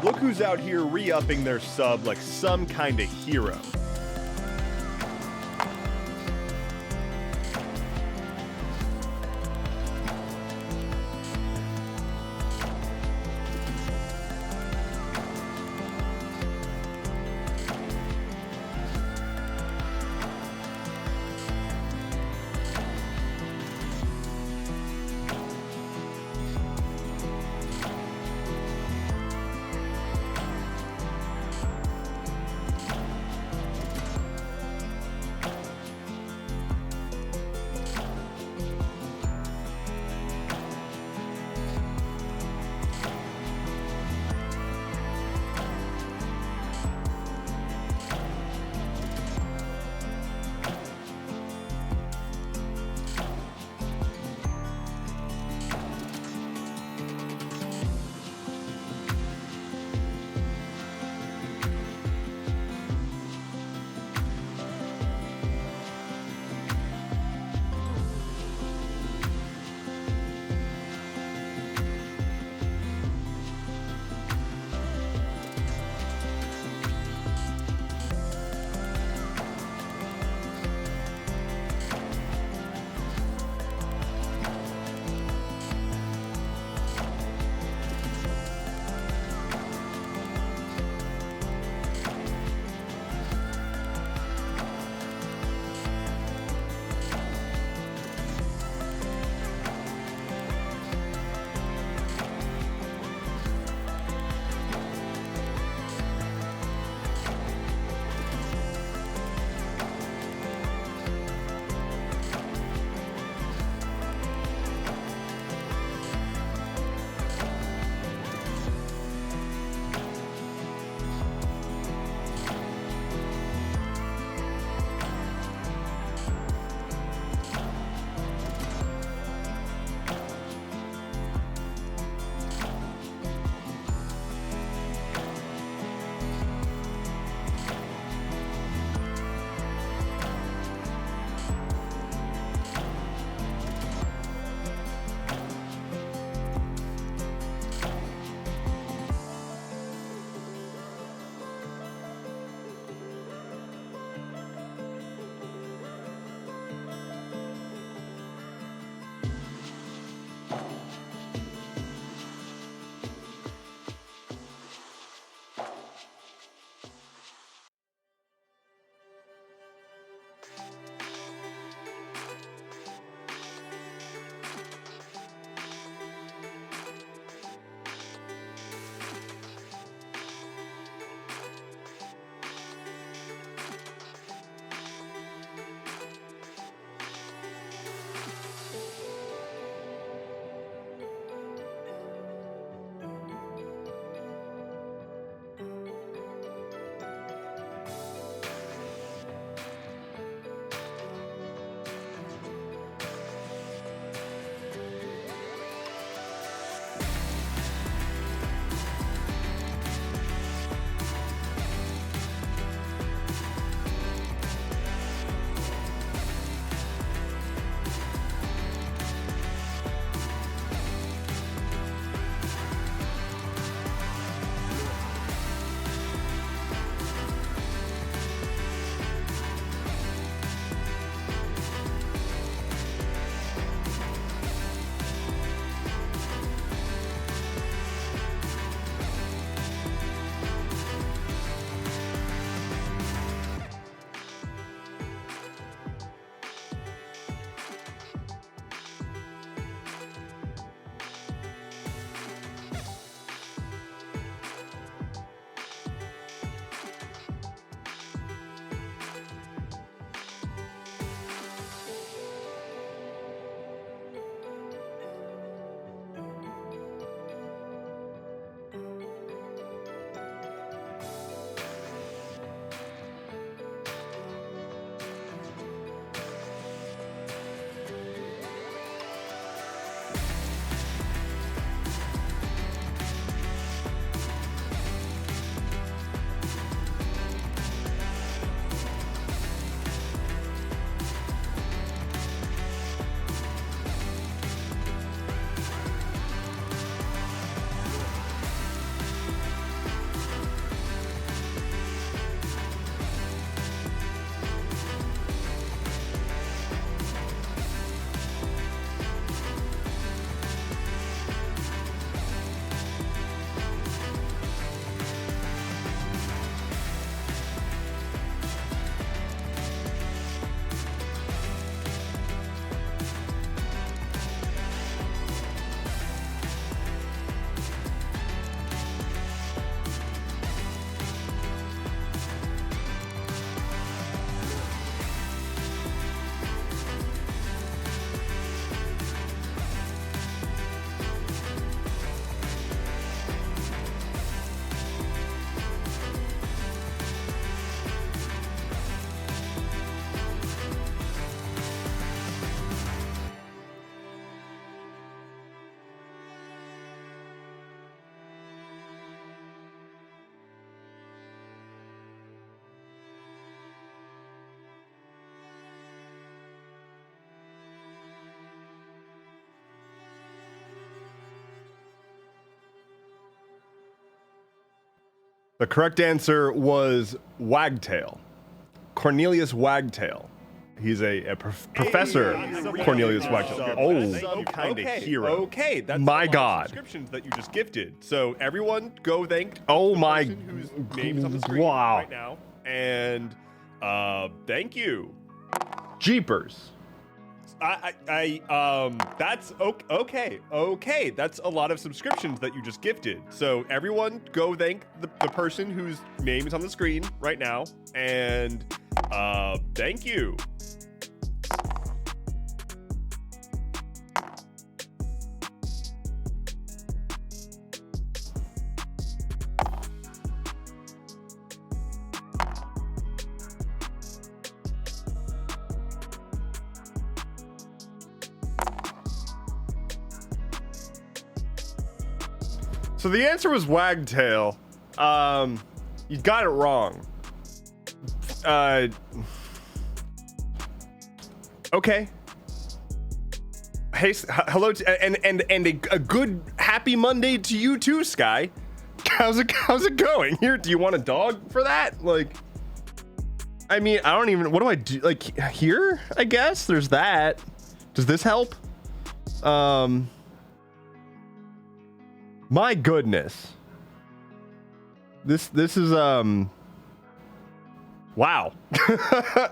Look who's out here re-upping their sub like some kind of hero. The correct answer was Wagtail. Cornelius Wagtail. He's a professor. Cornelius Wagtail. Oh, some kind of hero. Okay, that's my God. Subscriptions that you just gifted. So everyone, go thank. Oh my. Whose name's on the screen Wow. right now. And thank you. Jeepers. That's okay. Okay, that's a lot of subscriptions that you just gifted. So everyone, go thank the person whose name is on the screen right now. And thank you. So the answer was Wagtail. You got it wrong. Okay. Hey, hello, and a good happy Monday to you too, Sky. How's it going? Here, do you want a dog for that? Like, I mean, I don't even. What do I do? Like here, I guess there's that. Does this help? My goodness. This is wow.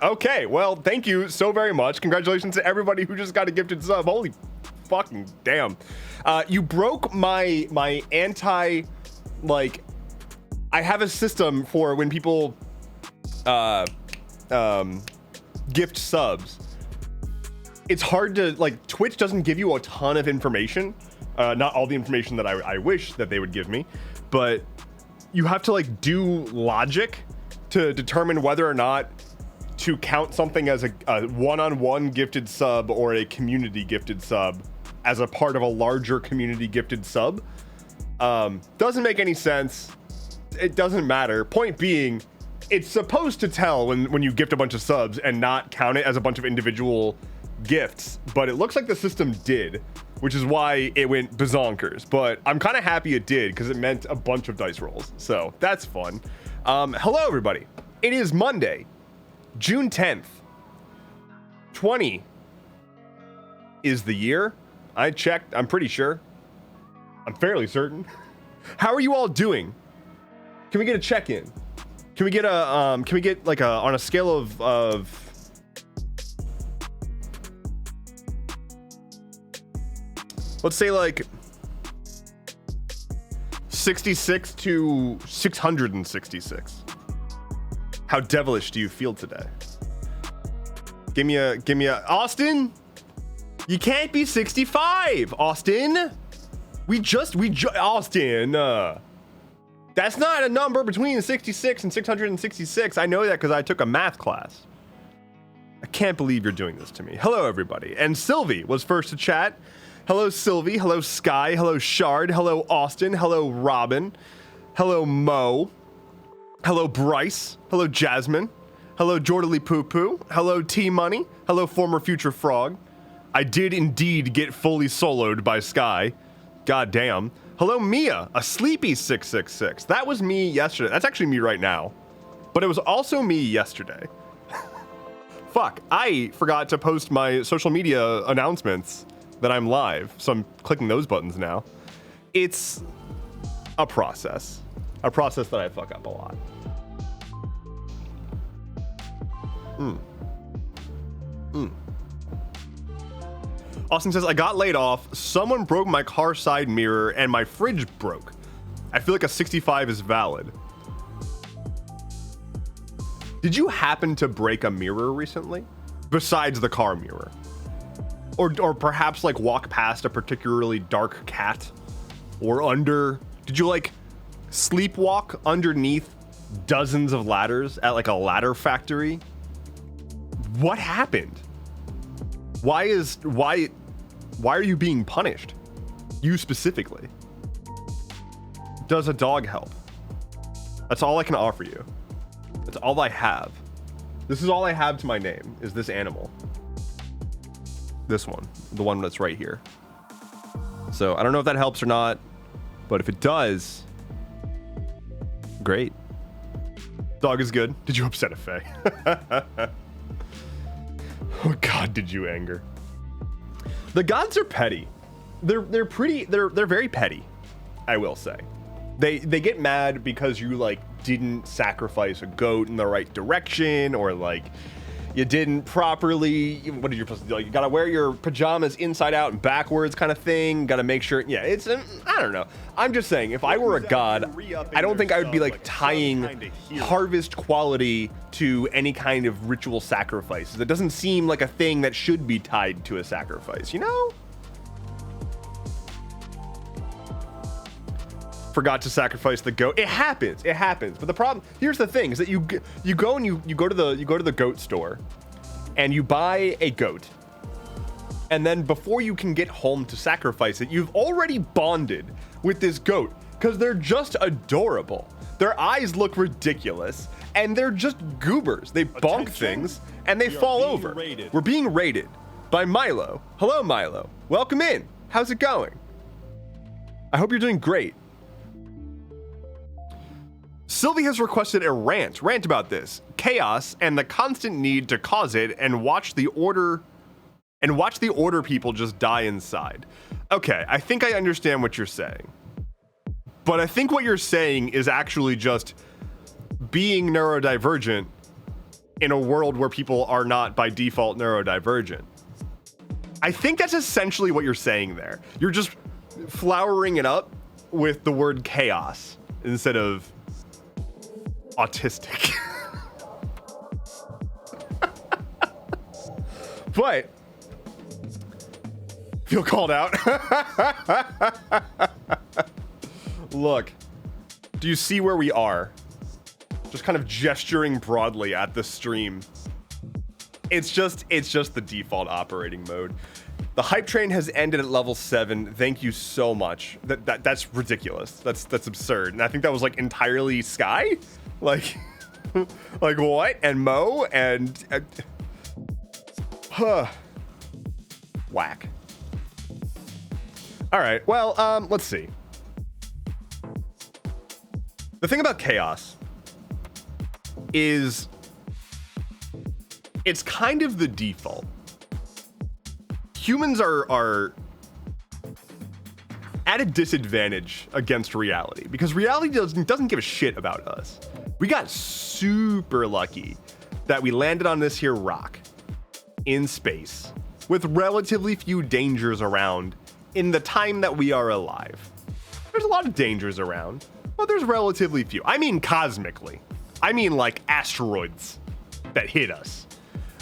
Okay, well, thank you so very much. Congratulations to everybody who just got a gifted sub. Holy fucking damn. You broke my anti, like, I have a system for when people gift subs. It's hard to, like, Twitch doesn't give you a ton of information. Not all the information that I wish that they would give me, but you have to like do logic to determine whether or not to count something as a one-on-one gifted sub or a community gifted sub as a part of a larger community gifted sub. Doesn't make any sense. It doesn't matter. Point being, it's supposed to tell when you gift a bunch of subs and not count it as a bunch of individual gifts, but it looks like the system did, which is why it went bazonkers. But I'm kind of happy it did because it meant a bunch of dice rolls, so that's fun. Hello everybody, it is Monday, June 10th. 20 is the year. I checked, I'm pretty sure, I'm fairly certain. How are you all doing? Can we get a check-in? Can we get like a, on a scale of let's say like 66 to 666. How devilish do you feel today? Give me a Austin. You can't be 65, Austin. Austin. That's not a number between 66 and 666. I know that because I took a math class. I can't believe you're doing this to me. Hello, everybody. And Sylvie was first to chat. Hello, Sylvie. Hello, Sky. Hello, Shard. Hello, Austin. Hello, Robin. Hello, Mo. Hello, Bryce. Hello, Jasmine. Hello, Jordally Poo Poo. Hello, T Money. Hello, former Future Frog. I did indeed get fully soloed by Sky. God damn. Hello, Mia, a sleepy 666. That was me yesterday. That's actually me right now. But it was also me yesterday. Fuck, I forgot to post my social media announcements that I'm live, so I'm clicking those buttons now. It's a process that I fuck up a lot. Austin says, I got laid off, someone broke my car side mirror, and my fridge broke. I feel like a 65 is valid. Did you happen to break a mirror recently? Besides the car mirror? Or perhaps like walk past a particularly dark cat? Or did you like sleepwalk underneath dozens of ladders at like a ladder factory? What happened? Why are you being punished? You specifically. Does a dog help? That's all I can offer you. That's all I have. This is all I have to my name, is this animal. This one, the one that's right here. So I don't know if that helps or not, but if it does, Great. Dog is good. Did you upset a Fae? Oh God, did you anger? The gods are petty. They're very petty, I will say. They get mad because you like didn't sacrifice a goat in the right direction, or like you didn't properly, what did you supposed to do? Like, you gotta wear your pajamas inside out and backwards kind of thing. Gotta make sure, yeah, it's, I don't know. I'm just saying, if I were a god, I don't think I would be like tying harvest quality to any kind of ritual sacrifices. It doesn't seem like a thing that should be tied to a sacrifice, you know? Forgot to sacrifice the goat. It happens. But the problem, here's the thing, is that you go and you go to the goat store and you buy a goat. And then before you can get home to sacrifice it, you've already bonded with this goat because they're just adorable. Their eyes look ridiculous and they're just goobers. They bonk things and they fall over. We're being raided by Milo. Hello, Milo. Welcome in. How's it going? I hope you're doing great. Sylvie has requested a rant about this. Chaos and the constant need to cause it and watch the order people just die inside. Okay, I think I understand what you're saying. But I think what you're saying is actually just being neurodivergent in a world where people are not by default neurodivergent. I think that's essentially what you're saying there. You're just flowering it up with the word chaos instead of autistic. But feel called out. Look, do you see where we are? Just kind of gesturing broadly at the stream. It's just the default operating mode. The hype train has ended at level 7. Thank you so much. That's ridiculous. That's absurd. And I think that was like entirely Sky. Like what? And Mo and whack. All right. Well, let's see. The thing about chaos is it's kind of the default. Humans are at a disadvantage against reality because reality doesn't give a shit about us. We got super lucky that we landed on this here rock in space with relatively few dangers around in the time that we are alive. There's a lot of dangers around, but there's relatively few. I mean cosmically. I mean like asteroids that hit us.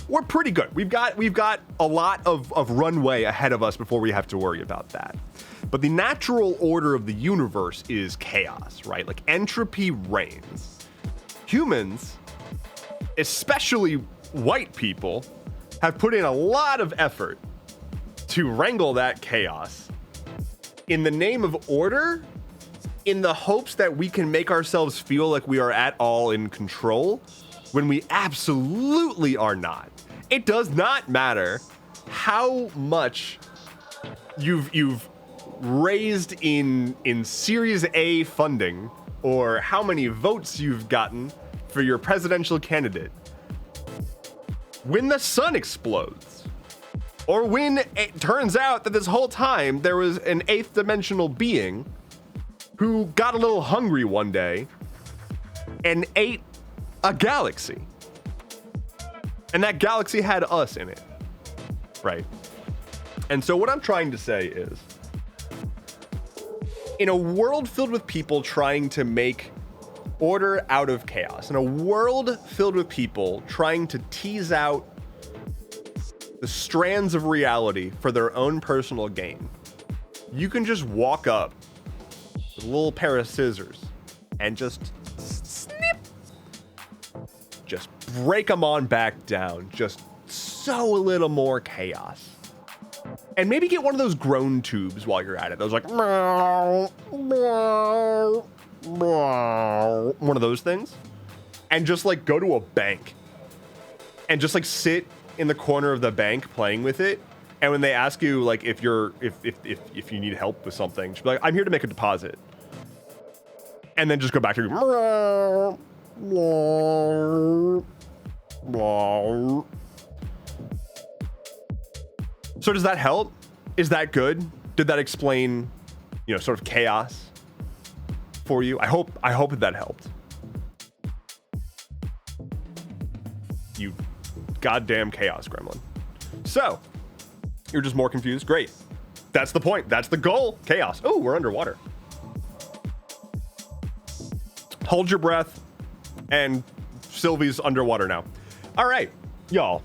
We're pretty good. We've got a lot of runway ahead of us before we have to worry about that. But the natural order of the universe is chaos, right? Like entropy reigns. Humans, especially white people, have put in a lot of effort to wrangle that chaos in the name of order, in the hopes that we can make ourselves feel like we are at all in control when we absolutely are not. It does not matter how much you've raised in Series A funding or how many votes you've gotten for your presidential candidate. When the sun explodes, or when it turns out that this whole time there was an 8th dimensional being who got a little hungry one day and ate a galaxy. And that galaxy had us in it, right? And so what I'm trying to say is, in a world filled with people trying to make order out of chaos, in a world filled with people trying to tease out the strands of reality for their own personal gain, you can just walk up with a little pair of scissors and just snip, just break them on back down, just sow a little more chaos. And maybe get one of those groan tubes while you're at it. Those like, one of those things. And just like go to a bank. And just like sit in the corner of the bank playing with it. And when they ask you like if you need help with something, just be like, I'm here to make a deposit. and then just go back to so does that help? Is that good? Did that explain, you know, sort of chaos for you? I hope that helped. You goddamn chaos gremlin. So you're just more confused. Great. That's the point. That's the goal. Chaos. Oh, we're underwater. Hold your breath. And Sylvie's underwater now. All right, y'all.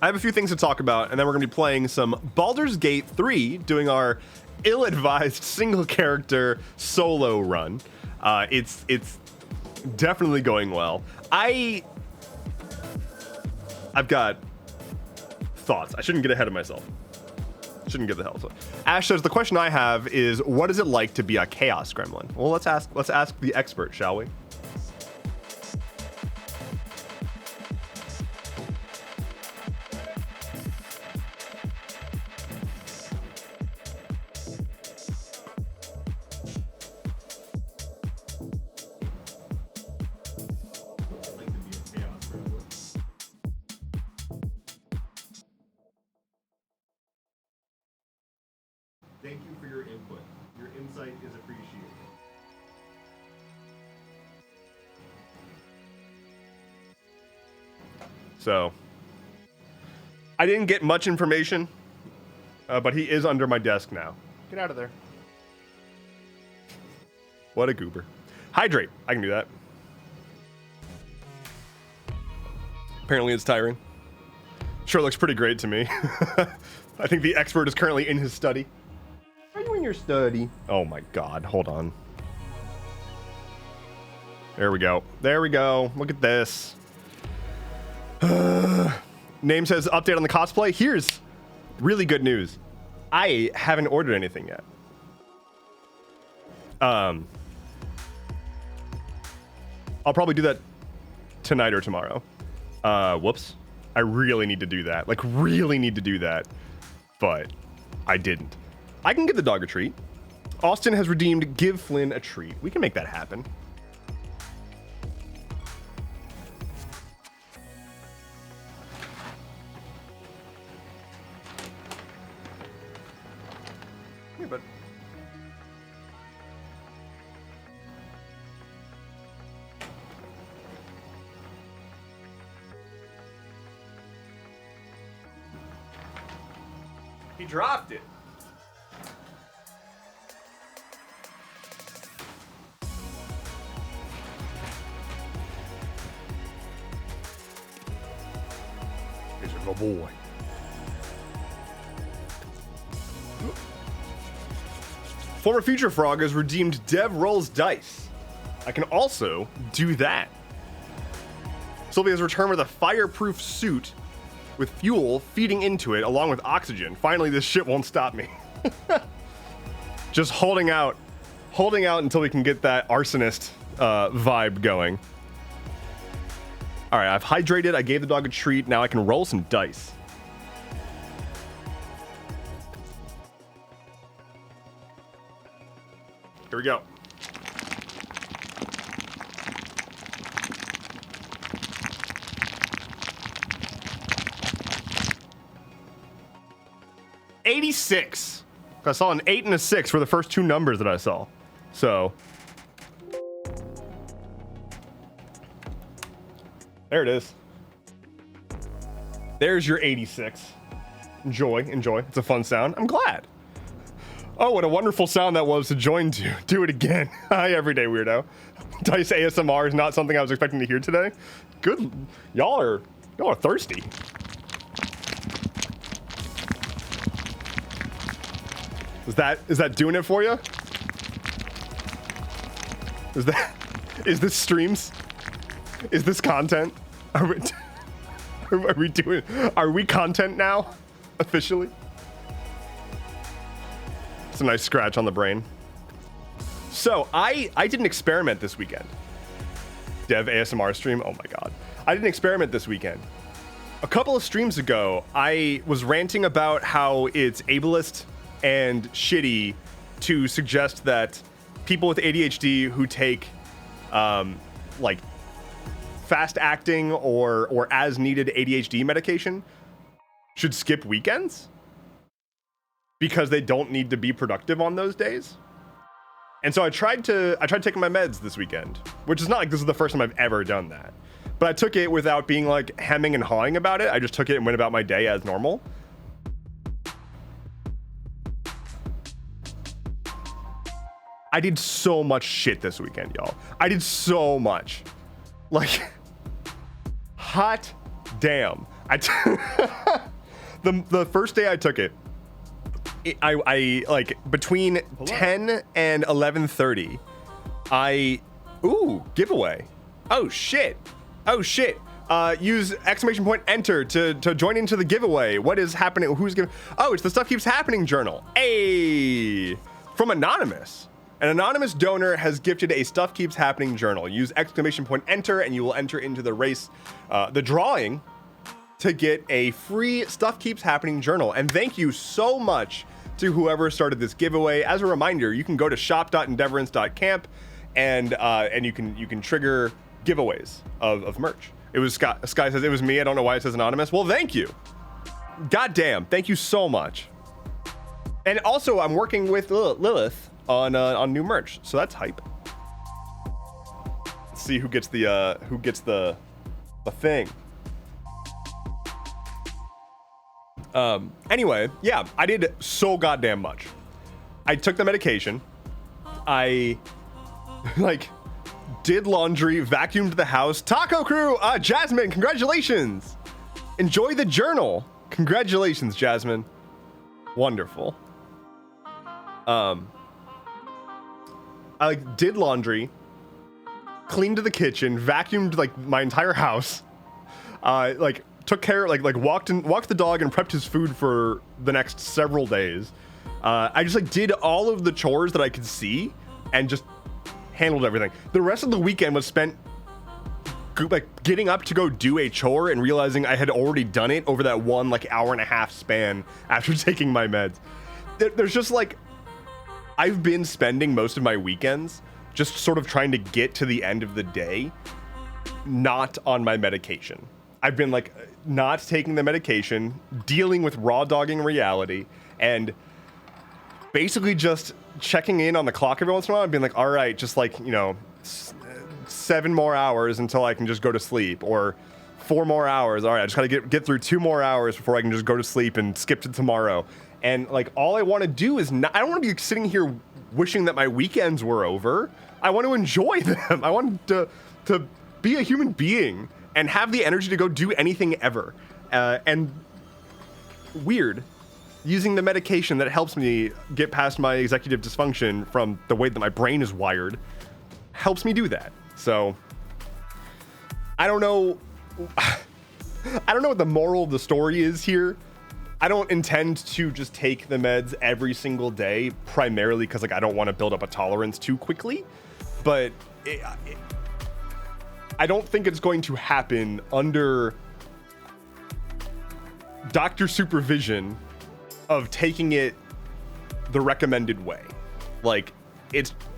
I have a few things to talk about, and then we're going to be playing some Baldur's Gate 3, doing our ill-advised single-character solo run. It's definitely going well. I've got thoughts. I shouldn't get ahead of myself. Shouldn't get the hell. Ash says the question I have is, what is it like to be a chaos gremlin? Well, let's ask the expert, shall we? Thank you for your input. Your insight is appreciated. So, I didn't get much information, but he is under my desk now. Get out of there. What a goober. Hydrate. I can do that. Apparently it's tiring. Sure looks pretty great to me. I think the expert is currently in his study. Are you in your study? Oh my god, hold on. There we go. There we go. Look at this. Name says update on the cosplay. Here's really good news. I haven't ordered anything yet. I'll probably do that tonight or tomorrow. Whoops. I really need to do that. Like, really need to do that. But I didn't. I can give the dog a treat. Austin has redeemed give Flynn a treat. We can make that happen. Here, bud. He dropped it. He's a good boy. Former Future Frog has redeemed Dev Rolls Dice. I can also do that. Sylvia has returned with a fireproof suit with fuel feeding into it along with oxygen. Finally, this shit won't stop me. Just holding out until we can get that arsonist vibe going. All right, I've hydrated. I gave the dog a treat. Now I can roll some dice. Here we go. $86. I saw an 8 and a 6 for the first two numbers that I saw. So there it is. There's your 86. Enjoy. It's a fun sound. I'm glad. Oh, what a wonderful sound that was to join to. Do it again. Hi, everyday weirdo. Dice ASMR is not something I was expecting to hear today. Good. Y'all are thirsty. Is that doing it for you? Is this streams? Is this content? Are we content now? Officially? It's a nice scratch on the brain. So I did an experiment this weekend. Dev ASMR stream. Oh my god. I did an experiment this weekend. A couple of streams ago, I was ranting about how it's ableist and shitty to suggest that people with ADHD who take like fast acting or as needed ADHD medication should skip weekends because they don't need to be productive on those days. And so I tried taking my meds this weekend, which is not like this is the first time I've ever done that. But I took it without being like hemming and hawing about it. I just took it and went about my day as normal. I did so much shit this weekend, y'all. I did so much. Like, hot damn. The first day I took it, I like between 10 and 11:30, giveaway. Oh shit. Use !enter to join into the giveaway. What is happening? Who's giving? Oh, it's the Stuff Keeps Happening journal. Hey, from Anonymous. An anonymous donor has gifted a Stuff Keeps Happening journal. Use !enter and you will enter into the race, the drawing, to get a free Stuff Keeps Happening journal. And thank you so much to whoever started this giveaway. As a reminder, you can go to shop.endeavorance.camp and you can trigger giveaways of merch. It was Sky says it was me. I don't know why it says anonymous. Well, thank you. Goddamn, thank you so much. And also, I'm working with Lilith on new merch, so that's hype. Let's see who gets the thing. Anyway, yeah, I did so goddamn much. I took the medication. I did laundry, vacuumed the house. Taco crew, Jasmine, congratulations. Enjoy the journal. Congratulations, Jasmine. Wonderful. I did laundry, cleaned the kitchen, vacuumed my entire house. Took care, walked the dog and prepped his food for the next several days. I just did all of the chores that I could see and just handled everything. The rest of the weekend was spent getting up to go do a chore and realizing I had already done it over that one hour and a half span after taking my meds. There's just I've been spending most of my weekends just sort of trying to get to the end of the day, not on my medication. I've been not taking the medication, dealing with raw dogging reality, and basically just checking in on the clock every once in a while and being all right, just 7 more hours until I can just go to sleep, or 4 more hours. All right, I just gotta get through 2 more hours before I can just go to sleep and skip to tomorrow. And all I want to do is I don't want to be sitting here wishing that my weekends were over. I want to enjoy them. I want to be a human being and have the energy to go do anything ever. And weird, using the medication that helps me get past my executive dysfunction from the way that my brain is wired helps me do that. So I don't know what the moral of the story is here. I don't intend to just take the meds every single day, primarily because I don't want to build up a tolerance too quickly. But I don't think it's going to happen under doctor supervision of taking it the recommended way.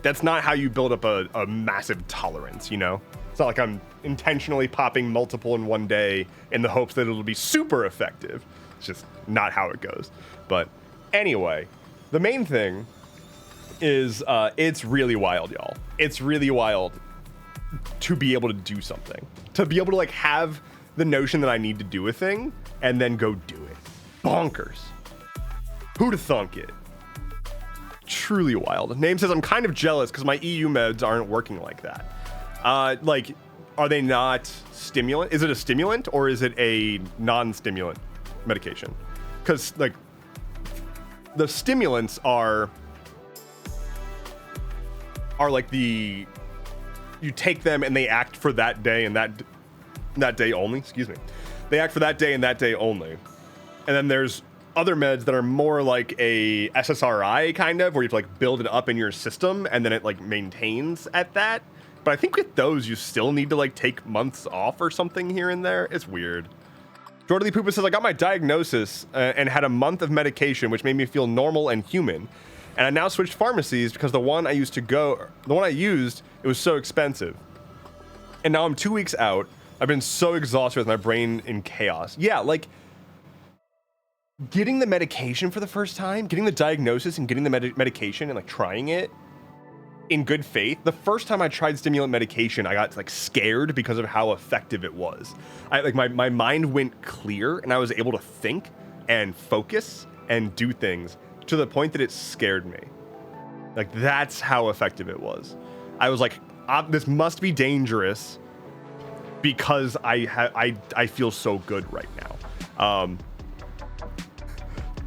That's not how you build up a massive tolerance, you know? It's not like I'm intentionally popping multiple in one day in the hopes that it'll be super effective. It's just not how it goes. But anyway, the main thing is it's really wild, y'all. It's really wild to be able to do something. To be able to have the notion that I need to do a thing and then go do it. Bonkers. Who'da thunk it? Truly wild. Name says, I'm kind of jealous because my EU meds aren't working like that. Are they not stimulant? Is it a stimulant or is it a non-stimulant medication? Because the stimulants are you take them and they act for that day and that day only. Excuse me. They act for that day and that day only. And then there's other meds that are more like a SSRI kind of, where you have to build it up in your system and then it maintains at that. But I think with those you still need to take months off or something here and there. It's weird. Jordan Lee Poopa says, I got my diagnosis and had a month of medication, which made me feel normal and human. And I now switched pharmacies because the one I used, it was so expensive. And now I'm 2 weeks out. I've been so exhausted with my brain in chaos. Yeah, like getting the medication for the first time, getting the diagnosis and getting the medication and like trying it in good faith. The first time I tried stimulant medication, I got like scared because of how effective it was. My mind went clear and I was able to think and focus and do things to the point that it scared me. Like that's how effective it was. I was like, this must be dangerous because I feel so good right now.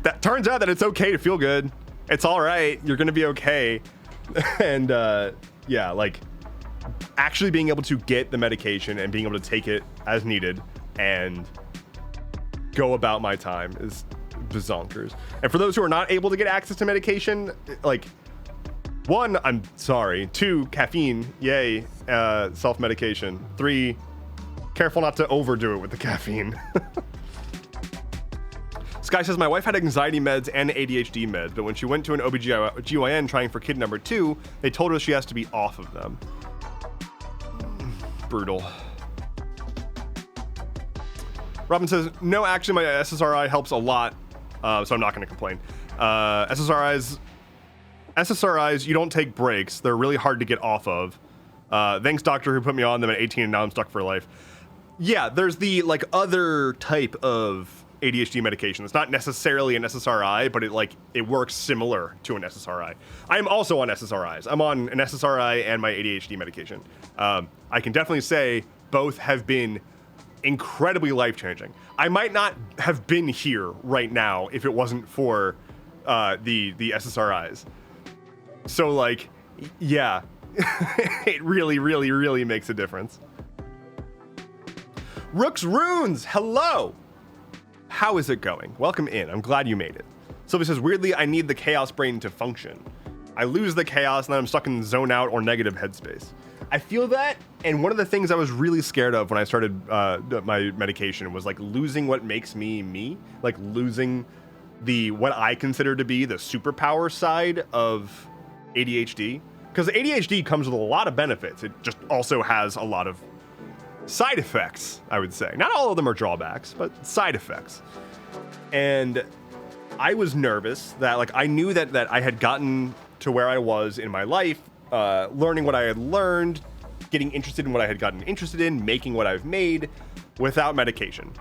That turns out that it's okay to feel good. It's all right. You're gonna be okay. And yeah, like actually being able to get the medication and being able to take it as needed and go about my time is bazonkers. And for those who are not able to get access to medication, like 1, I'm sorry. 2, caffeine, yay, self-medication. 3, careful not to overdo it with the caffeine. Sky says, my wife had anxiety meds and ADHD meds, but when she went to an OBGYN trying for kid number 2, they told her she has to be off of them. Brutal. Robin says, no, actually my SSRI helps a lot, so I'm not going to complain. SSRIs, you don't take breaks. They're really hard to get off of. Thanks, doctor, who put me on them at 18, and now I'm stuck for life. Yeah, there's the like other type of ADHD medication. It's not necessarily an SSRI, but it works similar to an SSRI. I am also on SSRIs. I'm on an SSRI and my ADHD medication. I can definitely say both have been incredibly life-changing. I might not have been here right now if it wasn't for the SSRIs. So like, yeah, it really, really, really makes a difference. Rook's Runes, hello. How is it going? Welcome in. I'm glad you made it. Sylvia says, weirdly, I need the chaos brain to function. I lose the chaos and then I'm stuck in zone out or negative headspace. I feel that, and one of the things I was really scared of when I started my medication was like losing what makes me me, like losing what I consider to be the superpower side of ADHD. Because ADHD comes with a lot of benefits. It just also has a lot of side effects, I would say. Not all of them are drawbacks, but side effects. And I was nervous that like I knew that I had gotten to where I was in my life, learning what I had learned, getting interested in what I had gotten interested in, making what I've made without medication.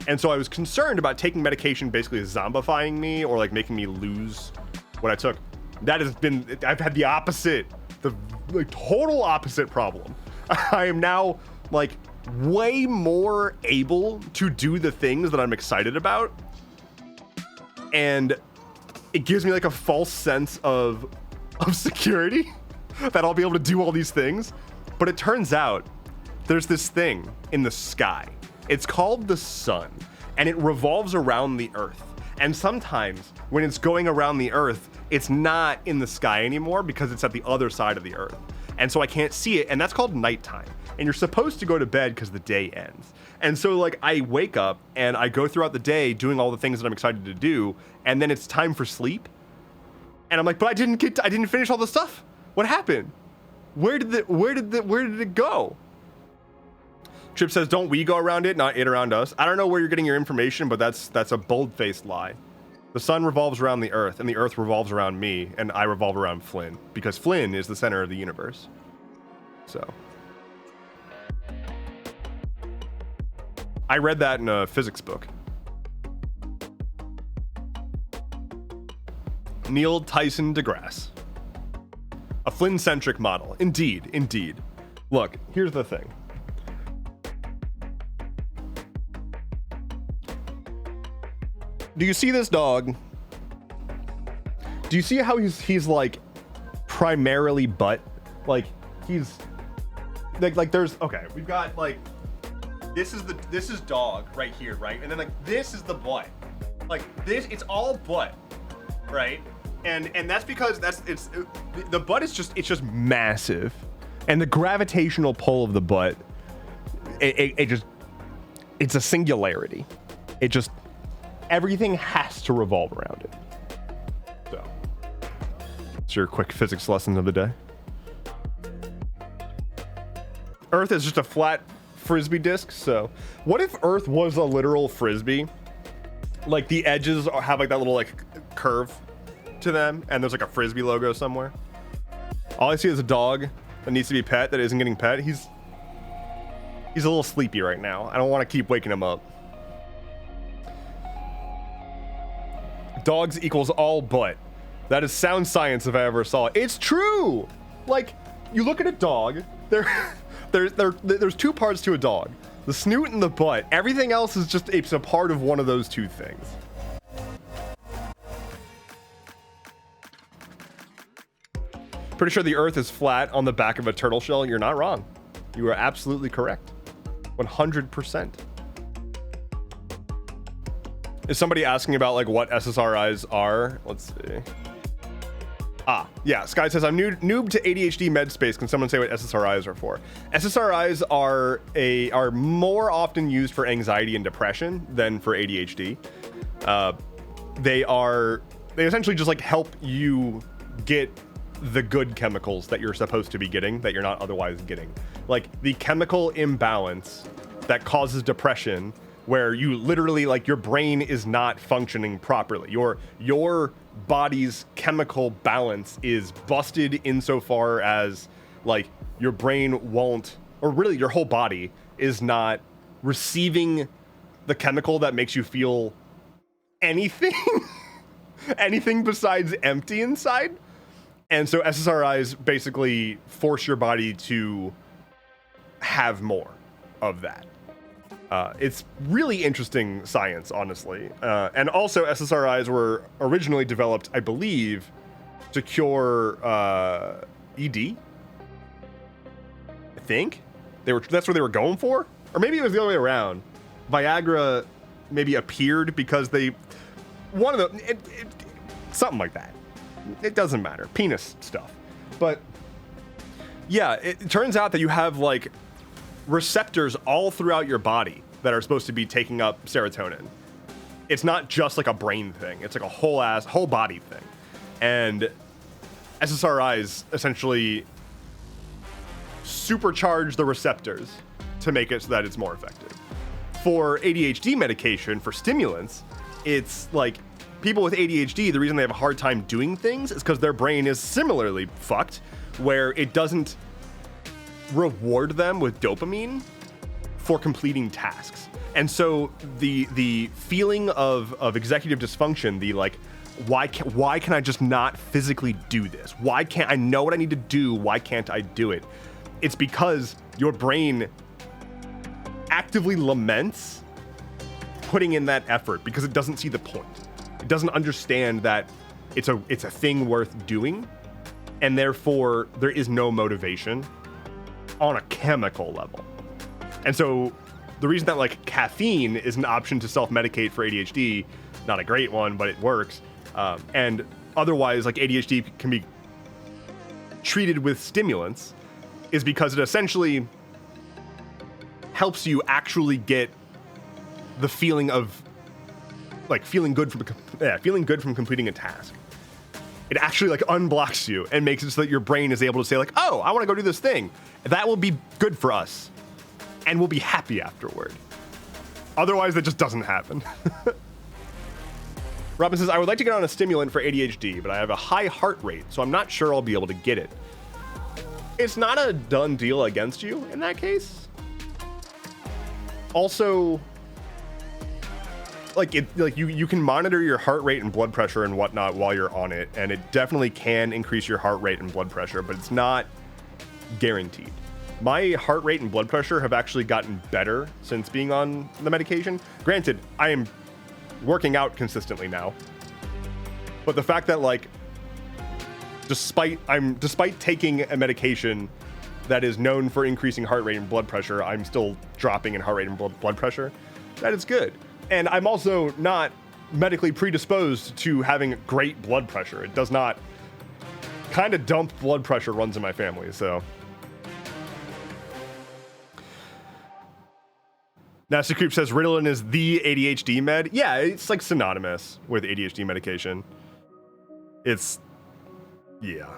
And so I was concerned about taking medication basically zombifying me or like making me lose what I took. That has been, I've had the opposite, the like total opposite problem. I am now like way more able to do the things that I'm excited about, and it gives me like a false sense of security that I'll be able to do all these things. But it turns out there's this thing in the sky. It's called the sun, and it revolves around the earth. And sometimes when it's going around the earth, it's not in the sky anymore because it's at the other side of the earth. And so I can't see it, and that's called nighttime. And you're supposed to go to bed because the day ends. And so like I wake up and I go throughout the day doing all the things that I'm excited to do, and then it's time for sleep. And I'm like, but I didn't finish all the stuff. What happened? Where did it go? Trip says, don't we go around it, not it around us. I don't know where you're getting your information, but that's a bold-faced lie. The sun revolves around the earth, and the earth revolves around me, and I revolve around Flynn, because Flynn is the center of the universe. So. I read that in a physics book. Neil Tyson deGrasse. A Flynn-centric model. Indeed, indeed. Look, here's the thing. Do you see this dog? Do you see how he's like primarily butt? Like he's like there's okay, we've got like this is dog right here, right? And then like this is the butt. Like this, it's all butt, right? And that's because the butt is just massive. And the gravitational pull of the butt, it's a singularity. Everything has to revolve around it. So It's your quick physics lesson of the day. Earth is just a flat frisbee disc, so what if Earth was a literal frisbee? Like the edges have like that little like curve to them, and there's like a frisbee logo somewhere. All I see is a dog that needs to be pet that isn't getting pet. He's a little sleepy right now. I don't want to keep waking him up. Dogs equals all but. That is sound science if I ever saw it. It's true. Like you look at a dog, there's two parts to a dog. The snoot and the butt. Everything else is just it's a part of one of those two things. Pretty sure the Earth is flat on the back of a turtle shell. You're not wrong. You are absolutely correct. 100%. Is somebody asking about like what SSRIs are? Let's see. Ah, yeah. Sky says, I'm noob to ADHD med space. Can someone say what SSRIs are for? SSRIs are more often used for anxiety and depression than for ADHD. They essentially just like help you get the good chemicals that you're supposed to be getting that you're not otherwise getting. Like the chemical imbalance that causes depression, where you literally like your brain is not functioning properly. Your body's chemical balance is busted insofar as like your brain won't, or really your whole body is not receiving the chemical that makes you feel anything, anything besides empty inside. And so SSRIs basically force your body to have more of that. It's really interesting science, honestly. And also SSRIs were originally developed, I believe, to cure ED. I think that's what they were going for, or maybe it was the other way around. Viagra maybe appeared because something like that. It doesn't matter. Penis stuff. But yeah, it turns out that you have like receptors all throughout your body that are supposed to be taking up serotonin. It's not just like a brain thing. It's like a whole body thing. And SSRIs essentially supercharge the receptors to make it so that it's more effective. For ADHD medication, for stimulants, it's like people with ADHD, the reason they have a hard time doing things is because their brain is similarly fucked, where it doesn't reward them with dopamine for completing tasks. And so the feeling of executive dysfunction, the like, why can I just not physically do this? Why can't I know what I need to do? Why can't I do it? It's because your brain actively laments putting in that effort because it doesn't see the point. It doesn't understand that it's a thing worth doing, and therefore there is no motivation on a chemical level. And so the reason that like caffeine is an option to self-medicate for ADHD, not a great one, but it works. And otherwise like ADHD can be treated with stimulants is because it essentially helps you actually get the feeling of like feeling good from completing a task. It actually like unblocks you and makes it so that your brain is able to say like, oh, I want to go do this thing. That will be good for us. And we'll be happy afterward. Otherwise, that just doesn't happen. Robin says, I would like to get on a stimulant for ADHD, but I have a high heart rate, so I'm not sure I'll be able to get it. It's not a done deal against you in that case. Also, you can monitor your heart rate and blood pressure and whatnot while you're on it, and it definitely can increase your heart rate and blood pressure, but it's not guaranteed. My heart rate and blood pressure have actually gotten better since being on the medication. Granted, I am working out consistently now, but the fact that like, despite taking a medication that is known for increasing heart rate and blood pressure, I'm still dropping in heart rate and blood pressure. That is good. And I'm also not medically predisposed to having great blood pressure. It does not. Kind of dump blood pressure runs in my family, so. Nasty Creep says Ritalin is the ADHD med. Yeah, it's like synonymous with ADHD medication. It's Yeah.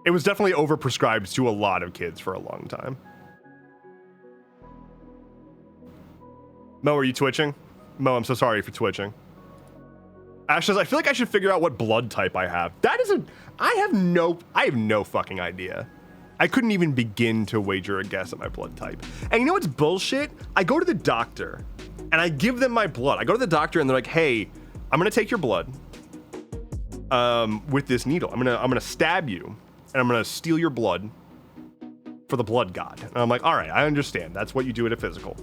It was definitely overprescribed to a lot of kids for a long time. Mo, are you twitching? Mo, I'm so sorry for twitching. Ash says, I feel like I should figure out what blood type I have. That is I have no fucking idea. I couldn't even begin to wager a guess at my blood type. And you know what's bullshit? I go to the doctor and I give them my blood. I go to the doctor and they're like, hey, I'm gonna take your blood with this needle. I'm gonna stab you and I'm gonna steal your blood for the blood god. And I'm like, all right, I understand. That's what you do at a physical.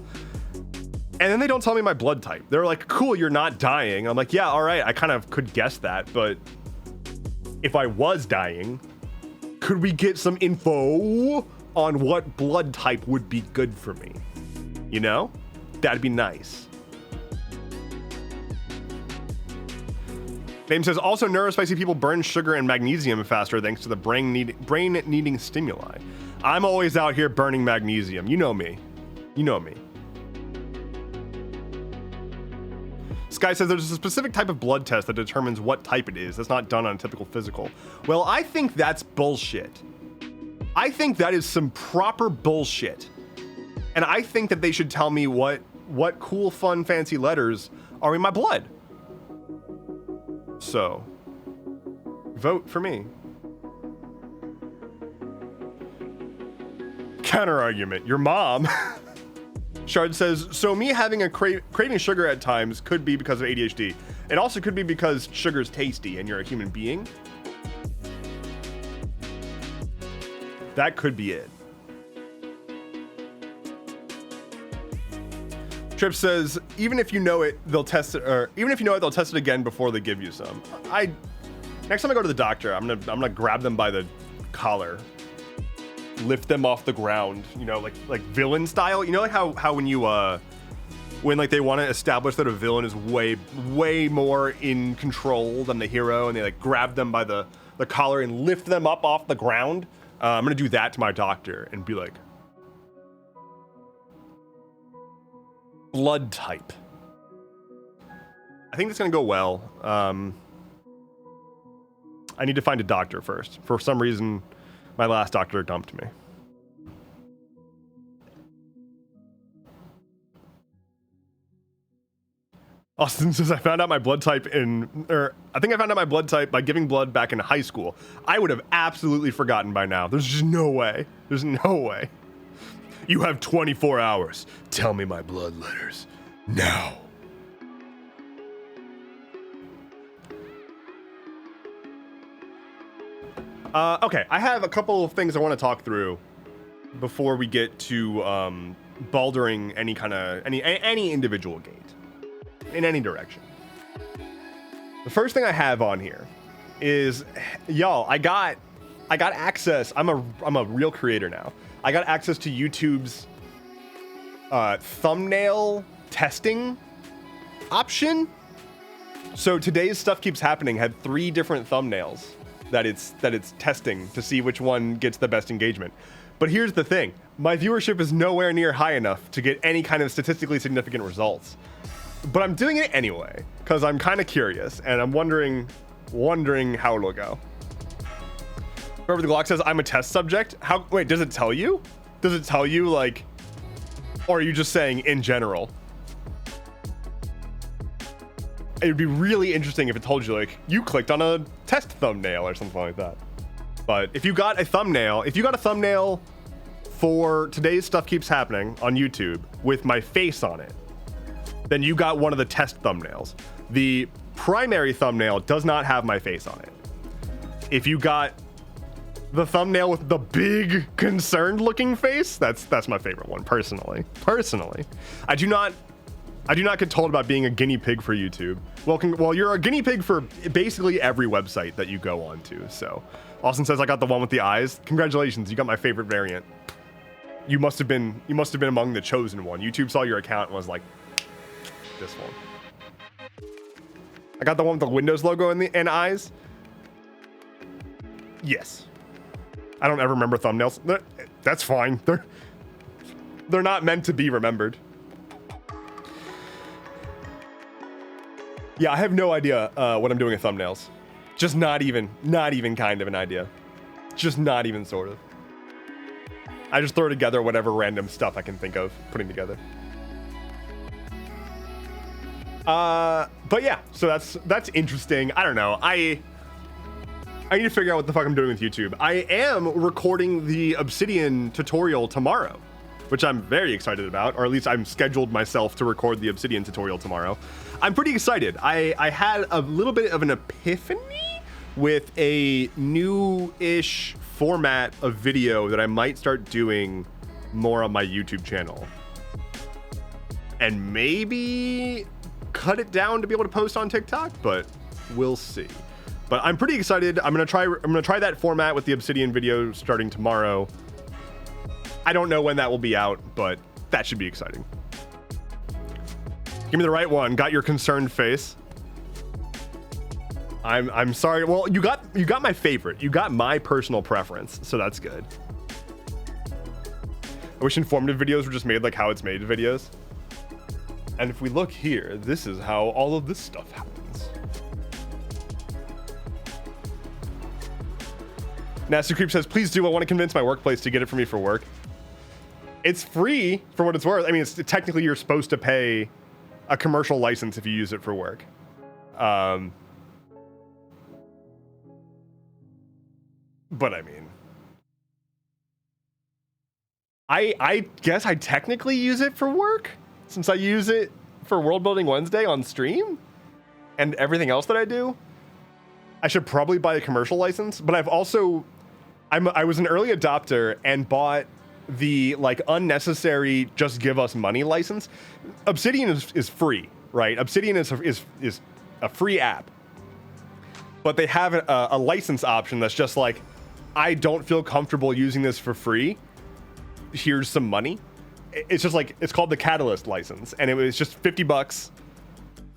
And then they don't tell me my blood type. They're like, cool, you're not dying. I'm like, yeah, all right, I kind of could guess that, but if I was dying, could we get some info on what blood type would be good for me? You know? That'd be nice. Fame says, also neurospicy people burn sugar and magnesium faster thanks to the brain needing stimuli. I'm always out here burning magnesium. You know me. You know me. Sky says there's a specific type of blood test that determines what type it is. That's not done on a typical physical. Well, I think that's bullshit. I think that is some proper bullshit. And I think that they should tell me what cool, fun, fancy letters are in my blood. So, vote for me. Counter argument, your mom. Shard says, so me having a craving sugar at times could be because of ADHD. It also could be because sugar's tasty and you're a human being. That could be it. Trip says, even if you know it, they'll test it, or even if you know it, they'll test it again before they give you some. Next time I go to the doctor, I'm gonna grab them by the collar, lift them off the ground, you know, like villain style. You know, like how when you when like they want to establish that a villain is way more in control than the hero, and they like grab them by the collar and lift them up off the ground. I'm gonna do that to my doctor and be like, blood type. I think it's gonna go well. I need to find a doctor first. For some reason, my last doctor dumped me. Austin says, I found out my blood type I think I found out my blood type by giving blood back in high school. I would have absolutely forgotten by now. There's just no way. There's no way. You have 24 hours. Tell me my blood letters. Now. Okay, I have a couple of things I want to talk through before we get to baldering any individual gate in any direction. The first thing I have on here is, y'all, I got access. I'm a real creator now. I got access to YouTube's thumbnail testing option. So today's Stuff Keeps Happening had 3 different thumbnails that it's testing to see which one gets the best engagement. But here's the thing, my viewership is nowhere near high enough to get any kind of statistically significant results. But I'm doing it anyway, because I'm kind of curious, and I'm wondering how it'll go. Whoever the Glock says, I'm a test subject. Wait, does it tell you? Does it tell you, like, or are you just saying in general? It would be really interesting if it told you, like, you clicked on a test thumbnail or something like that. But if you got a thumbnail for today's Stuff Keeps Happening on YouTube with my face on it, then you got one of the test thumbnails. The primary thumbnail does not have my face on it. If you got the thumbnail with the big concerned looking face, that's my favorite one, personally. I do not get told about being a guinea pig for YouTube. Well, you're a guinea pig for basically every website that you go on to. So Austin says, I got the one with the eyes. Congratulations, you got my favorite variant. You must have been among the chosen one. YouTube saw your account and was like, this one. I got the one with the Windows logo and eyes. Yes. I don't ever remember thumbnails. That's fine. They're not meant to be remembered. Yeah, I have no idea what I'm doing with thumbnails. Just not even kind of an idea. Just not even sort of. I just throw together whatever random stuff I can think of putting together. But yeah, so that's interesting. I don't know. I need to figure out what the fuck I'm doing with YouTube. I am recording the Obsidian tutorial tomorrow, which I'm very excited about, or at least I'm scheduled myself to record the Obsidian tutorial tomorrow. I'm pretty excited. I had a little bit of an epiphany with a new-ish format of video that I might start doing more on my YouTube channel. And maybe cut it down to be able to post on TikTok, but we'll see. But I'm pretty excited. I'm gonna try that format with the Obsidian video starting tomorrow. I don't know when that will be out, but that should be exciting. Give me the right one. Got your concerned face. I'm sorry. Well, you got my favorite. You got my personal preference, so that's good. I wish informative videos were just made like how it's made videos. And if we look here, this is how all of this stuff happens. Nasty Creep says, please do. I want to convince my workplace to get it for me for work. It's free for what it's worth. I mean, it's technically you're supposed to pay a commercial license if you use it for work. But I mean, I guess I technically use it for work since I use it for World Building Wednesday on stream and everything else that I do. I should probably buy a commercial license, but I've also, I was an early adopter and bought the like unnecessary just give us money license. Obsidian is free, right? Obsidian is a free app, but they have a license option that's just like, I don't feel comfortable using this for free. Here's some money. It's just like, it's called the Catalyst license, and it was just $50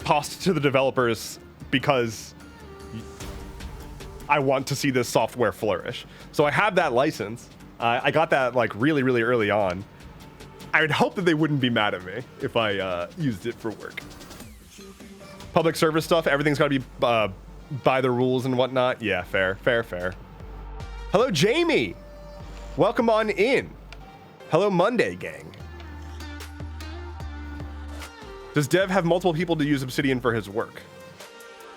tossed to the developers because I want to see this software flourish. So I have that license. I got that like really, really early on. I would hope that they wouldn't be mad at me if I used it for work. Public service stuff, everything's got to be by the rules and whatnot. Yeah, fair. Hello, Jamie. Welcome on in. Hello, Monday gang. Does Dev have multiple people to use Obsidian for his work?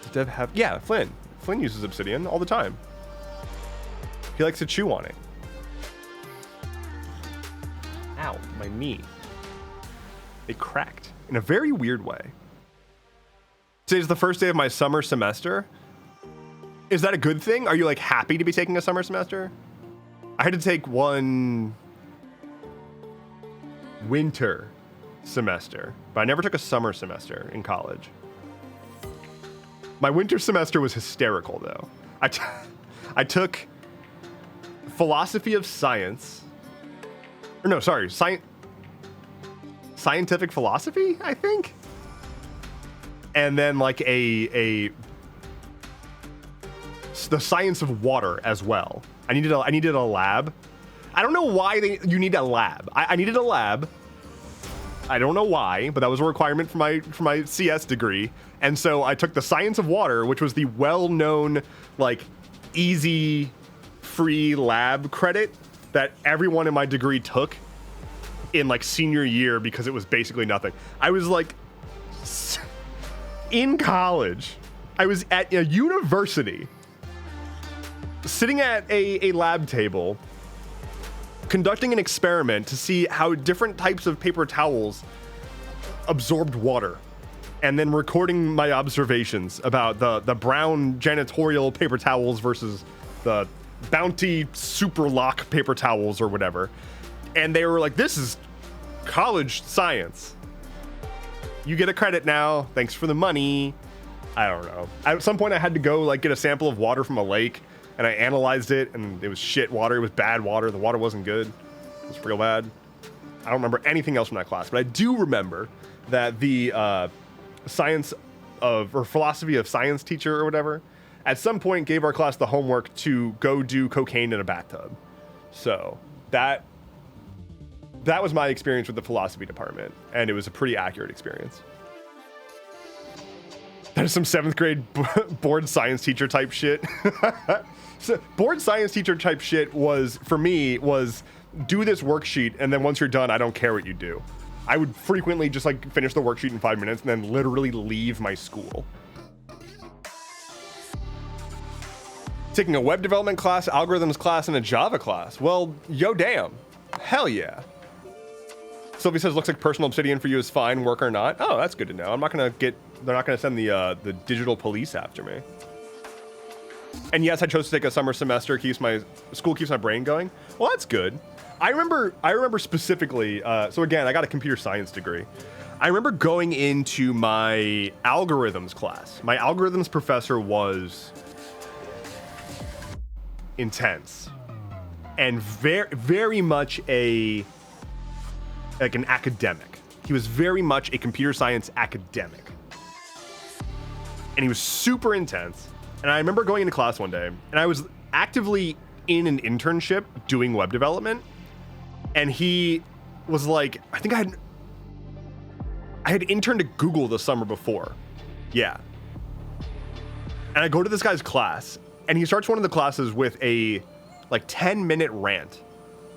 Does Dev have... Yeah, Flynn. Flynn uses Obsidian all the time. He likes to chew on it. Ow, my knee. It cracked in a very weird way. Today's the first day of my summer semester. Is that a good thing? Are you like happy to be taking a summer semester? I had to take one winter semester, but I never took a summer semester in college. My winter semester was hysterical though. I took philosophy of science, or no, sorry, scientific philosophy, I think. And then like the science of water as well. I needed a lab. I don't know why you need a lab. I needed a lab. I don't know why, but that was a requirement for my CS degree. And so I took the science of water, which was the well-known, like, easy, free lab credit that everyone in my degree took in like senior year because it was basically nothing. I was like, in college, I was at a university, sitting at a lab table, conducting an experiment to see how different types of paper towels absorbed water, and then recording my observations about the brown janitorial paper towels versus the Bounty Super Lock paper towels or whatever. And they were like, this is college science. You get a credit now. Thanks for the money. I don't know. At some point I had to go like get a sample of water from a lake, and I analyzed it, and it was shit water. It was bad water. The water wasn't good. It was real bad. I don't remember anything else from that class, but I do remember that the science of, or philosophy of science teacher or whatever, at some point gave our class the homework to go do cocaine in a bathtub. So that was my experience with the philosophy department, and it was a pretty accurate experience. That is some 7th grade board science teacher type shit. So board science teacher type shit was, for me, was do this worksheet, and then once you're done, I don't care what you do. I would frequently just like finish the worksheet in 5 minutes and then literally leave my school. Taking a web development class, algorithms class, and a Java class. Well, yo damn. Hell yeah. Sylvie says, looks like personal obsidian for you is fine, work or not. Oh, that's good to know. I'm not gonna get, they're not gonna send the digital police after me. And yes, I chose to take a summer semester, keeps my brain going. Well, that's good. I remember specifically, so again, I got a computer science degree. I remember going into my algorithms class. My algorithms professor was intense and very much an academic. He was very much a computer science academic. And he was super intense. And I remember going into class one day, and I was actively in an internship doing web development. And he was like, I think I had interned at Google the summer before. Yeah. And I go to this guy's class, and he starts one of the classes with a like 10-minute rant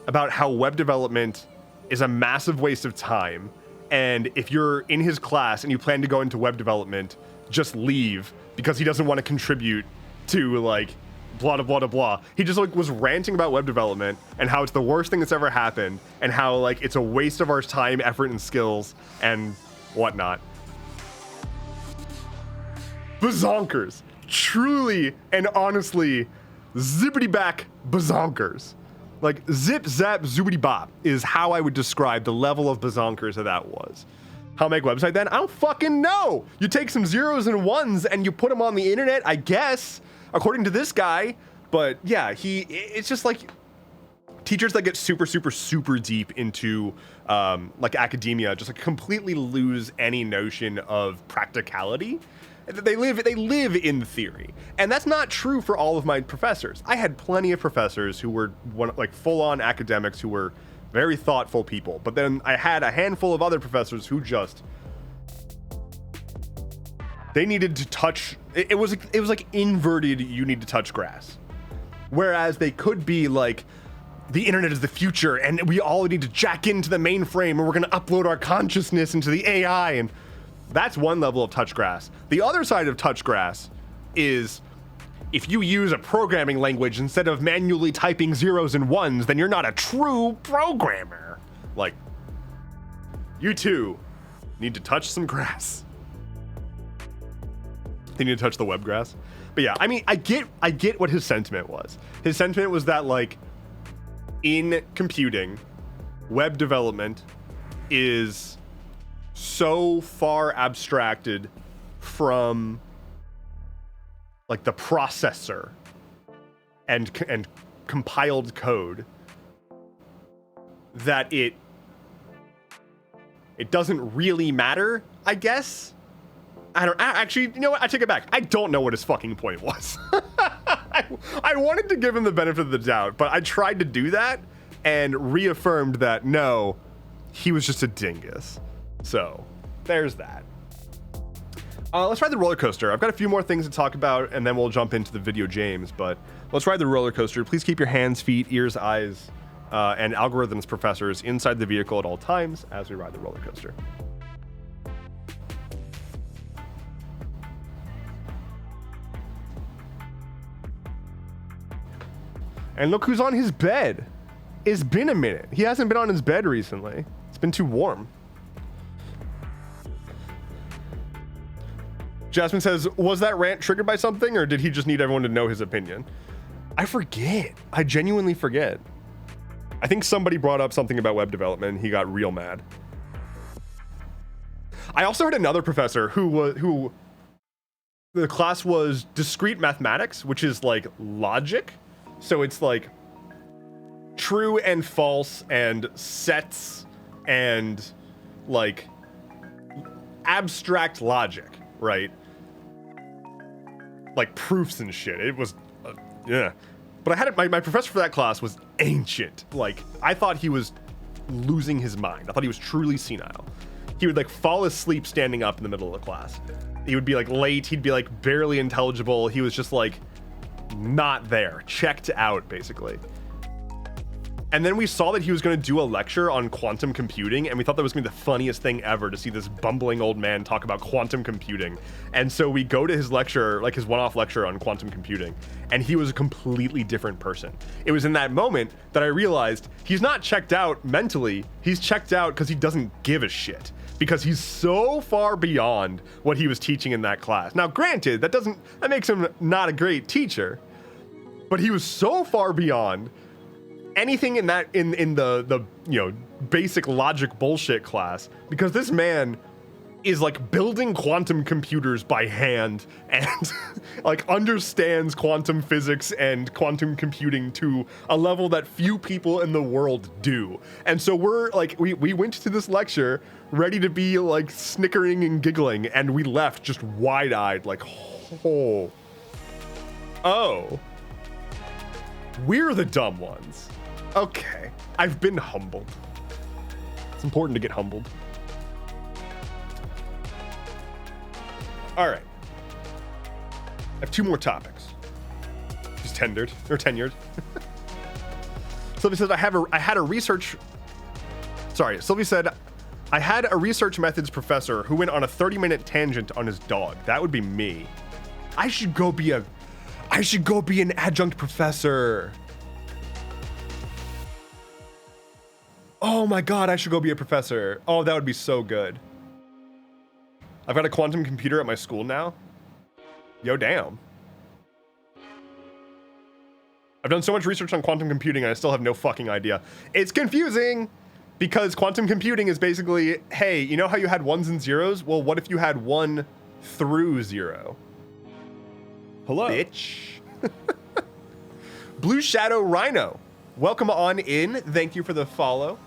about how web development is a massive waste of time. And if you're in his class and you plan to go into web development, just leave, because he doesn't want to contribute to like blah, blah, blah, blah. He just like was ranting about web development and how it's the worst thing that's ever happened and how like it's a waste of our time, effort, and skills and whatnot. Bazonkers. Truly and honestly, zippity back bazonkers. Like zip, zap, zoobity bop is how I would describe the level of bazonkers that was. How to make a website then? I don't fucking know. You take some zeros and ones and you put them on the internet, I guess, according to this guy. But yeah, it's just like teachers that get super, super, super deep into like academia just like completely lose any notion of practicality. They live in theory. And that's not true for all of my professors. I had plenty of professors who were like full-on academics who were very thoughtful people. But then I had a handful of other professors who just, they needed to touch, it was like inverted, you need to touch grass. Whereas they could be like, the internet is the future and we all need to jack into the mainframe and we're gonna upload our consciousness into the AI, and that's one level of touch grass. The other side of touch grass is if you use a programming language instead of manually typing zeros and ones, then you're not a true programmer. Like, you too need to touch some grass. They need to touch the web grass. But yeah, I mean, I get what his sentiment was. His sentiment was that like in computing, web development is so far abstracted from like the processor and compiled code that it doesn't really matter, I guess. Actually, you know what? I take it back. I don't know what his fucking point was. I wanted to give him the benefit of the doubt, but I tried to do that and reaffirmed that no, he was just a dingus. So there's that. Let's ride the roller coaster. I've got a few more things to talk about and then we'll jump into the video James, but let's ride the roller coaster. Please keep your hands, feet, ears, eyes, and algorithms professors inside the vehicle at all times as we ride the roller coaster. And look who's on his bed. It's been a minute. He hasn't been on his bed recently. It's been too warm. Jasmine says, was that rant triggered by something or did he just need everyone to know his opinion? I forget. I genuinely forget. I think somebody brought up something about web development and he got real mad. I also heard another professor who the class was discrete mathematics, which is like logic. So it's like true and false and sets and like abstract logic, right? Like proofs and shit. It was, yeah. But I had it, my professor for that class was ancient. Like, I thought he was losing his mind. I thought he was truly senile. He would like fall asleep standing up in the middle of the class. He would be like late. He'd be like barely intelligible. He was just like not there, checked out basically. And then we saw that he was going to do a lecture on quantum computing, and we thought that was going to be the funniest thing ever to see this bumbling old man talk about quantum computing. And so we go to his lecture, like his one-off lecture on quantum computing, and he was a completely different person. It was in that moment that I realized he's not checked out mentally, he's checked out because he doesn't give a shit. Because he's so far beyond what he was teaching in that class. Now, granted, that makes him not a great teacher, but he was so far beyond anything in the basic logic bullshit class, because this man is like building quantum computers by hand and like understands quantum physics and quantum computing to a level that few people in the world do. And so we're like, we went to this lecture ready to be like snickering and giggling, and we left just wide-eyed like, oh, we're the dumb ones. Okay, I've been humbled. It's important to get humbled. All right. I have 2 more topics. She's tenured. Sylvie says, I had a research methods professor who went on a 30-minute tangent on his dog. That would be me. I should go be an adjunct professor. Oh my God, I should go be a professor. Oh, that would be so good. I've got a quantum computer at my school now. Yo, damn. I've done so much research on quantum computing and I still have no fucking idea. It's confusing because quantum computing is basically, hey, you know how you had ones and zeros? Well, what if you had 1 through 0? Hello. Bitch. Blue Shadow Rhino. Welcome on in. Thank you for the follow.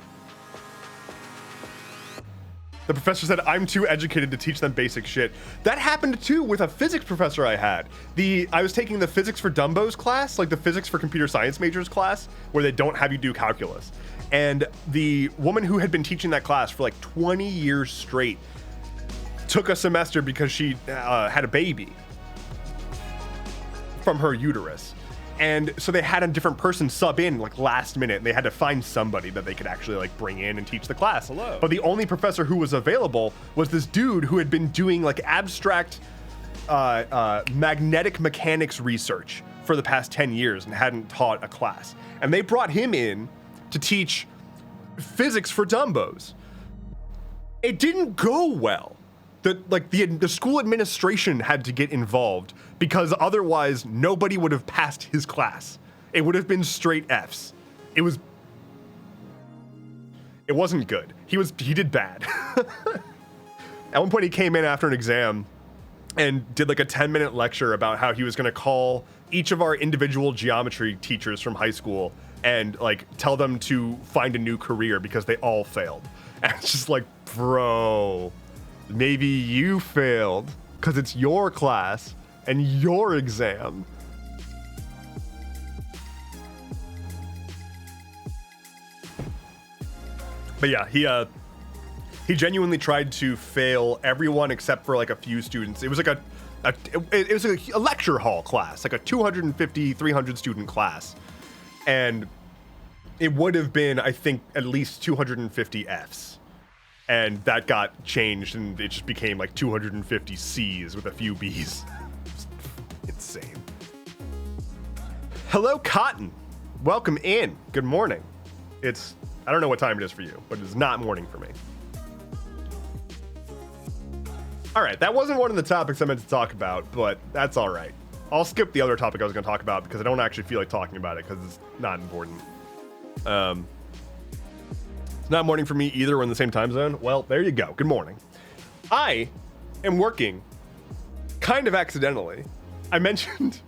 The professor said, I'm too educated to teach them basic shit. That happened too with a physics professor I had. I was taking the physics for dumbos class, like the physics for computer science majors class, where they don't have you do calculus. And the woman who had been teaching that class for like 20 years straight took a semester because she had a baby from her uterus. And so they had a different person sub in like last minute, and they had to find somebody that they could actually like bring in and teach the class. Hello. But the only professor who was available was this dude who had been doing like abstract magnetic mechanics research for the past 10 years and hadn't taught a class. And they brought him in to teach physics for dumbos. It didn't go well. The school administration had to get involved because otherwise nobody would have passed his class. It would have been straight Fs. It wasn't good. He did bad. At one point he came in after an exam and did like a 10-minute lecture about how he was going to call each of our individual geometry teachers from high school and like tell them to find a new career because they all failed. And it's just like, bro, maybe you failed because it's your class and your exam. But yeah, he genuinely tried to fail everyone except for like a few students. It was like it was a lecture hall class, like a 250, 300 student class. And it would have been, I think, at least 250 Fs. And that got changed and it just became like 250 Cs with a few Bs. Insane. Hello, Cotton. Welcome in. Good morning. I don't know what time it is for you, but it's not morning for me. All right, that wasn't one of the topics I meant to talk about, but that's all right. I'll skip the other topic I was going to talk about because I don't actually feel like talking about it because it's not important. It's not morning for me either. We're in the same time zone. Well, there you go. Good morning. I am working kind of accidentally. I mentioned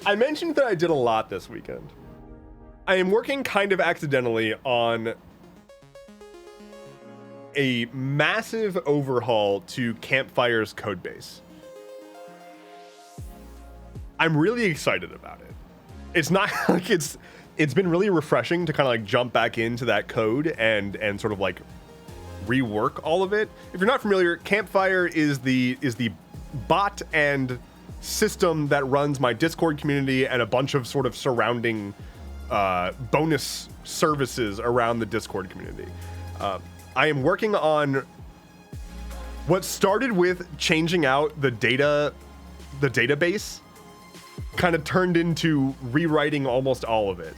that I did a lot this weekend. I am working kind of accidentally on a massive overhaul to Campfire's codebase. I'm really excited about it. It's not like it's been really refreshing to kind of like jump back into that code and sort of like rework all of it. If you're not familiar, Campfire is the bot and system that runs my Discord community and a bunch of sort of surrounding bonus services around the Discord community. I am working on what started with changing out the database, kind of turned into rewriting almost all of it.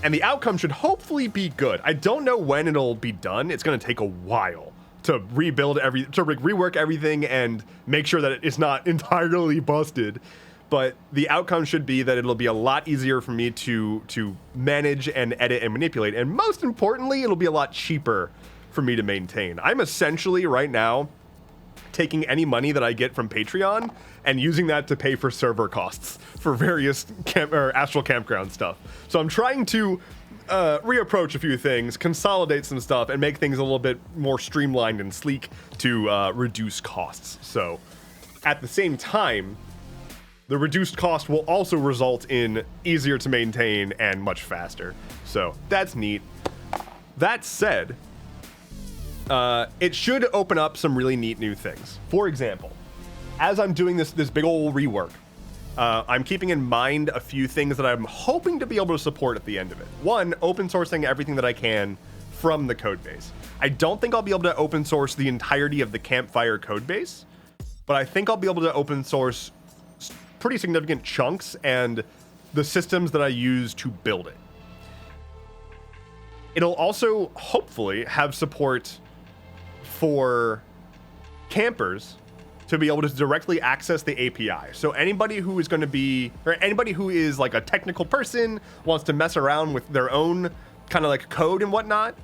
And the outcome should hopefully be good. I don't know when it'll be done. It's going to take a while to rework everything and make sure that it's not entirely busted. But the outcome should be that it'll be a lot easier for me to manage and edit and manipulate. And most importantly, it'll be a lot cheaper for me to maintain. I'm essentially right now taking any money that I get from Patreon and using that to pay for server costs for various Astral Campground stuff. So I'm trying to reapproach a few things, consolidate some stuff, and make things a little bit more streamlined and sleek to reduce costs. So at the same time, the reduced cost will also result in easier to maintain and much faster. So that's neat. That said, it should open up some really neat new things. For example, as I'm doing this big old rework, I'm keeping in mind a few things that I'm hoping to be able to support at the end of it. One, open sourcing everything that I can from the code base. I don't think I'll be able to open source the entirety of the Campfire code base, but I think I'll be able to open source pretty significant chunks and the systems that I use to build it. It'll also hopefully have support for campers to be able to directly access the API. So anybody who is going to be, or anybody who is like a technical person, wants to mess around with their own kind of like code and whatnot,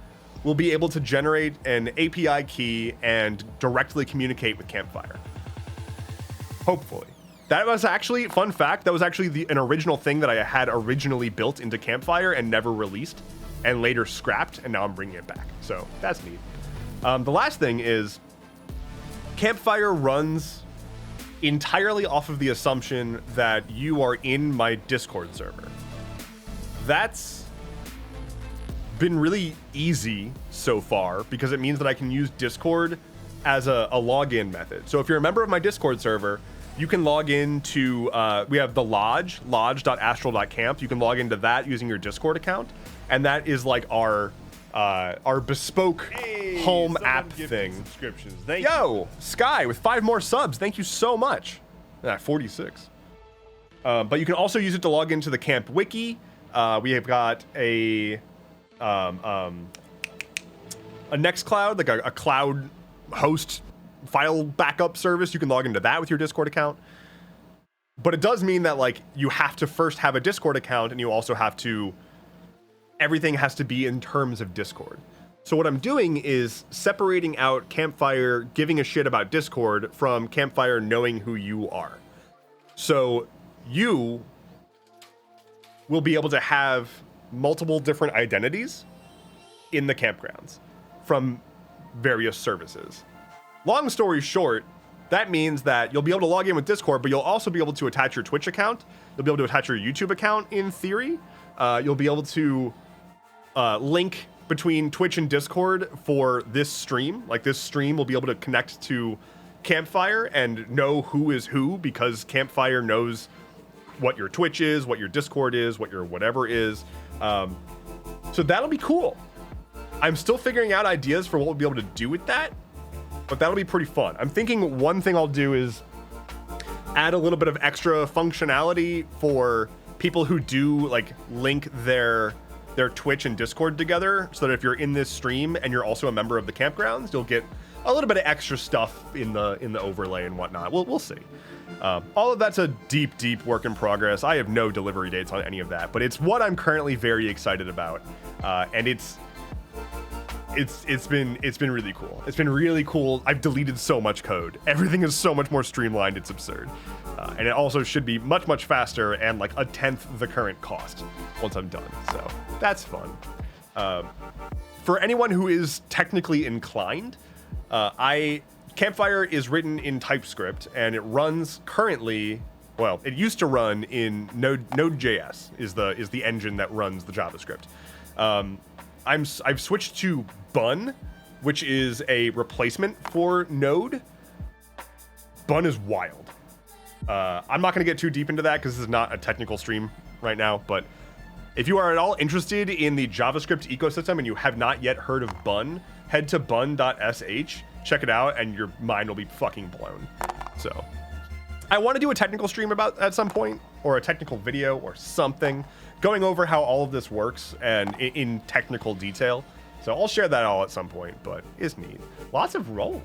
will be able to generate an API key and directly communicate with Campfire. Hopefully. That was actually, fun fact, that was actually an original thing that I had originally built into Campfire and never released, and later scrapped, and now I'm bringing it back. So that's neat. The last thing is, Campfire runs entirely off of the assumption that you are in my Discord server. That's been really easy so far because it means that I can use Discord as a login method. So if you're a member of my Discord server, you can log into, we have the lodge.astral.camp. You can log into that using your Discord account. And that is like our bespoke home app thing. Subscriptions. Yo, Sky with 5 more subs. Thank you so much. 46. But you can also use it to log into the camp wiki. We have got a Nextcloud, like a cloud host file backup service. You can log into that with your Discord account. But it does mean that like you have to first have a Discord account, and you also have to, everything has to be in terms of Discord. So what I'm doing is separating out Campfire giving a shit about Discord from Campfire knowing who you are. So you will be able to have multiple different identities in the campgrounds from various services. Long story short, that means that you'll be able to log in with Discord, but you'll also be able to attach your Twitch account. You'll be able to attach your YouTube account in theory. You'll be able to link between Twitch and Discord for this stream. Like this stream will be able to connect to Campfire and know who is who, because Campfire knows what your Twitch is, what your Discord is, what your whatever is. So that'll be cool. I'm still figuring out ideas for what we'll be able to do with that, but that'll be pretty fun. I'm thinking one thing I'll do is add a little bit of extra functionality for people who do like link their Twitch and Discord together, so that if you're in this stream and you're also a member of the campgrounds, you'll get a little bit of extra stuff in the overlay and whatnot. We'll see. All of that's a deep work in progress. I have no delivery dates on any of that, but it's what I'm currently very excited about, and it's been really cool. It's been really cool. I've deleted so much code. Everything is so much more streamlined. It's absurd. And it also should be much faster and like 1/10 the current cost once I'm done. So that's fun. For anyone who is technically inclined, Campfire is written in TypeScript, and it runs currently, well, it used to run in Node.js is the engine that runs the JavaScript. I've switched to Bun which is a replacement for Node. Bun is wild. I'm not going to get too deep into that because this is not a technical stream right now, but if you are at all interested in the JavaScript ecosystem and you have not yet heard of Bun, head to bun.sh, check it out, and your mind will be fucking blown. So I want to do a technical stream about at some point, or a technical video or something, going over how all of this works and in technical detail. So I'll share that all at some point, but it's neat. Lots of rolls.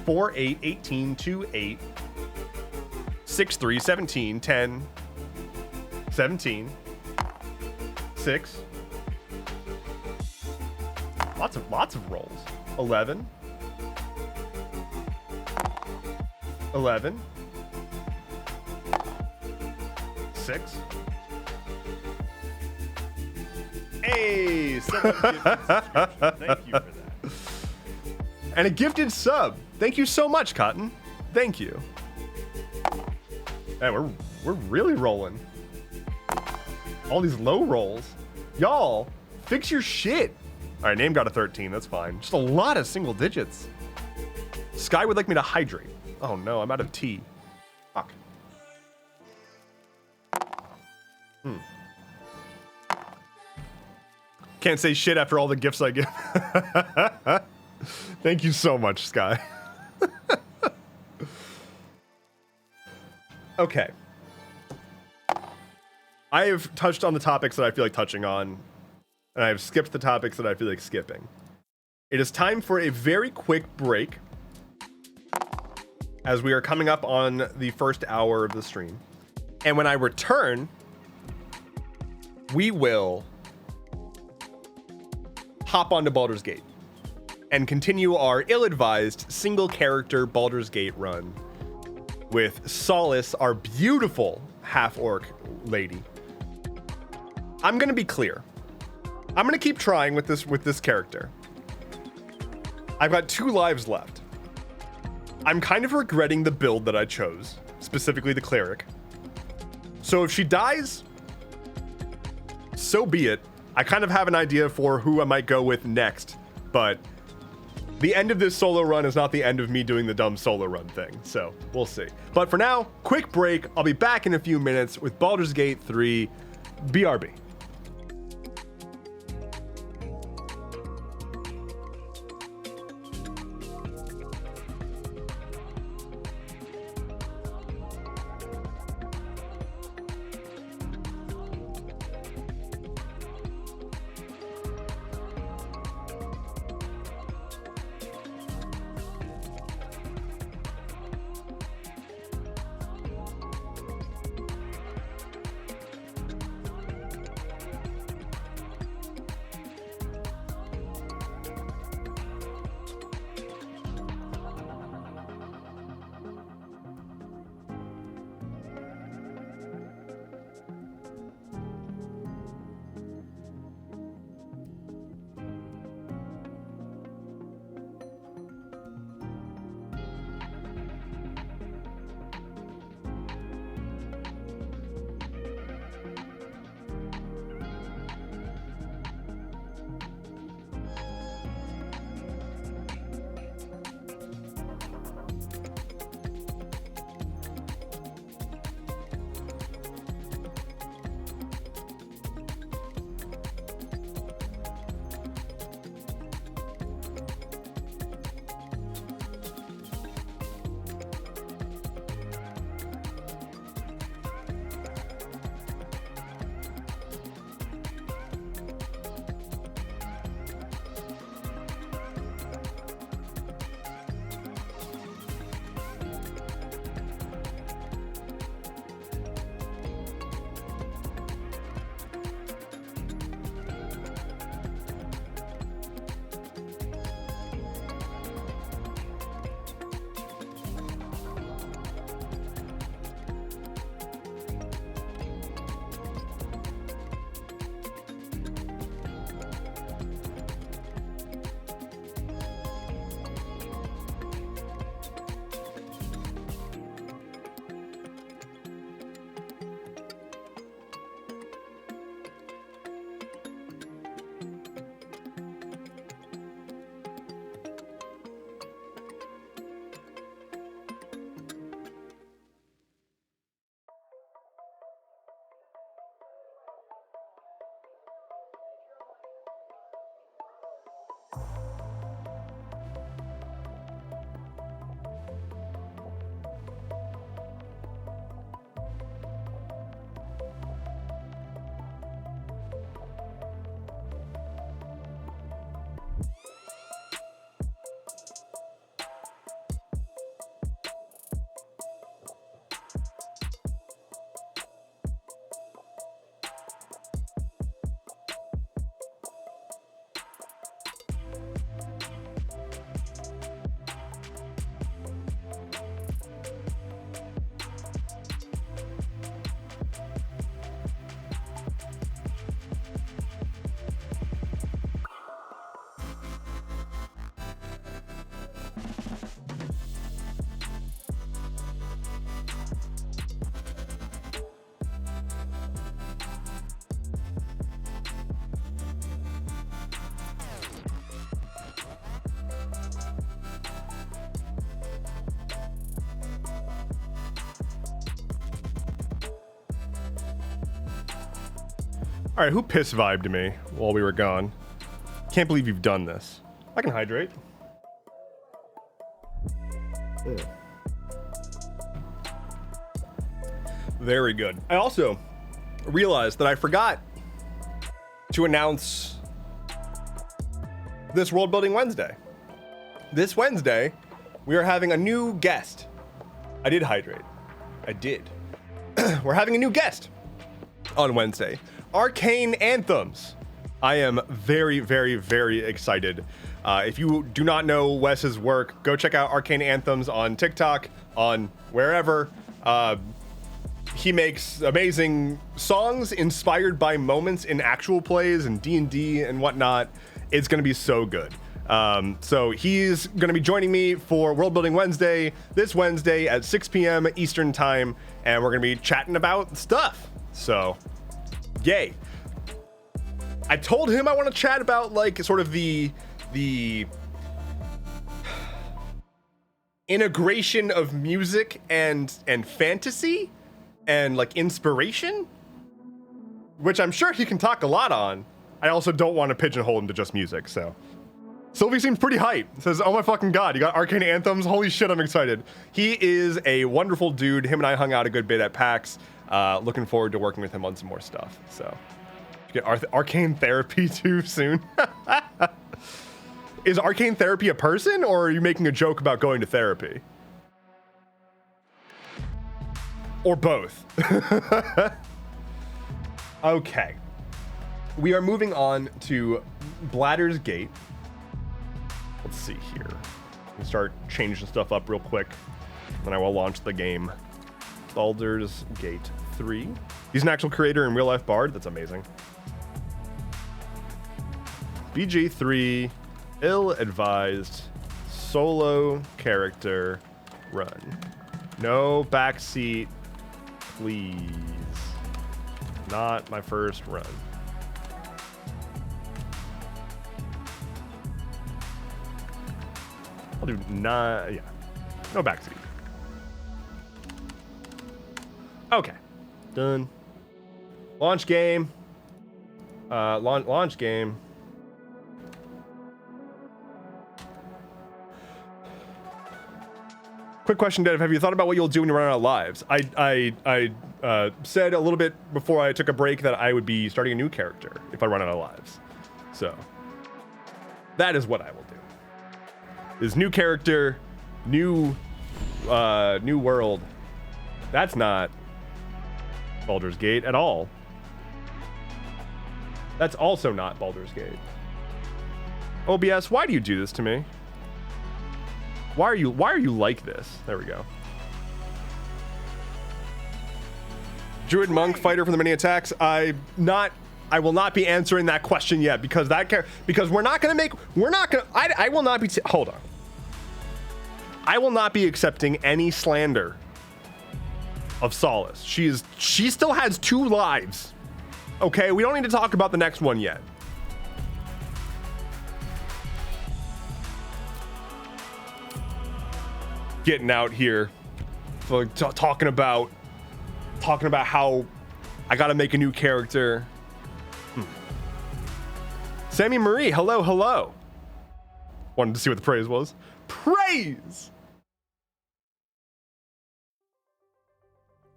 4, 8, 18, 2, 8, 6, 3, 17, 10, 17, 6. Lots of rolls. 11, 11, 6. Hey, someone gifted subscription. Thank you for that. And a gifted sub. Thank you so much, Cotton. Thank you. Hey, we're really rolling. All these low rolls. Y'all, fix your shit. All right, name got a 13. That's fine. Just a lot of single digits. Sky would like me to hydrate. Oh no, I'm out of tea. Fuck. Can't say shit after all the gifts I give. Thank you so much, Sky. Okay. I have touched on the topics that I feel like touching on, and I have skipped the topics that I feel like skipping. It is time for a very quick break, as we are coming up on the first hour of the stream. And when I return, we will hop onto Baldur's Gate and continue our ill-advised single-character Baldur's Gate run with Solace, our beautiful half-orc lady. I'm gonna be clear. I'm gonna keep trying with this character. I've got 2 lives left. I'm kind of regretting the build that I chose, specifically the cleric. So if she dies, so be it. I kind of have an idea for who I might go with next, but the end of this solo run is not the end of me doing the dumb solo run thing, so we'll see. But for now, quick break. I'll be back in a few minutes with Baldur's Gate 3 BRB. All right, who piss vibed me while we were gone? Can't believe you've done this. I can hydrate. Very good. I also realized that I forgot to announce this World Building Wednesday. This Wednesday, we are having a new guest. I did hydrate. I did. We're having a new guest on Wednesday. Arcane Anthems. I am very, very, very excited. If you do not know Wes's work, go check out Arcane Anthems on TikTok, on wherever. He makes amazing songs inspired by moments in actual plays and D&D and whatnot. It's going to be so good. So he's going to be joining me for World Building Wednesday this Wednesday at 6 p.m. Eastern time, and we're going to be chatting about stuff. So, yay. I told him I want to chat about like sort of the integration of music and fantasy and like inspiration, which I'm sure he can talk a lot on. I also don't want to pigeonhole him to just music, so. Sylvie seems pretty hyped. Says, oh my fucking God, you got Arcane Anthems? Holy shit, I'm excited. He is a wonderful dude. Him and I hung out a good bit at PAX. Looking forward to working with him on some more stuff, so. Get Arcane Therapy too soon. Is Arcane Therapy a person, or are you making a joke about going to therapy? Or both. Okay. We are moving on to Bladder's Gate. Let's see here. We'll start changing stuff up real quick. Then I will launch the game. Baldur's Gate 3. He's an actual creator and real life bard. That's amazing. BG3, ill-advised, solo character run. No backseat, please. Not my first run. I'll do no backseat. Okay, done. Launch game. Launch game. Quick question, Dev. Have you thought about what you'll do when you run out of lives? I said a little bit before I took a break that I would be starting a new character if I run out of lives. So that is what I will do. This new character, new world. That's not Baldur's Gate at all. That's also not Baldur's Gate. OBS, why do you do this to me? Why are you like this? There we go. Druid monk fighter for the mini attacks. I will not be answering that question yet because we're not gonna I will not be hold on. I will not be accepting any slander of Solace. She still has 2 lives. Okay, we don't need to talk about the next one yet. Getting out here, talking about how I gotta make a new character. Sammy Marie, hello. Wanted to see what the praise was. Praise!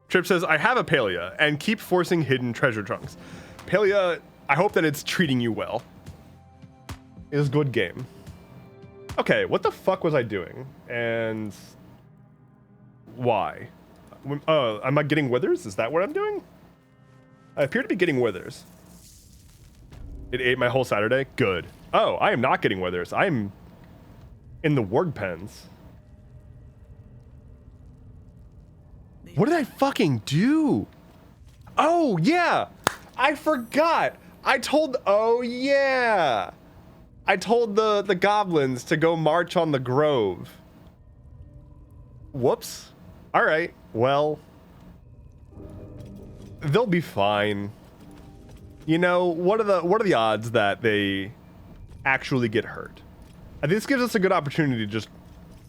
Trip says, I have a Palia and keep forcing hidden treasure trunks. Palia, I hope that it's treating you well. It was a good game. Okay, what the fuck was I doing? And why? Am I getting withers? Is that what I'm doing? I appear to be getting withers. It ate my whole Saturday? Good. Oh, I am not getting withers. I'm in the ward pens. What did I fucking do? Oh, yeah. I forgot. I told the goblins to go march on the grove. Whoops. All right. Well, they'll be fine. You know, what are the odds that they actually get hurt? I think this gives us a good opportunity to just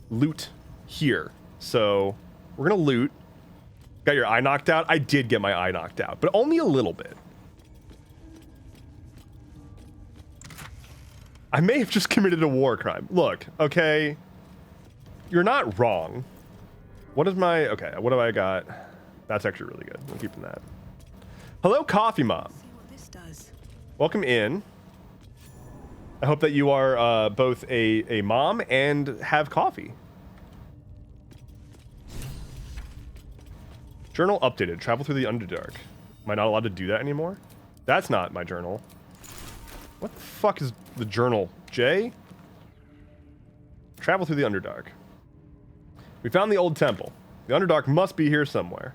loot here. So we're gonna loot. Got your eye knocked out? I did get my eye knocked out, but only a little bit. I may have just committed a war crime. Look, okay, you're not wrong. What is my, okay, what do I got? That's actually really good. I'm keeping that. Hello, Coffee Mom. See what this does. Welcome in. I hope that you are both a mom and have coffee. Journal updated. Travel through the Underdark. Am I not allowed to do that anymore? That's not my journal. What the fuck is the journal? Jay? Travel through the Underdark. We found the old temple. The Underdark must be here somewhere.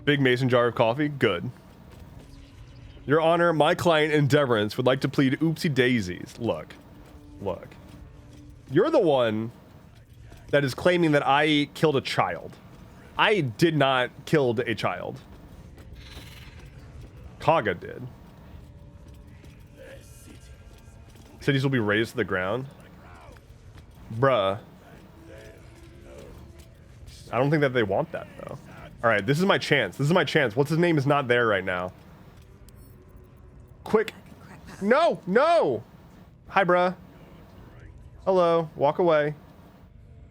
Big mason jar of coffee? Good. Your Honor, my client Endeavorance would like to plead oopsie daisies. Look. Look. You're the one that is claiming that I killed a child. I did not kill a child. Kaga did. Cities will be razed to the ground. Bruh. I don't think that they want that, though. Alright, this is my chance. This is my chance. What's his name is not there right now. Quick. No! No! Hi, bruh. Hello. Walk away.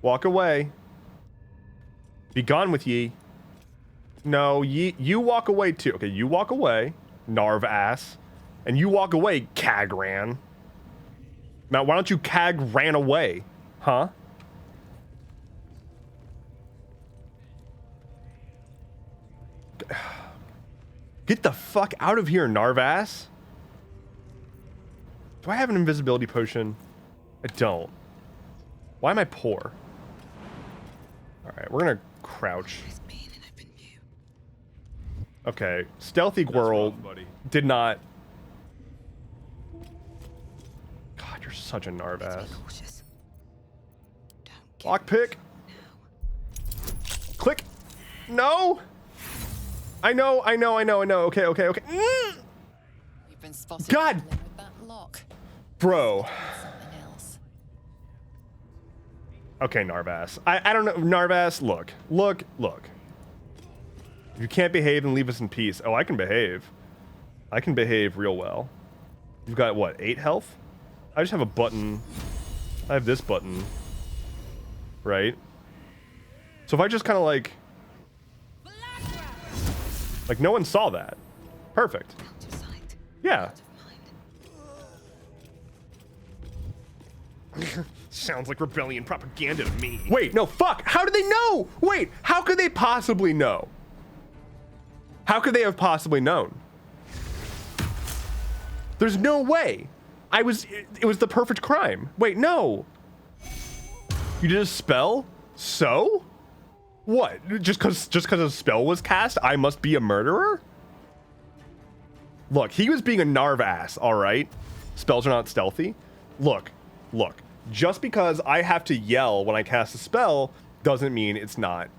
Walk away. Be gone with ye. No, you walk away too. Okay, you walk away, Narv ass. And you walk away, Cagran. Now, why don't you Cag ran away? Huh? Get the fuck out of here, Narvass. Do I have an invisibility potion? I don't. Why am I poor? Alright, we're gonna crouch. Okay, Stealthy Squirrel did not... God, you're such a Narvass. Lockpick. Click. No! I know. Okay. God! Bro. Okay, Narvass. I don't know. Narvass, look. If you can't behave, then leave us in peace. Oh, I can behave. I can behave real well. You've got, what, 8 health? I just have a button. I have this button. Right? So if I just kind of like no one saw that. Perfect. Yeah. Sounds like rebellion propaganda to me. Wait, no, fuck. How did they know? Wait, how could they possibly know? How could they have possibly known? There's no way. It was the perfect crime. Wait, no. You did a spell? So? What? Just because a spell was cast, I must be a murderer? Look, he was being a Narv ass, all right? Spells are not stealthy. Look. Just because I have to yell when I cast a spell doesn't mean it's not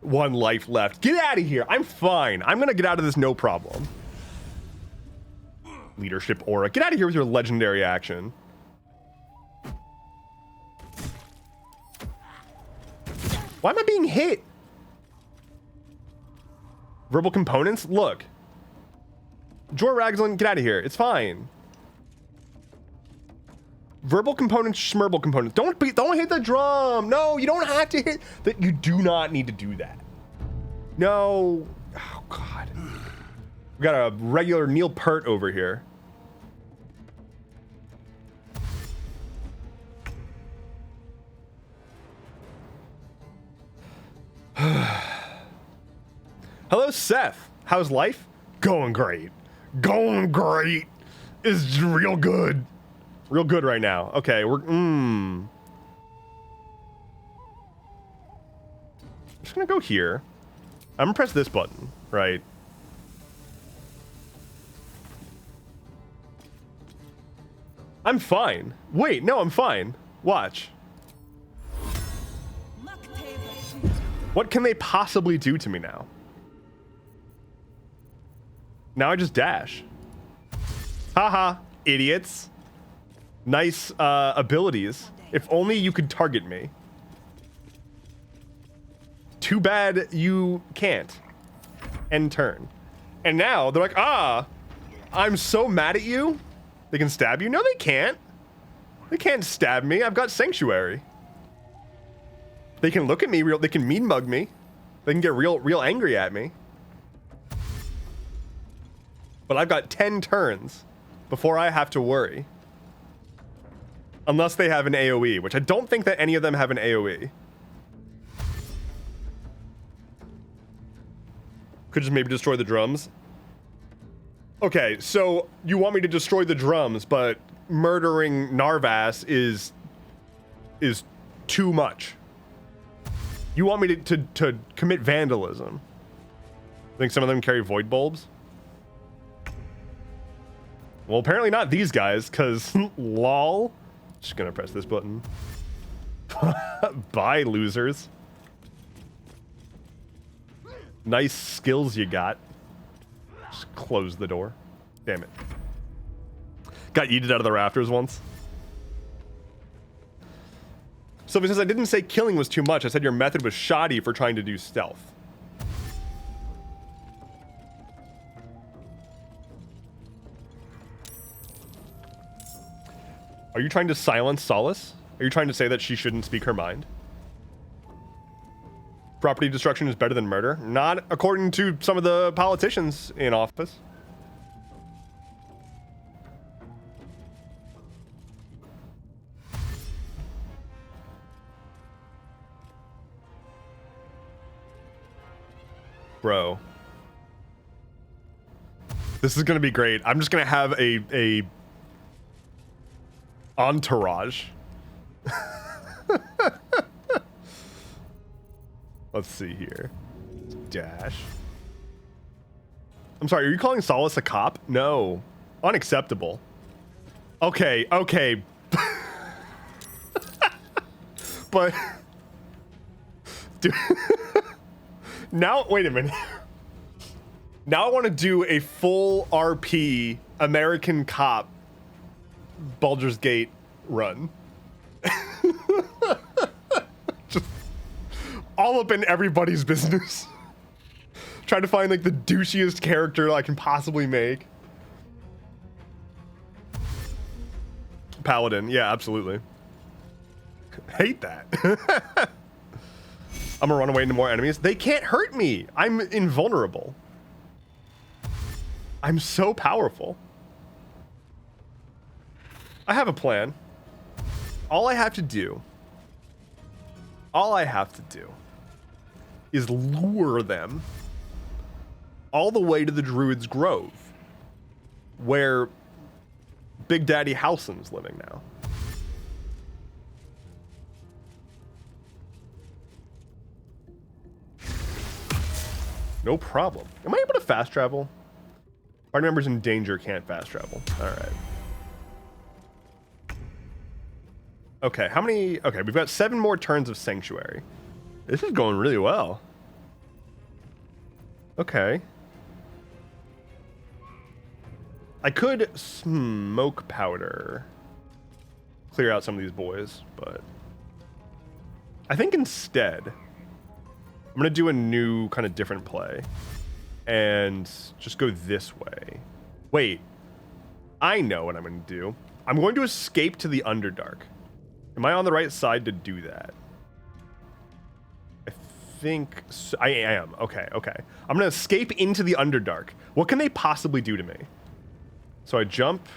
1 life left. Get out of here. I'm fine. I'm going to get out of this no problem. Leadership aura. Get out of here with your legendary action. Why am I being hit? Verbal components? Look. Jor Ragzlin, get out of here. It's fine. Verbal components, schmerble components. Don't hit the drum. No, you don't have to hit that. You do not need to do that. No. Oh, God. We got a regular Neil Peart over here. Hello, Seth. How's life? Going great. Going great. It's real good. Real good right now. Okay, we're... I'm just gonna go here. I'm gonna press this button, right? I'm fine. Wait, no, I'm fine. Watch. What can they possibly do to me now? Now I just dash. Haha, idiots. Nice abilities. If only you could target me. Too bad you can't. End turn. And now they're like, I'm so mad at you. They can stab you? No, they can't. They can't stab me. I've got Sanctuary. They can look at me real. They can mean mug me. They can get real angry at me. But I've got 10 turns before I have to worry. Unless they have an AoE, which I don't think that any of them have an AoE. Could just maybe destroy the drums. Okay, so you want me to destroy the drums, but murdering Narvas is too much. You want me to commit vandalism. I think some of them carry void bulbs. Well, apparently not these guys, because lol. Just gonna press this button. Bye, losers. Nice skills you got. Just close the door. Damn it. Got yeeted out of the rafters once. So because I didn't say killing was too much, I said your method was shoddy for trying to do stealth. Are you trying to silence Solace? Are you trying to say that she shouldn't speak her mind? Property destruction is better than murder? Not according to some of the politicians in office. Bro. This is gonna be great. I'm just gonna have a entourage. Let's see here. Dash. I'm sorry, are you calling Solace a cop? No. Unacceptable. Okay, okay. But dude, now wait a minute. Now I want to do a full RP American cop Baldur's Gate run. Just all up in everybody's business. Trying to find like the douchiest character I can possibly make. Paladin, yeah, absolutely. Hate that. I'm gonna run away into more enemies. They can't hurt me. I'm invulnerable. I'm so powerful. I have a plan. All I have to do is lure them all the way to the Druid's Grove, where Big Daddy Howson's living now. No problem. Am I able to fast travel? Party members in danger can't fast travel. All right. Okay, how many? Okay, we've got 7 more turns of Sanctuary. This is going really well. Okay. I could smoke powder. Clear out some of these boys, but I think instead I'm gonna do a new kind of different play and just go this way. Wait, I know what I'm gonna do. I'm going to escape to the Underdark. Am I on the right side to do that? I think so. I am. Okay, okay. I'm gonna escape into the Underdark. What can they possibly do to me? So I jump.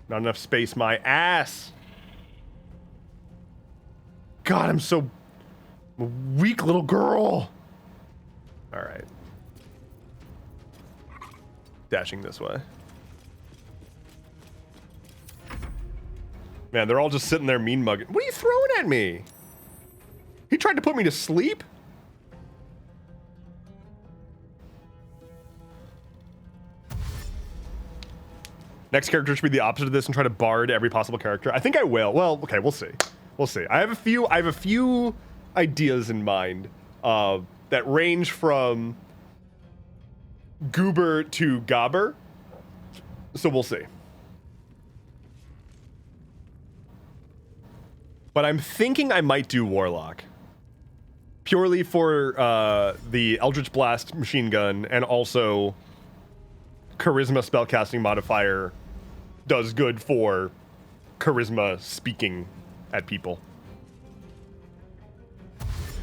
Not enough space, my ass. God, I'm so weak, little girl. All right. Dashing this way. Man, they're all just sitting there mean mugging. What are you throwing at me? He tried to put me to sleep? Next character should be the opposite of this and try to bard every possible character. I think I will. Well, okay, we'll see. We'll see. I have a few ideas in mind that range from goober to gobber. So we'll see. But I'm thinking I might do Warlock. Purely for the Eldritch Blast machine gun and also Charisma spellcasting modifier does good for charisma speaking at people.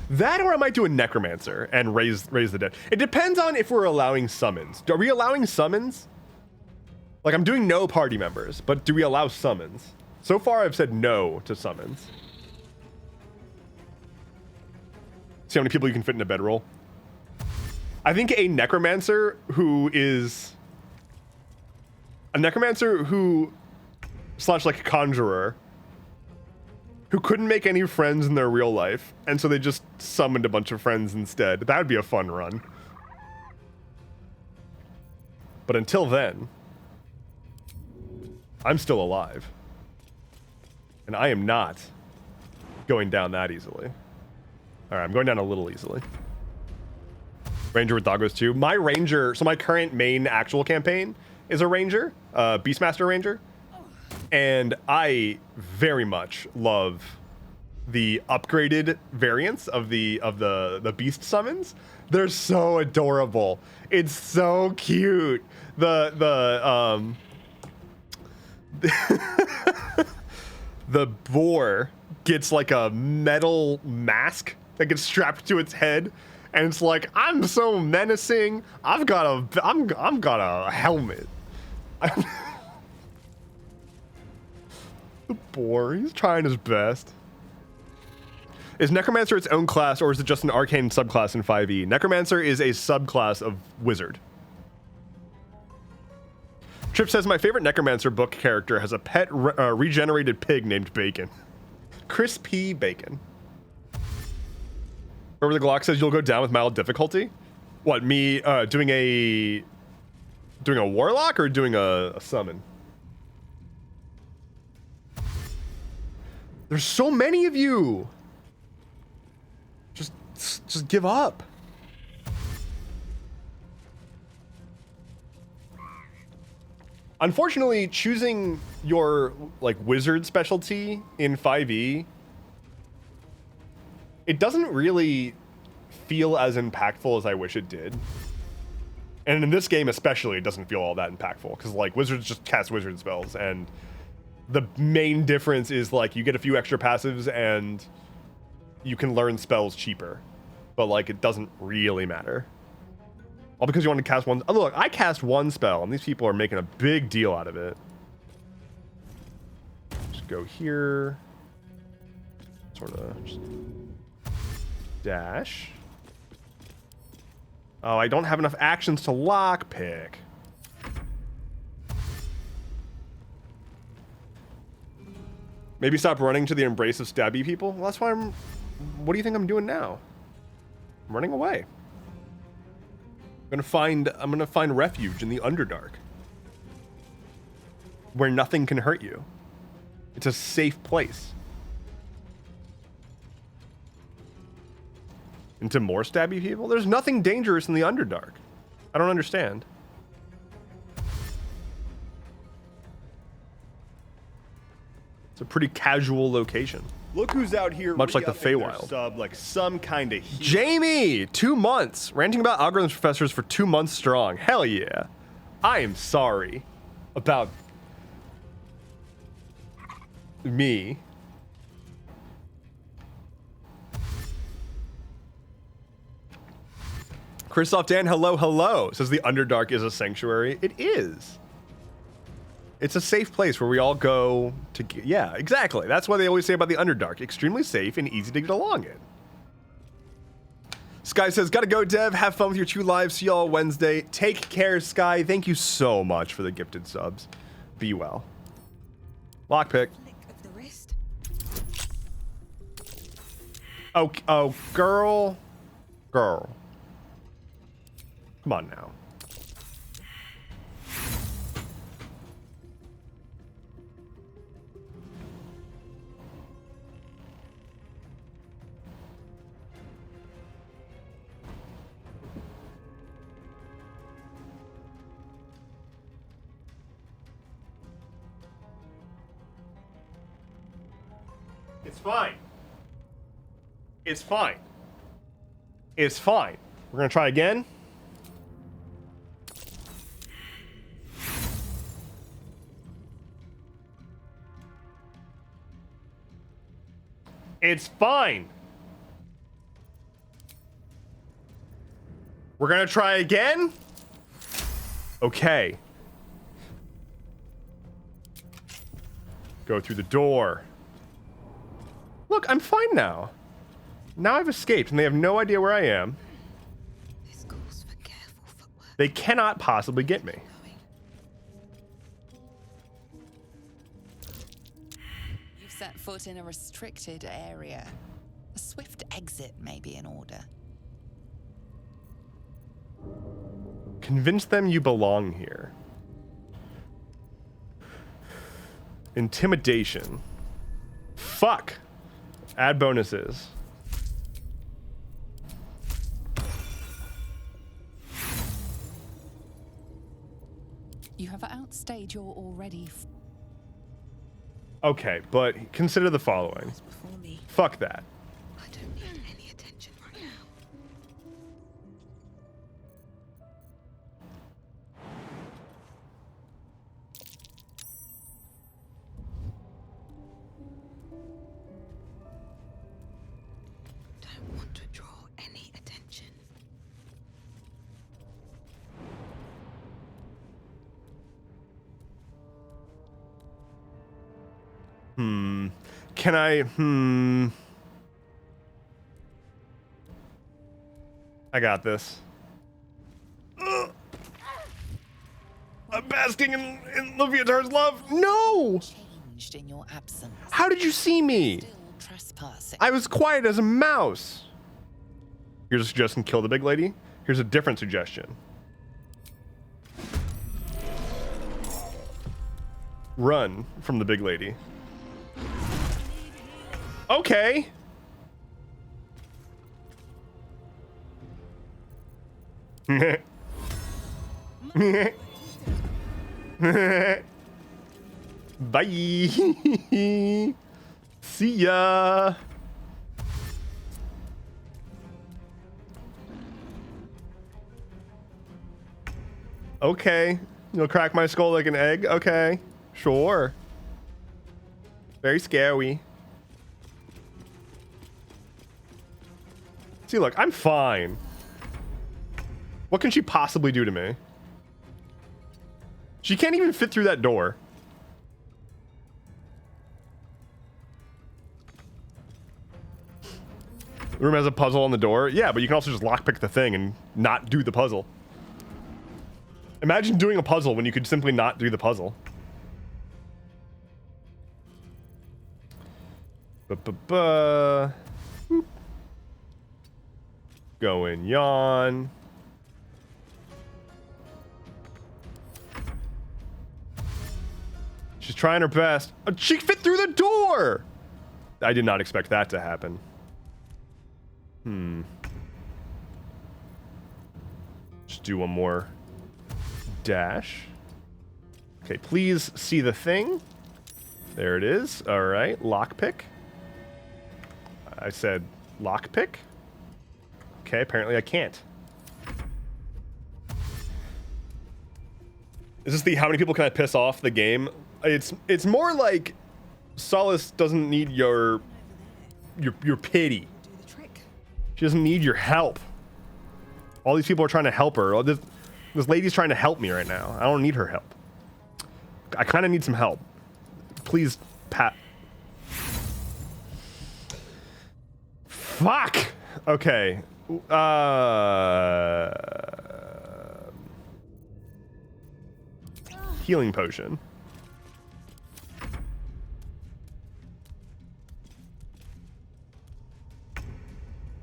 That, or I might do a necromancer and raise the dead. It depends on if we're allowing summons. Are we allowing summons? Like, I'm doing no party members, but do we allow summons? So far, I've said no to summons. See how many people you can fit in a bedroll? I think a necromancer who slash like a conjurer who couldn't make any friends in their real life, and so they just summoned a bunch of friends instead. That would be a fun run. But until then, I'm still alive. And I am not going down that easily. All right, I'm going down a little easily. Ranger with doggos too. My ranger, so my current main actual campaign is a ranger, Beastmaster Ranger. And I very much love the upgraded variants of the beast summons. They're so adorable. It's so cute. The boar gets like a metal mask that gets strapped to its head, and it's like, I'm so menacing. I've got a helmet. The boar, he's trying his best. Is Necromancer its own class, or is it just an arcane subclass in 5e? Necromancer is a subclass of wizard. Trip says, my favorite Necromancer book character has a pet regenerated pig named Bacon. Crispy Bacon. Remember the Glock says you'll go down with mild difficulty? What, me doing a warlock or doing a summon? There's so many of you. Just give up. Unfortunately, choosing your like wizard specialty in 5e, it doesn't really feel as impactful as I wish it did. And in this game especially, it doesn't feel all that impactful because like wizards just cast wizard spells, and the main difference is like you get a few extra passives and you can learn spells cheaper, but like it doesn't really matter. All because you want to cast one. Oh, look, I cast one spell and these people are making a big deal out of it. Just go here. Sort of just dash. Oh, I don't have enough actions to lockpick. Maybe stop running to the embrace of stabby people. Well, that's why I'm... What do you think I'm doing now? I'm running away. I'm gonna find refuge in the Underdark, where nothing can hurt you. It's a safe place. Into more stabby people? There's nothing dangerous in the Underdark. I don't understand. It's a pretty casual location. Look who's out here. Much like the Feywild. Sub, like some kind of heat. Jamie, 2 months. Ranting about algorithms professors for 2 months strong. Hell yeah. I am sorry about me. Christoph Dan, hello. Says the Underdark is a sanctuary. It is. It's a safe place where we all go to... Yeah, exactly. That's why they always say about the Underdark. Extremely safe and easy to get along in. Sky says, gotta go, Dev. Have fun with your 2 lives. See y'all Wednesday. Take care, Sky. Thank you so much for the gifted subs. Be well. Lockpick. Oh, girl. Girl. Come on now. It's fine. It's fine. It's fine. We're gonna try again. It's fine. We're gonna try again. Okay. Go through the door. Look, I'm fine now. Now I've escaped and they have no idea where I am. This calls for careful footwork. They cannot possibly get me. You've set foot in a restricted area. A swift exit may be in order. Convince them you belong here. Intimidation. Fuck. Add bonuses. You have outstayed your already Okay, but consider the following. before me. Fuck that. I don't need any attention right now. Don't want to draw any attention. Can I? I got this. Ugh. I'm basking in Leviathar's love. No! Changed in your absence. How did you see me? Still trespassing. I was quiet as a mouse. Here's a suggestion: kill the big lady. Here's a different suggestion: run from the big lady. Okay. Bye. See ya. Okay. You'll crack my skull like an egg? Okay. Sure. Very scary. See, look, I'm fine. What can she possibly do to me? She can't even fit through that door. The room has a puzzle on the door. Yeah, but you can also just lockpick the thing and not do the puzzle. Imagine doing a puzzle when you could simply not do the puzzle. Ba-ba-ba. Boop. Go in, yawn. She's trying her best. Oh, she fit through the door! I did not expect that to happen. Just do one more dash. Okay, please see the thing. There it is. All right, lockpick. I said lockpick. Okay, apparently I can't. Is this the how many people can I piss off the game? It's more like Solace doesn't need your pity. She doesn't need your help. All these people are trying to help her. This lady's trying to help me right now. I don't need her help. I kind of need some help. Please, Pat. Fuck! Okay. Healing potion.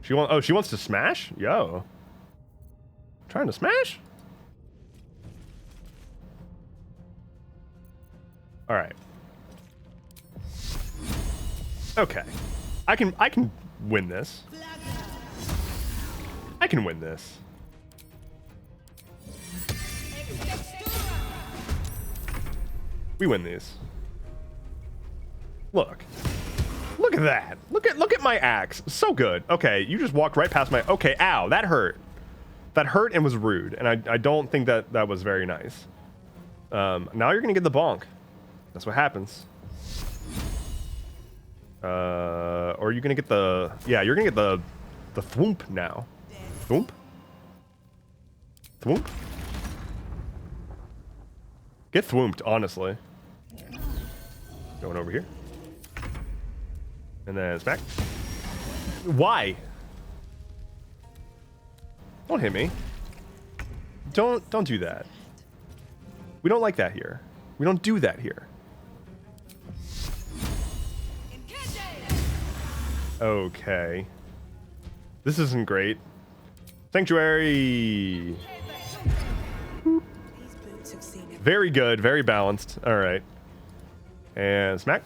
She wants to smash? Yo. Trying to smash? All right. Okay. I can win this. I can win this. We win these. Look. Look at that. Look at my axe. So good. Okay, you just walked right past my... Okay, ow, that hurt. That hurt and was rude, and I don't think that was very nice. Now you're gonna get the bonk. That's what happens. Or are you gonna get the... Yeah, you're gonna get the thwoomp now. Thwoomp? Thwoomp? Get thwoomped, honestly. Going over here. And then smack. Why? Don't hit me. Don't do that. We don't like that here. We don't do that here. Okay. This isn't great. Sanctuary. Very good, very balanced. All right. And smack.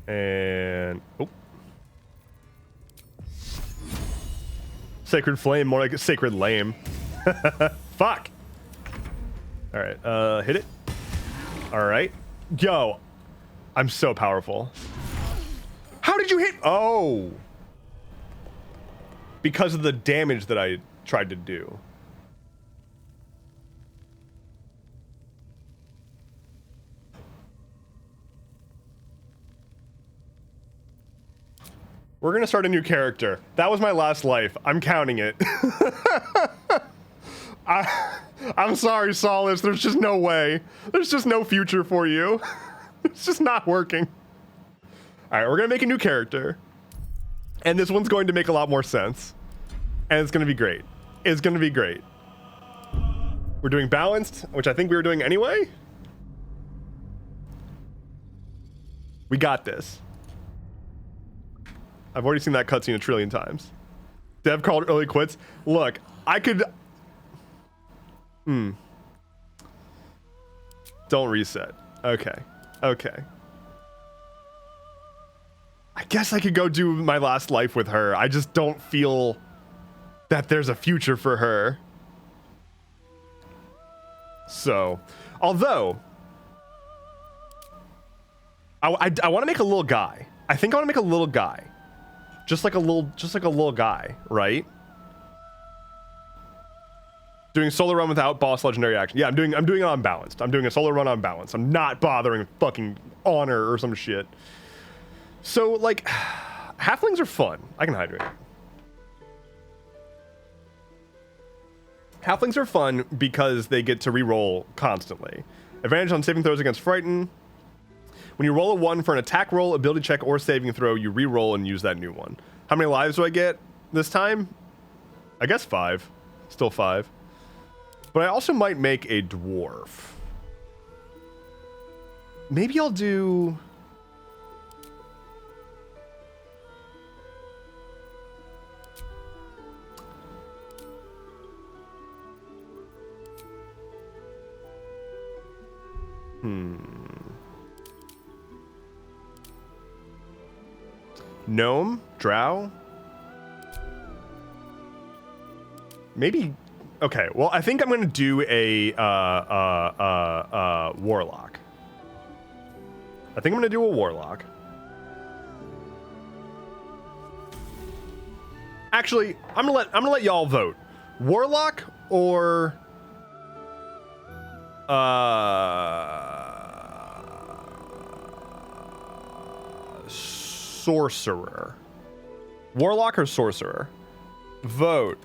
And oh. Sacred flame, more like a sacred lame. Fuck. All right, hit it. All right. Yo, I'm so powerful. How did you hit? Oh. Because of the damage that I tried to do. We're gonna start a new character. That was my last life. I'm counting it. I'm sorry, Solace. There's just no way. There's just no future for you. It's just not working. All right, we're gonna make a new character. And this one's going to make a lot more sense. And it's gonna be great. It's gonna be great. We're doing balanced, which I think we were doing anyway. We got this. I've already seen that cutscene a trillion times. Dev called early quits. Look, I could... Don't reset. Okay. Okay. I guess I could go do my last life with her. I just don't feel that there's a future for her. So, although... I want to make a little guy. I think I want to make a little guy. Just like a little guy, right? Doing solo run without boss legendary action. Yeah, I'm doing it on balanced. I'm doing a solo run on balanced. I'm not bothering fucking honor or some shit. So like, halflings are fun. I can hydrate. Halflings are fun because they get to reroll constantly. Advantage on saving throws against frighten. When you roll a 1 for an attack roll, ability check, or saving throw, you re-roll and use that new one. How many lives do I get this time? I guess 5. Still 5. But I also might make a dwarf. Maybe I'll do... Gnome? Drow? Maybe... Okay, well, I think I'm going to do a warlock. I think I'm going to do a warlock. Actually, I'm gonna let y'all vote. Warlock or... sorcerer. Warlock or sorcerer? Vote.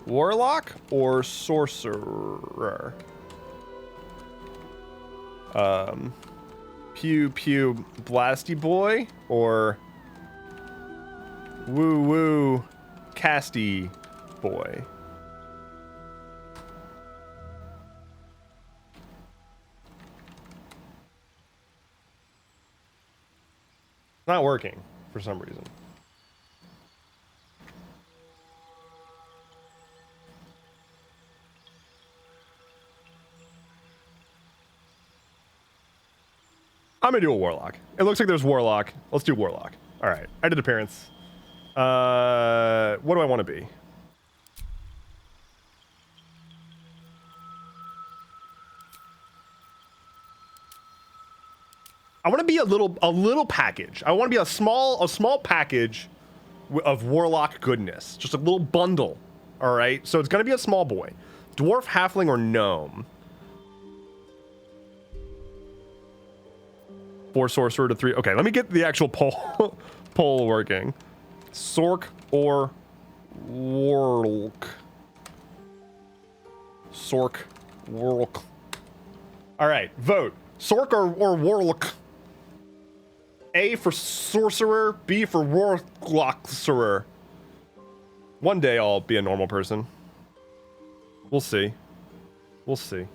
Warlock or sorcerer? Pew pew blasty boy or woo woo casty boy? Not working for some reason. I'm gonna do a warlock. It looks like there's warlock. Let's do warlock. All right, I did appearance. What do I want to be? I want to be a little package. I want to be a small package of warlock goodness. Just a little bundle. All right. So it's gonna be a small boy, dwarf, halfling, or gnome. or sorcerer to 3. Okay, let me get the actual poll poll working. Sork or Warlk. Sork, Warlk. All right, vote. Sork or Warlk. A for sorcerer, B for Warlockcerer. One day I'll be a normal person. We'll see. We'll see.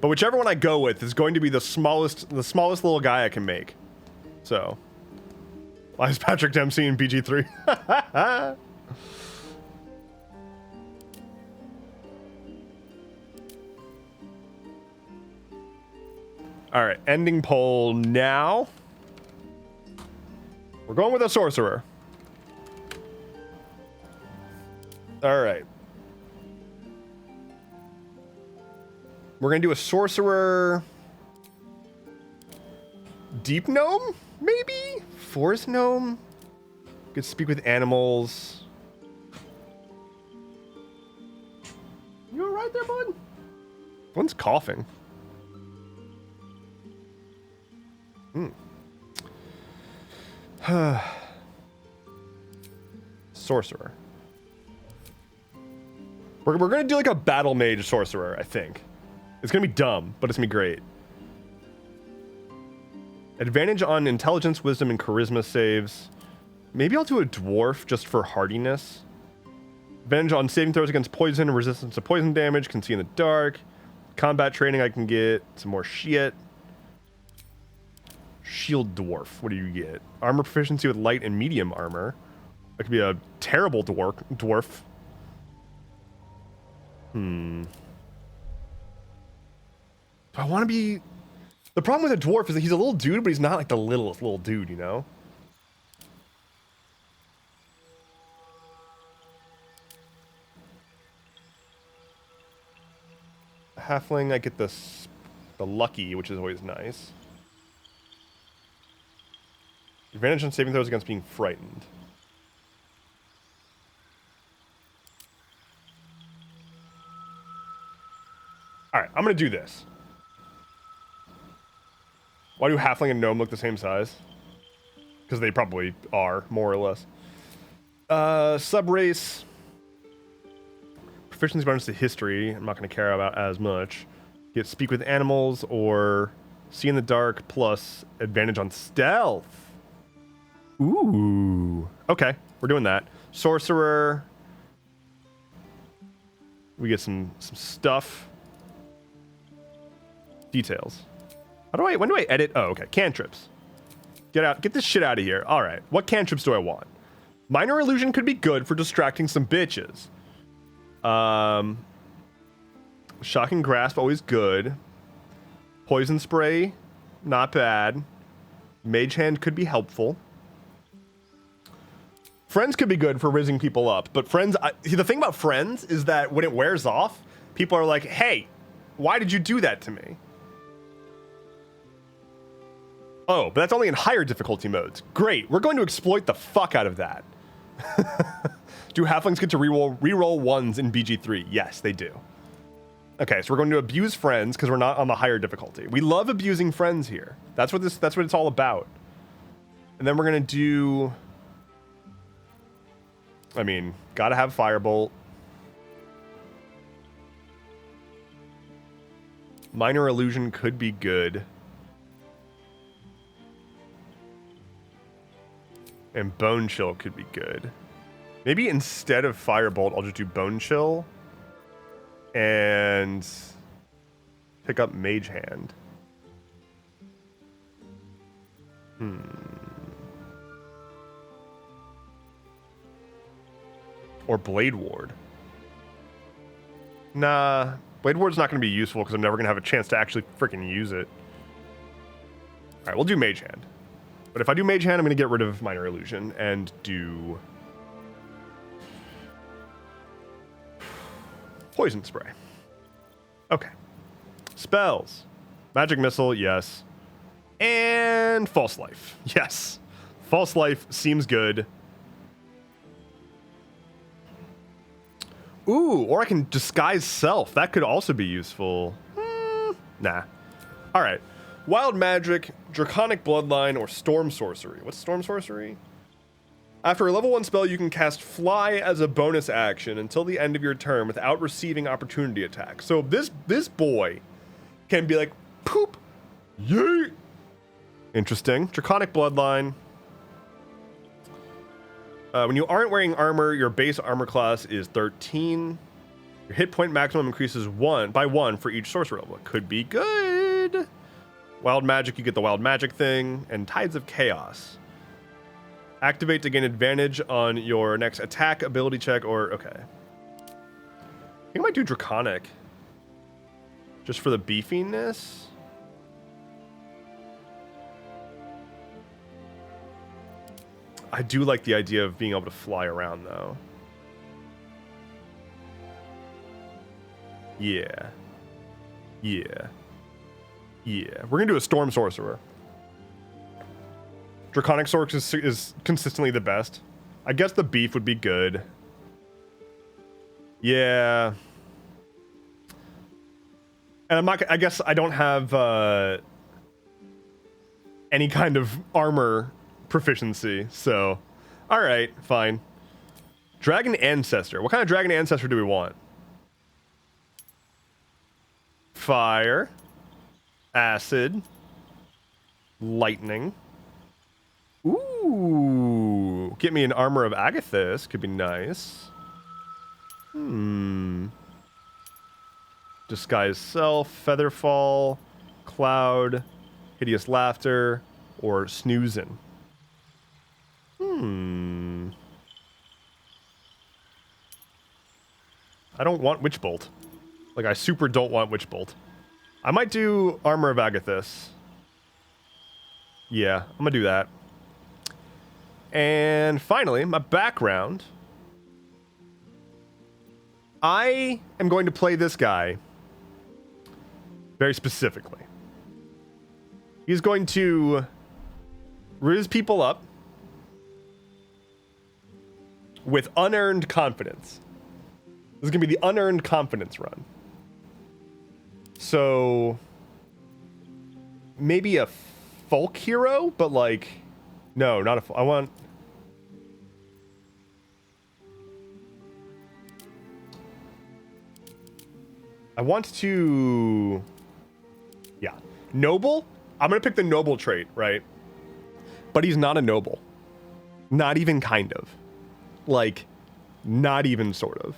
But whichever one I go with is going to be the smallest little guy I can make. So, why is Patrick Dempsey in BG3? All right, ending poll now. We're going with a sorcerer. All right. We're going to do a sorcerer. Deep gnome, maybe? Forest gnome? Could speak with animals. You all right there, bud? One's coughing. Sorcerer. We're going to do like a battle mage sorcerer, I think. It's going to be dumb, but it's going to be great. Advantage on intelligence, wisdom, and charisma saves. Maybe I'll do a dwarf just for hardiness. Advantage on saving throws against poison and resistance to poison damage. Can see in the dark. Combat training, I can get some more shit. Shield dwarf. What do you get? Armor proficiency with light and medium armor. That could be a terrible dwarf. Do I want to be... The problem with a dwarf is that he's a little dude, but he's not like the littlest little dude, you know? Halfling, I get the lucky, which is always nice. Advantage on saving throws against being frightened. All right, I'm going to do this. Why do halfling and gnome look the same size? Because they probably are, more or less. Subrace. Proficiency bonus to history. I'm not going to care about as much. Get speak with animals or see in the dark plus advantage on stealth. Ooh. Okay, we're doing that. Sorcerer. We get some stuff. Details. When do I edit? Oh, okay. Cantrips. Get this shit out of here. All right. What cantrips do I want? Minor illusion could be good for distracting some bitches. Shocking grasp, always good. Poison spray, not bad. Mage hand could be helpful. Friends could be good for rizzing people up, but friends, the thing about friends is that when it wears off, people are like, hey, why did you do that to me? Oh, but that's only in higher difficulty modes. Great, we're going to exploit the fuck out of that. Do halflings get to reroll ones in BG3? Yes, they do. Okay, so we're going to abuse friends because we're not on the higher difficulty. We love abusing friends here. That's what it's all about. And then we're gonna do... I mean, gotta have Firebolt. Minor illusion could be good. And Bone Chill could be good. Maybe instead of Firebolt, I'll just do Bone Chill. And pick up Mage Hand. Or Blade Ward. Nah, Blade Ward's not going to be useful because I'm never going to have a chance to actually freaking use it. All right, we'll do Mage Hand. But if I do Mage Hand, I'm going to get rid of Minor Illusion and do Poison Spray. Okay. Spells. Magic Missile, yes. And False Life. Yes. False Life seems good. Ooh, or I can disguise self. That could also be useful. Nah. All right. Wild magic, draconic bloodline, or storm sorcery. What's storm sorcery? After a level 1 spell, you can cast fly as a bonus action until the end of your turn without receiving opportunity attacks. So this boy can be like, poop, yay. Interesting. Draconic bloodline. When you aren't wearing armor, your base armor class is 13. Your hit point maximum increases by 1 for each sorcerer level. It could be good. Wild magic, you get the wild magic thing. And Tides of Chaos. Activate to gain advantage on your next attack, ability check, or... Okay. I think I might do Draconic. Just for the beefiness. I do like the idea of being able to fly around, though. Yeah. Yeah. Yeah. We're going to do a Storm Sorcerer. Draconic Sorc is consistently the best. I guess the beef would be good. Yeah. And I'm not... I guess I don't have any kind of armor proficiency, so... Alright, fine. Dragon Ancestor. What kind of Dragon Ancestor do we want? Fire. Acid. Lightning. Ooh. Get me an Armor of Agathis. Could be nice. Disguise Self. Featherfall. Cloud. Hideous Laughter. Or Snoozin'. I don't want Witch Bolt. Like, I super don't want Witch Bolt. I might do Armor of Agathis. Yeah, I'm gonna do that. And finally, my background. I am going to play this guy very specifically. He's going to riz people up with unearned confidence. This is going to be the unearned confidence run. So, maybe a folk hero, but like, no, not a, I want to, yeah, noble. I'm going to pick the noble trait, right? But he's not a noble. Not even kind of. Like, not even sort of.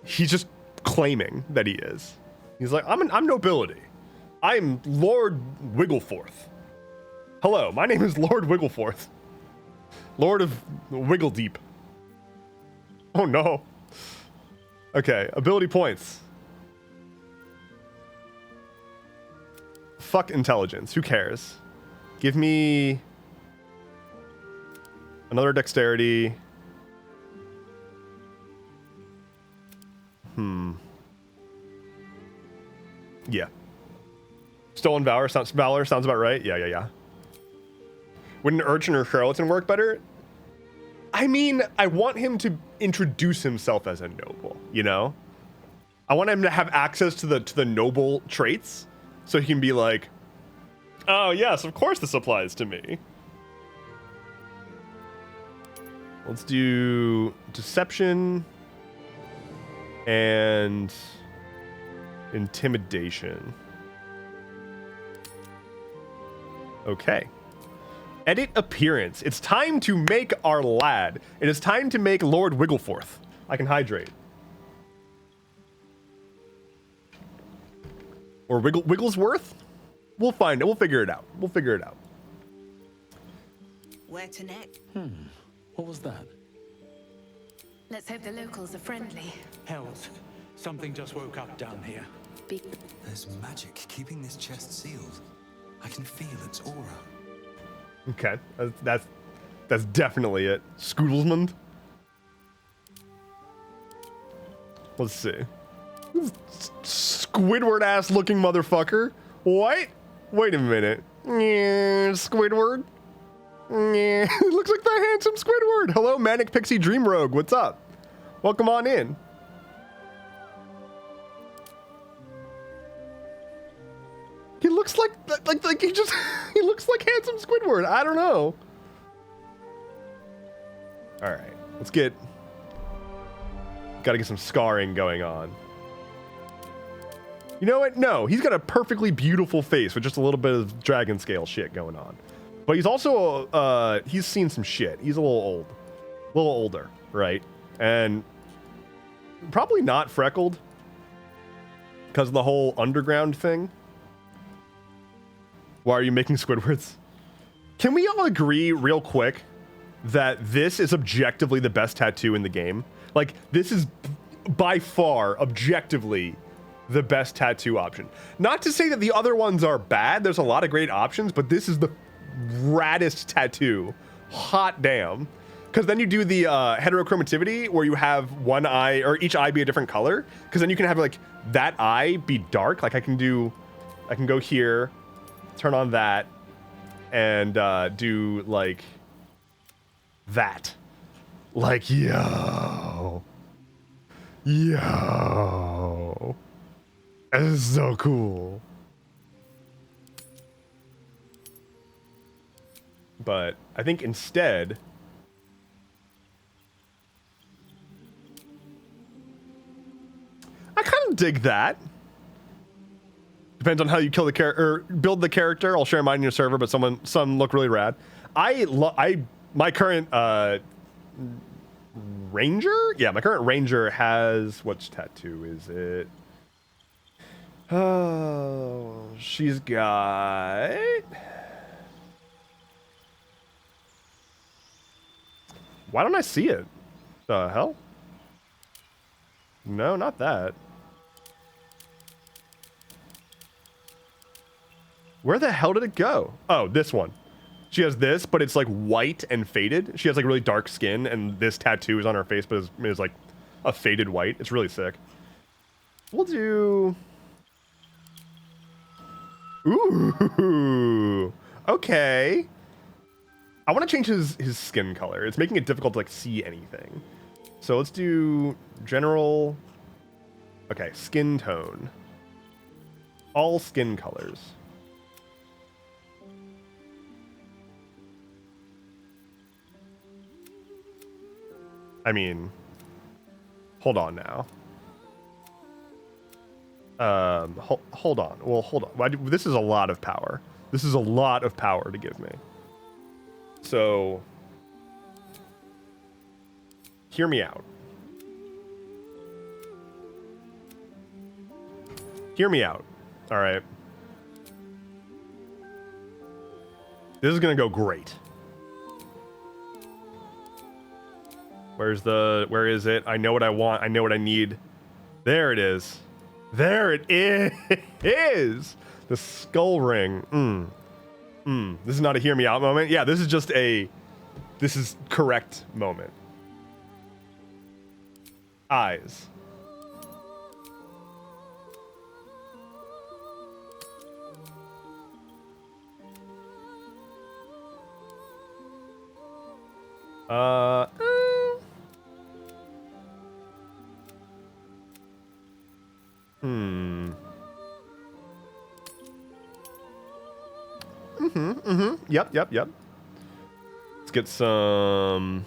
He's just claiming that he is. He's like, I'm nobility. I'm Lord Wiggleforth. Hello, my name is Lord Wiggleforth. Lord of Wiggledeep. Oh no. Okay, ability points. Fuck intelligence, who cares? Give me another dexterity. Yeah. Stolen Valor sounds about right. Yeah. Would an urchin or charlatan work better? I mean, I want him to introduce himself as a noble, you know? I want him to have access to the noble traits, so he can be like, oh yes, of course this applies to me. Let's do deception and intimidation. Okay. Edit appearance. It's time to make our lad. It is time to make Lord Wiggleforth. I can hydrate. Or Wigglesworth? We'll find it. We'll figure it out. Where to next? What was that? Let's hope the locals are friendly. Hells. Something just woke up down here. There's magic keeping this chest sealed. I can feel its aura. Okay, that's definitely it. Scoodlesmond. Let's see. Squidward-ass looking motherfucker. What? Wait a minute. Yeah, Squidward. Yeah, looks like the handsome Squidward. Hello, Manic Pixie Dream Rogue. What's up? Welcome on in. looks like he just he looks like handsome Squidward. I don't know. All right, let's get. Got to get some scarring going on. You know what? No, he's got a perfectly beautiful face with just a little bit of dragon scale shit going on. But he's also he's seen some shit. He's a little older, right? And probably not freckled because of the whole underground thing. Why are you making Squidwards? Can we all agree real quick that this is objectively the best tattoo in the game? Like, this is by far objectively the best tattoo option. Not to say that the other ones are bad. There's a lot of great options, but this is the raddest tattoo. Hot damn. Because then you do the heterochromativity where you have one eye or each eye be a different color. Because then you can have like that eye be dark. Like I can go here, turn on that, and do like that. Like, yo. This is so cool. But I think instead, I kind of dig that. Depends on how you kill the character or build the character. I'll share mine in your server, but some look really rad. My current ranger? Yeah, my current ranger has, which tattoo is it? Oh, she's got... Why don't I see it? The hell? No, not that. Where the hell did it go? Oh, this one. She has this, but it's like white and faded. She has like really dark skin, and this tattoo is on her face, but is like a faded white. It's really sick. We'll do... Ooh. Okay. I want to change his skin color. It's making it difficult to like see anything. So let's do general... Okay, skin tone. All skin colors. I mean, hold on now. Hold on. Well, hold on. This is a lot of power. This is a lot of power to give me. So, hear me out. Hear me out. All right. This is going to go great. Where is it? I know what I want. I know what I need. There it is. There it is. The skull ring. This is not a hear me out moment. Yeah, this is just this is correct moment. Eyes. Yep. Let's get some...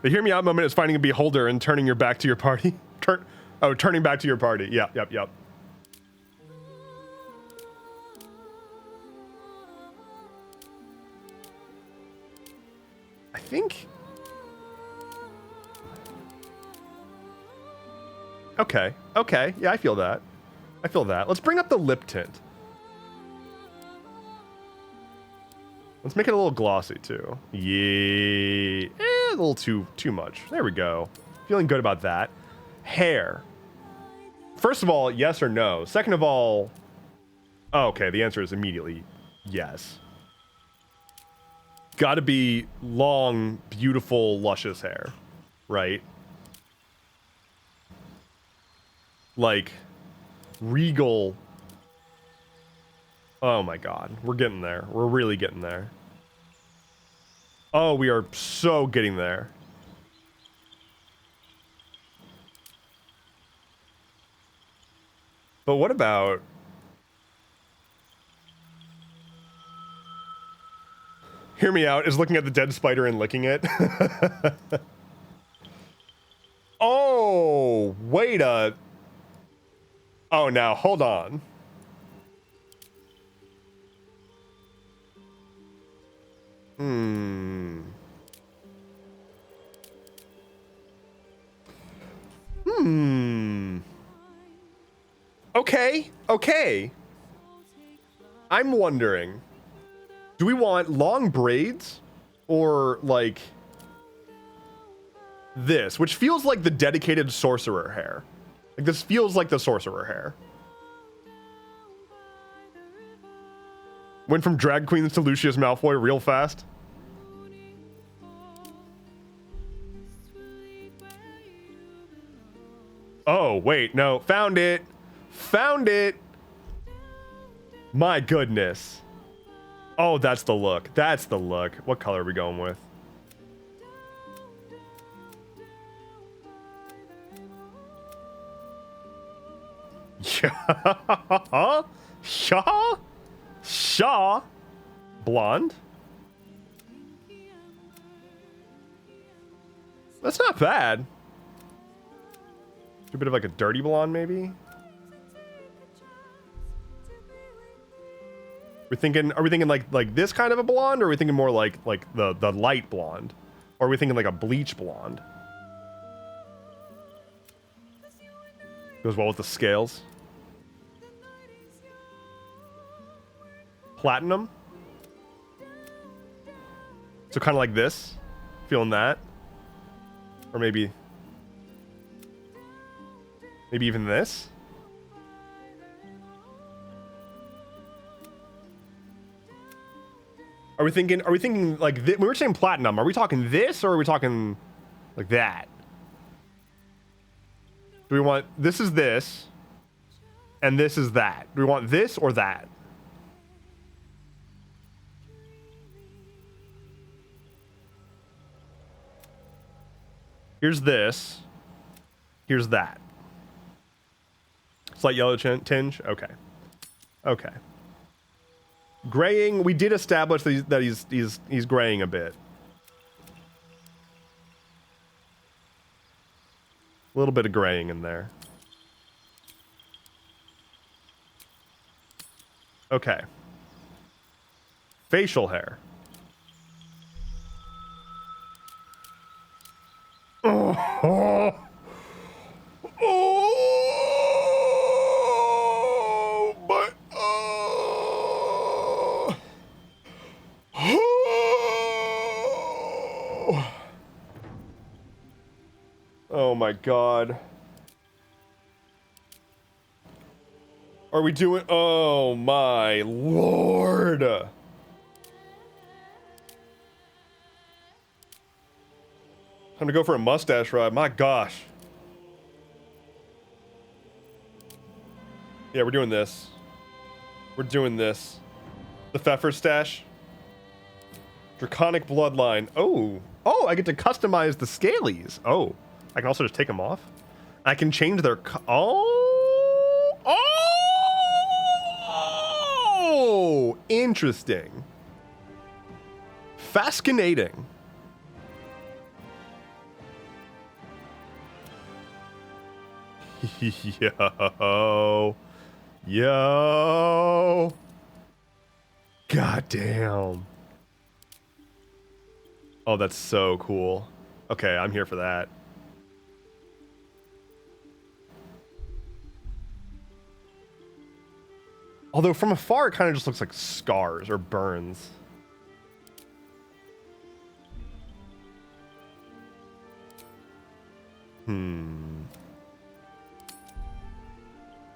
The hear me out moment is finding a beholder and turning your back to your party. Turning back to your party. Yep. I think... Okay. Yeah, I feel that. Let's bring up the lip tint. Let's make it a little glossy too. Yeah, a little too much. There we go. Feeling good about that. Hair. First of all, yes or no. Second of all, okay, the answer is immediately yes. Gotta be long, beautiful, luscious hair, right? Like, regal. Oh my god, we're getting there. We're really getting there. Oh, we are so getting there. But what about Hear me out, is looking at the dead spider and licking it. Oh, wait a... Oh, now, hold on. Okay, okay. I'm wondering, do we want long braids or like this, which feels like the dedicated sorcerer hair. Like this feels like the sorcerer hair. Went from drag queens to Lucius Malfoy real fast. Oh, wait, no, found it. Found it. My goodness. Oh, that's the look. That's the look. What color are we going with? Shaw. Blonde. That's not bad. A bit of like a dirty blonde, maybe. Are we thinking like this kind of a blonde, or are we thinking more like the light blonde? Or are we thinking like a bleach blonde? Goes well with the scales. Platinum. So kind of like this. Feeling that. Or maybe even this. Are we thinking like this? We were saying platinum. Are we talking this, or are we talking like that? Do we want, this is this, and this is that? Do we want this or that? Here's this. Here's that. Slight yellow tinge. Okay. Okay. Graying. We did establish that he's graying a bit. A little bit of graying in there. Okay. Facial hair. Oh, but oh my God. Are we doing? Oh my Lord. Time to go for a mustache ride. My gosh. Yeah, we're doing this. We're doing this. The Pfeffer stash. Draconic bloodline. Oh. Oh, I get to customize the scalies. Oh. I can also just take them off. I can change their... Oh. Oh. Interesting. Fascinating. Yo. God damn. Oh, that's so cool. Okay, I'm here for that. Although from afar, it kind of just looks like scars or burns.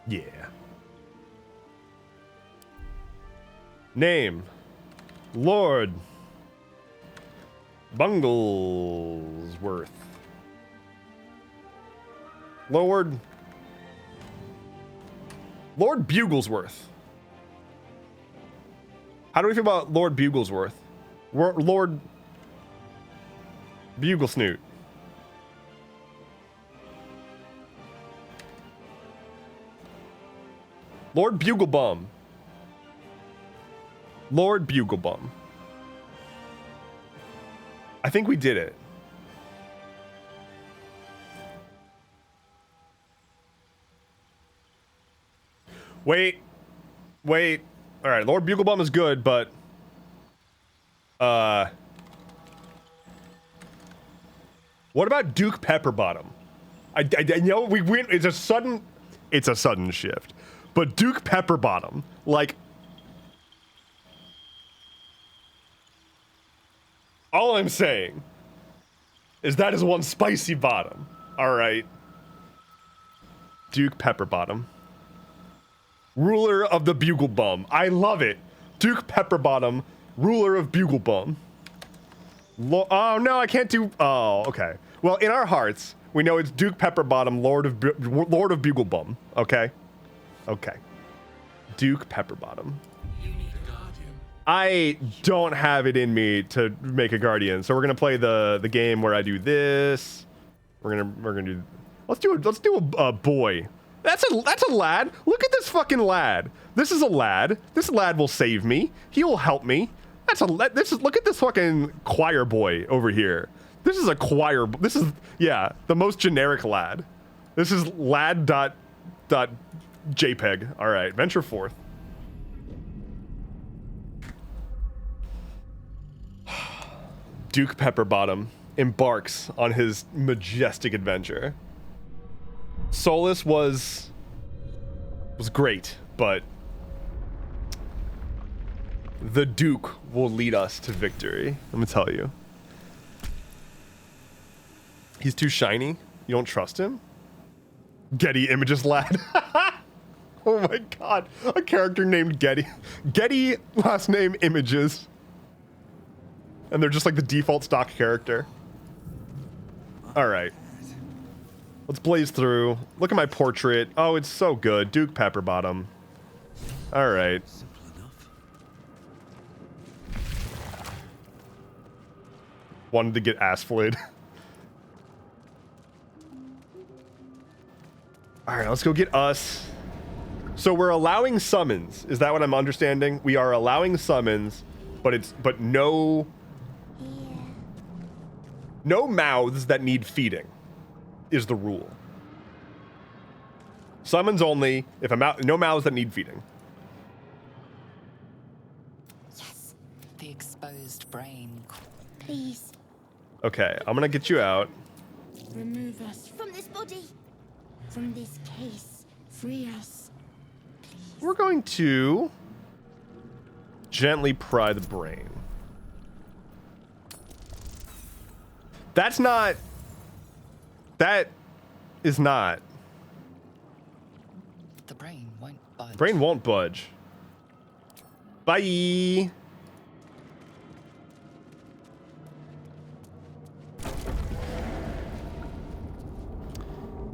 Yeah. Name. Lord Bunglesworth. Lord Buglesworth. How do we feel about Lord Buglesworth? Lord Buglesnoot. Lord Buglebum. Lord Buglebum. I think we did it. Wait. All right, Lord Buglebum is good, but what about Duke Pepperbottom? I know we went. It's a sudden shift, but Duke Pepperbottom, like, all I'm saying is that is one spicy bottom. All right, Duke Pepperbottom. Ruler of the Buglebum. I love it. Duke Pepperbottom, ruler of Buglebum. Oh, no, I can't do... Oh, okay. Well, in our hearts, we know it's Duke Pepperbottom, Lord of Buglebum. Okay? Okay. Duke Pepperbottom. I don't have it in me to make a guardian, so we're gonna play the game where I do this. We're gonna do... Let's do a boy. That's a lad. Look at this fucking lad. This is a lad. This lad will save me. He will help me. Look at this fucking choir boy over here. This is a choir. This is, yeah, the most generic lad. This is lad.jpg. All right, venture forth. Duke Pepperbottom embarks on his majestic adventure. Solus was great, but the Duke will lead us to victory. Let me tell you. He's too shiny. You don't trust him? Getty Images lad. Oh my god. A character named Getty. Getty, last name Images. And they're just like the default stock character. All right. Let's blaze through. Look at my portrait. Oh, it's so good. Duke Pepperbottom. All right. Wanted to get ass flayed. All right, let's go get us. So we're allowing summons. Is that what I'm understanding? We are allowing summons, but no mouths that need feeding is the rule. Summons only if no mouths that need feeding. Yes, the exposed brain. Please, Okay, I'm gonna get you out. remove us from this body, from this case. Free us. We're going to gently pry the brain. That is not. The brain won't budge. Brain won't budge. Bye.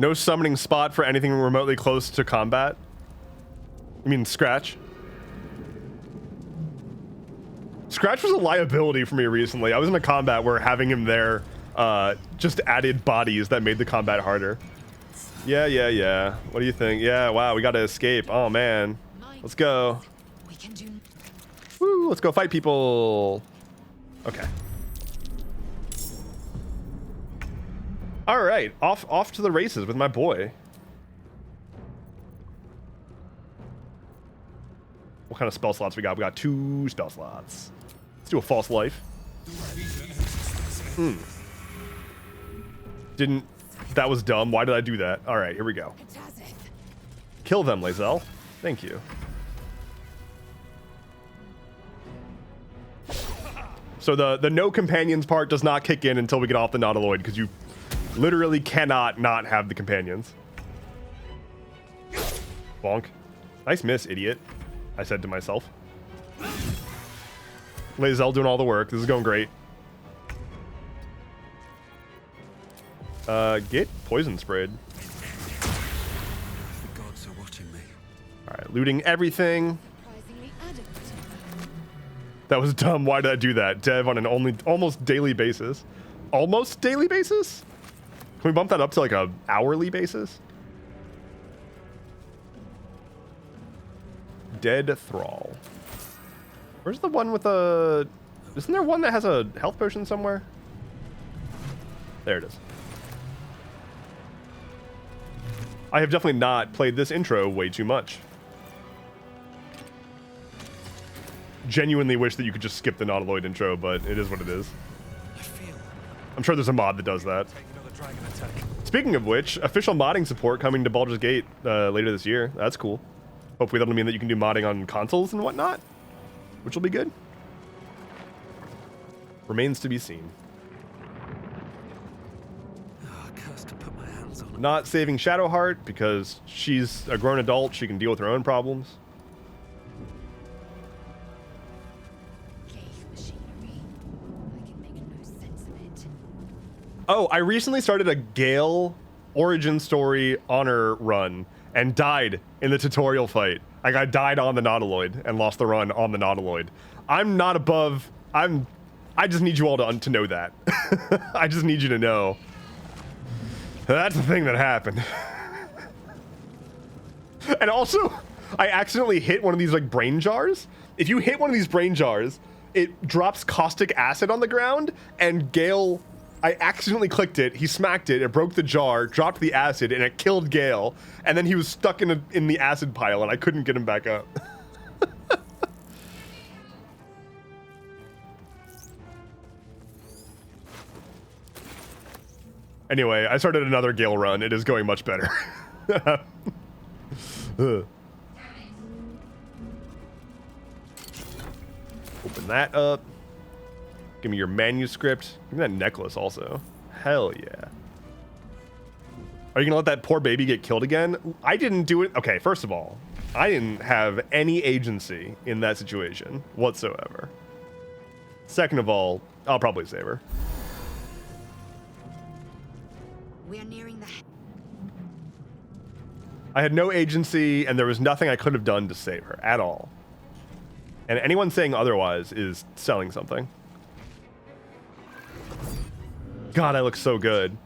No summoning spot for anything remotely close to combat. I mean, Scratch. Scratch was a liability for me recently. I was in a combat where having him there just added bodies that made the combat harder. Yeah. What do you think? Yeah, wow, we gotta escape. Oh, man. Let's go. We can do. Woo, let's go fight people. Okay. All right, off to the races with my boy. What kind of spell slots we got? We got 2 spell slots. Let's do a false life. That was dumb. Why did I do that? All right, here we go. Kill them, Lae'zel. Thank you. So the no companions part does not kick in until we get off the Nautiloid, because you literally cannot not have the companions. Bonk. Nice miss, idiot. I said to myself. Lae'zel doing all the work. This is going great. Get poison sprayed. The gods are watching me. All right, looting everything. That was dumb. Why did I do that? Dev on an almost daily basis. Almost daily basis? Can we bump that up to like a hourly basis? Dead Thrall. Where's the one with a... Isn't there one that has a health potion somewhere? There it is. I have definitely not played this intro way too much. Genuinely wish that you could just skip the Nautiloid intro, but it is what it is. I'm sure there's a mod that does that. Speaking of which, official modding support coming to Baldur's Gate later this year. That's cool. Hopefully that'll mean that you can do modding on consoles and whatnot, which will be good. Remains to be seen. Not saving Shadowheart because she's a grown adult. She can deal with her own problems. Oh, I recently started a Gale origin story honor run and died in the tutorial fight. Like, I died on the Nautiloid and lost the run on the Nautiloid. I'm not above... I just need you all to know that. I just need you to know. That's the thing that happened. And also, I accidentally hit one of these, like, brain jars. If you hit one of these brain jars, it drops caustic acid on the ground, and Gale... I accidentally clicked it, he smacked it, it broke the jar, dropped the acid, and it killed Gale, and then he was stuck in the acid pile, and I couldn't get him back up. Anyway, I started another Gale run. It is going much better. Open that up. Give me your manuscript. Give me that necklace also. Hell yeah. Are you gonna let that poor baby get killed again? I didn't do it. Okay, first of all, I didn't have any agency in that situation whatsoever. Second of all, I'll probably save her. We're nearing the... I had no agency, and there was nothing I could have done to save her at all. And anyone saying otherwise is selling something. God, I look so good.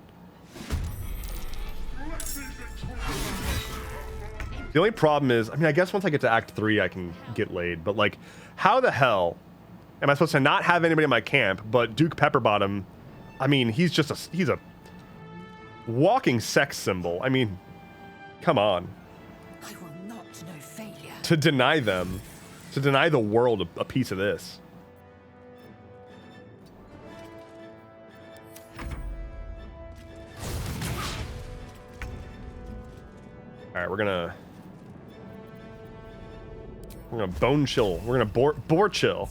The only problem is, I mean, I guess once I get to Act 3, I can get laid. But, like, how the hell am I supposed to not have anybody in my camp, but Duke Pepperbottom, I mean, he's a walking sex symbol. I mean, come on. I will not know failure. To deny them, to deny the world a piece of this. All right, we're gonna bone chill. We're gonna boar chill.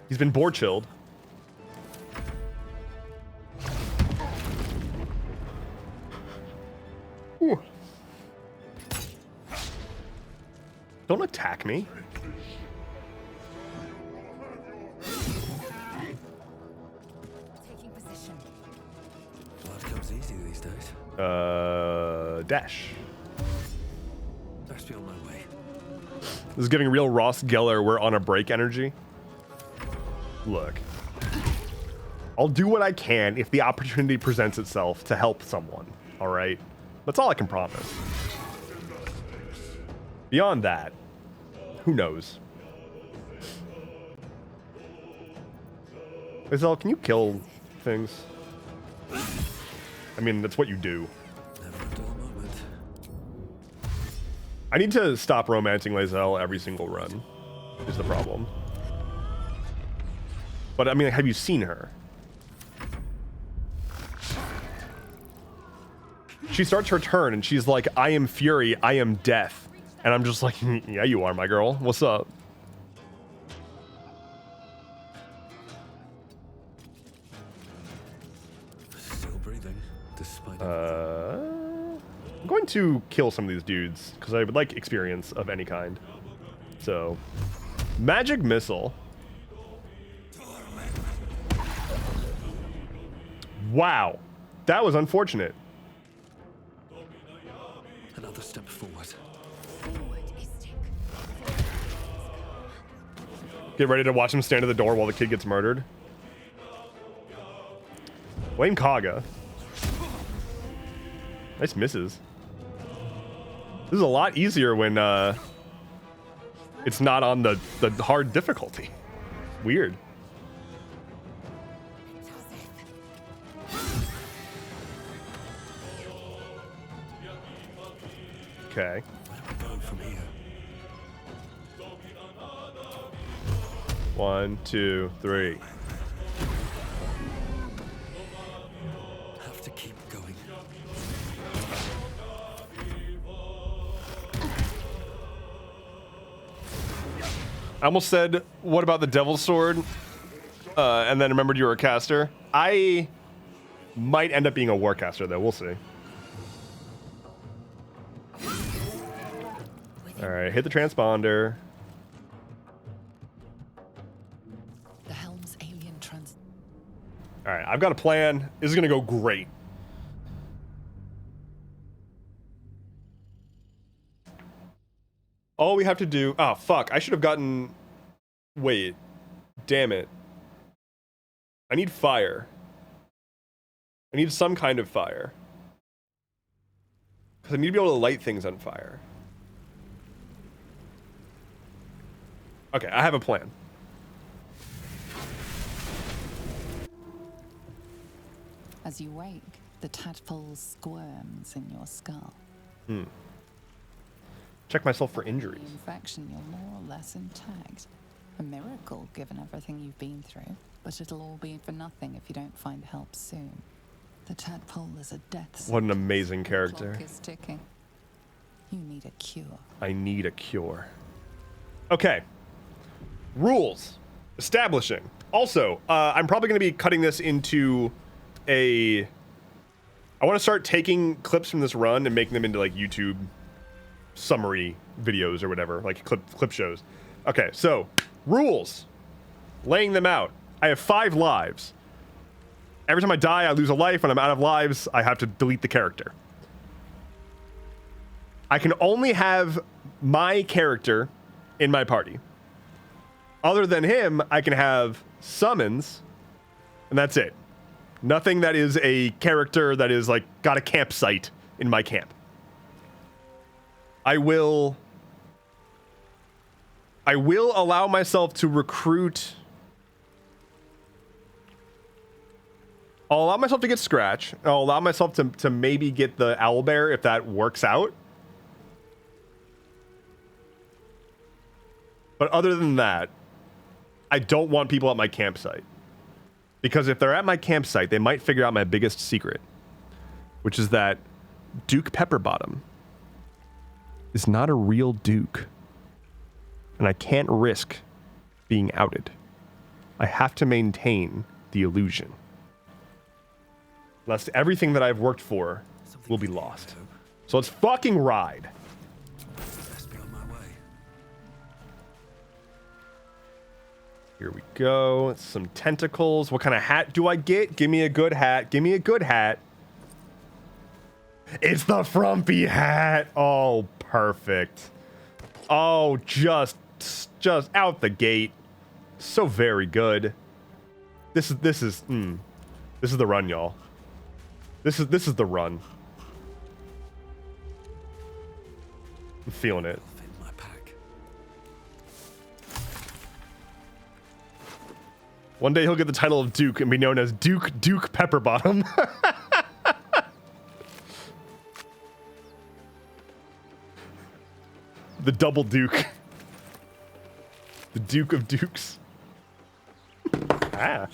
He's been boar chilled. Ooh. Don't attack me. Taking position. Blood comes easy these days. Dash. Best be on my way. This is giving real Ross Geller, we're on a break energy. Look. I'll do what I can if the opportunity presents itself to help someone, all right? That's all I can promise. Beyond that, who knows? Isel, can you kill things? I mean, that's what you do. Never a dull moment. I need to stop romancing Lae'zel every single run, is the problem. But I mean, have you seen her? She starts her turn and she's like, I am fury, I am death. And I'm just like, yeah, you are, my girl. What's up? Still breathing, despite I'm going to kill some of these dudes because I would like experience of any kind. So, magic missile. Wow, that was unfortunate. another step forward. Forward, Istik. Get ready to watch him stand at the door while the kid gets murdered. Blame Kaga. Nice misses. This is a lot easier when it's not on the hard difficulty. Weird. Okay. Where do we go from here? 1, 2, 3. Have to keep going. I almost said, what about the Devil's Sword? And then remembered you were a caster. I might end up being a warcaster, though. We'll see. All right, hit the transponder. The helm's alien trans. All right, I've got a plan. This is going to go great. All we have to do... Oh, fuck. I should have gotten... Wait. Damn it. I need fire. I need some kind of fire. Because I need to be able to light things on fire. Okay, I have a plan. As you wake, the tadpole squirms in your skull. Check myself for The injuries. infection, you're more or less intact. A miracle, given everything you've been through. But it'll all be for nothing if you don't find help soon. The tadpole is a death What an sentence. amazing The character. clock is ticking. You need a cure. I need a cure. Okay. Rules. Establishing. Also, I'm probably going to be cutting this into a... I want to start taking clips from this run and making them into, like, YouTube summary videos or whatever. Like, clip shows. Okay, so, rules. Laying them out. I have 5 lives. Every time I die, I lose a life. When I'm out of lives, I have to delete the character. I can only have my character in my party. Other than him, I can have summons, and that's it. Nothing that is a character that is, like, got a campsite in my camp. I will allow myself to recruit... I'll allow myself to get Scratch. I'll allow myself to maybe get the owlbear if that works out. But other than that, I don't want people at my campsite. Because if they're at my campsite, they might figure out my biggest secret. Which is that Duke Pepperbottom is not a real Duke. And I can't risk being outed. I have to maintain the illusion. Lest everything that I've worked for will be lost. So let's fucking ride. Best be on my way. Here we go. Some tentacles. What kind of hat do I get? Give me a good hat. Give me a good hat. It's the frumpy hat. Oh, perfect. Oh, just out the gate. So very good. This is the run, y'all. This is the run. I'm feeling it. Fit in my pack. One day he'll get the title of Duke and be known as Duke Pepperbottom. The double Duke. The Duke of Dukes. Ah.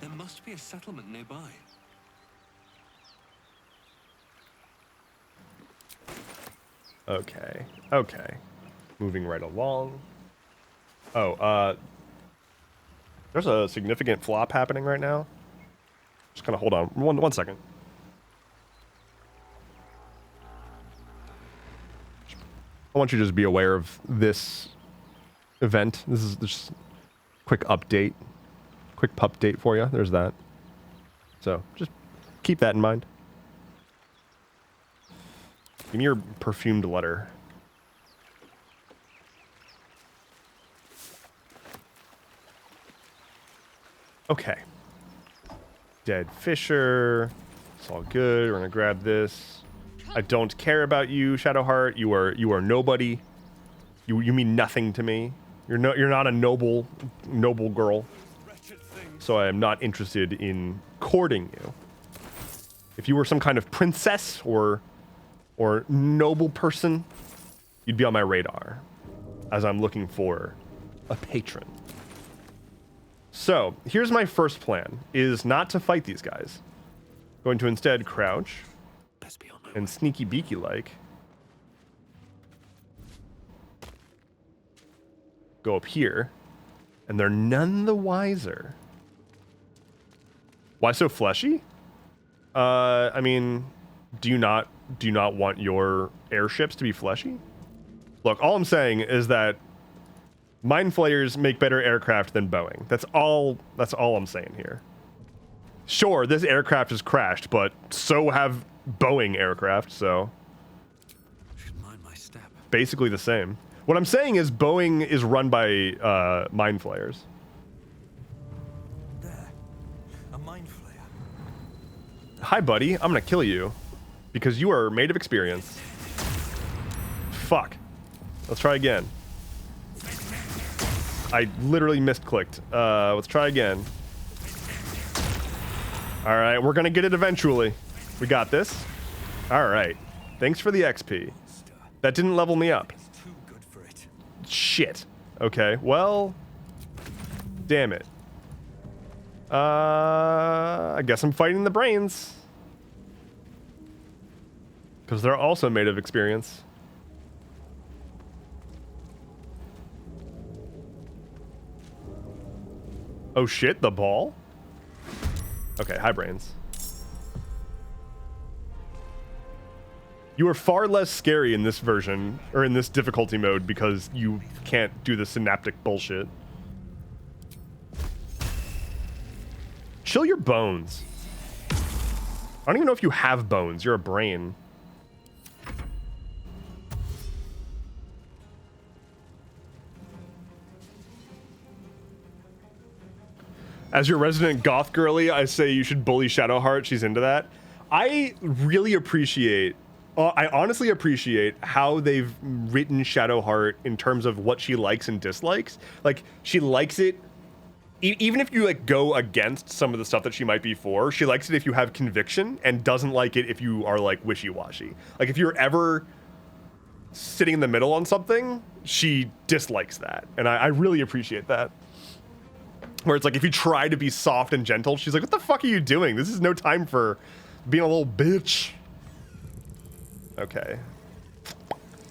There must be a settlement nearby. Okay. Okay. Moving right along. Oh, there's a significant flop happening right now. Just kind of hold on. One second. I want you to just be aware of this event. This is just a quick update. Quick pup date for you. There's that. So just keep that in mind. Give me your perfumed letter. Okay. Dead Fisher. It's all good. We're gonna grab this. I don't care about you, Shadowheart. You are nobody. You mean nothing to me. You're not a noble girl. So I am not interested in courting you. If you were some kind of princess or or noble person, you'd be on my radar as I'm looking for a patron. So here's my first plan, is not to fight these guys. Going to instead crouch and sneaky beaky like go up here, and they're none the wiser. Why so fleshy? I mean, do you not want your airships to be fleshy? Look, all I'm saying is that Mind Flayers make better aircraft than Boeing. That's all I'm saying here. Sure, this aircraft has crashed, but so have Boeing aircraft, so Should mind my step. basically the same. What I'm saying is Boeing is run by Mind Flayers. There. A mind flayer. Hi, buddy. I'm gonna kill you because you are made of experience. Fuck. Let's try again. I literally misclicked. Let's try again. All right, we're gonna get it eventually. We got this. All right. Thanks for the XP. That didn't level me up. It's too good for it. Shit. Okay, well, damn it. I guess I'm fighting the brains. Because they're also made of experience. Oh shit, the ball? Okay, hi brains. You are far less scary in this version, or in this difficulty mode, because you can't do the synaptic bullshit. Chill your bones. I don't even know if you have bones. You're a brain. As your resident goth girly, I say you should bully Shadowheart. She's into that. I really appreciate, I honestly appreciate how they've written Shadowheart in terms of what she likes and dislikes. Like, she likes it, even if you like go against some of the stuff that she might be for, she likes it if you have conviction and doesn't like it if you are like wishy-washy. Like, if you're ever sitting in the middle on something, she dislikes that. And I really appreciate that. Where it's like, if you try to be soft and gentle, she's like, what the fuck are you doing? This is no time for being a little bitch. Okay.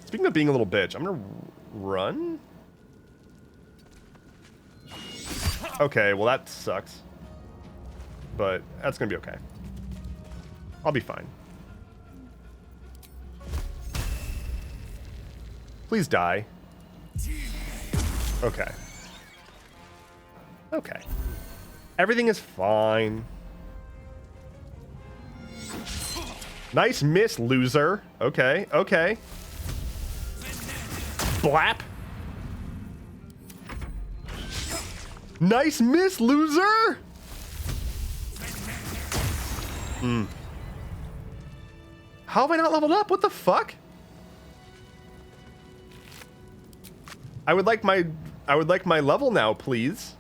Speaking of being a little bitch, I'm gonna run. Okay, well that sucks. But that's gonna be okay. I'll be fine. Please die. Okay. Okay. Everything is fine. Nice miss, loser. Okay, okay. Blap. Nice miss, loser. How have I not leveled up? What the fuck? I would like my level now, please.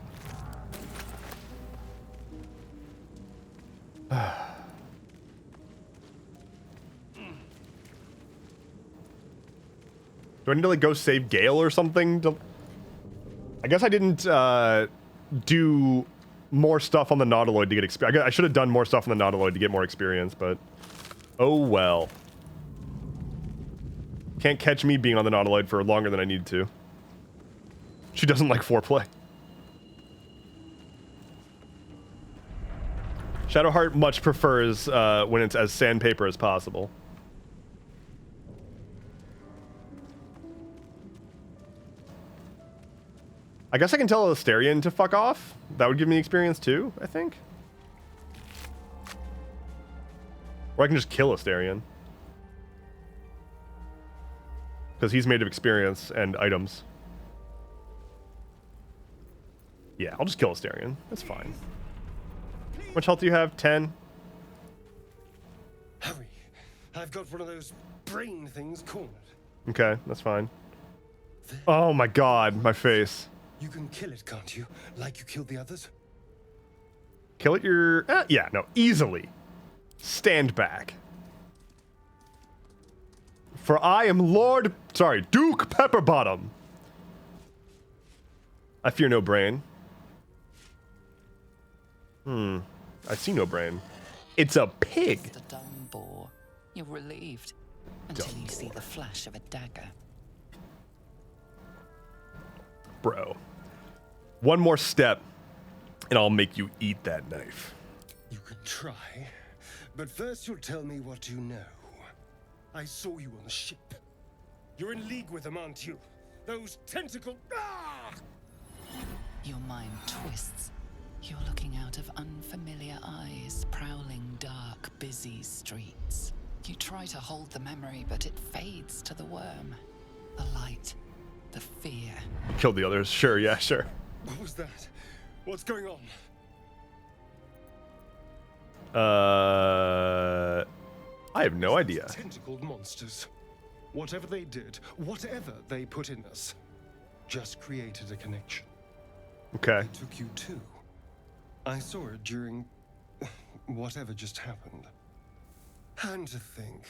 Do I need to like go save Gale or something? I guess I didn't do more stuff on the Nautiloid to get experience. I should have done more stuff on the Nautiloid to get more experience, but oh well. Can't catch me being on the Nautiloid for longer than I need to. She doesn't like foreplay. Shadowheart much prefers when it's as sandpaper as possible. I guess I can tell Asterion to fuck off. That would give me experience too, I think. Or I can just kill Asterion. Because he's made of experience and items. Yeah, I'll just kill Asterion. That's fine. How much health do you have? 10? Hurry. I've got one of those brain things cornered. Okay, that's fine. Oh my god, my face. You can kill it, can't you? Like you killed the others? Kill it yeah, no, easily. Stand back. For I am Duke Pepperbottom. I fear no brain. I see no brain. It's a pig. The dumb boar. You're relieved until you see the flash of a dagger. Bro. One more step, and I'll make you eat that knife. You could try, but first you'll tell me what you know. I saw you on the ship. You're in league with them, aren't you? Those tentacle... Ah! Your mind twists. You're looking out of unfamiliar eyes, prowling dark, busy streets. You try to hold the memory, but it fades to the worm. The light, the fear. Kill the others. Sure, yeah, sure. What was that? What's going on? I have no idea. Tentacled monsters. Whatever they did, whatever they put in us, just created a connection. Okay. It took you too. I saw it during whatever just happened. And to think,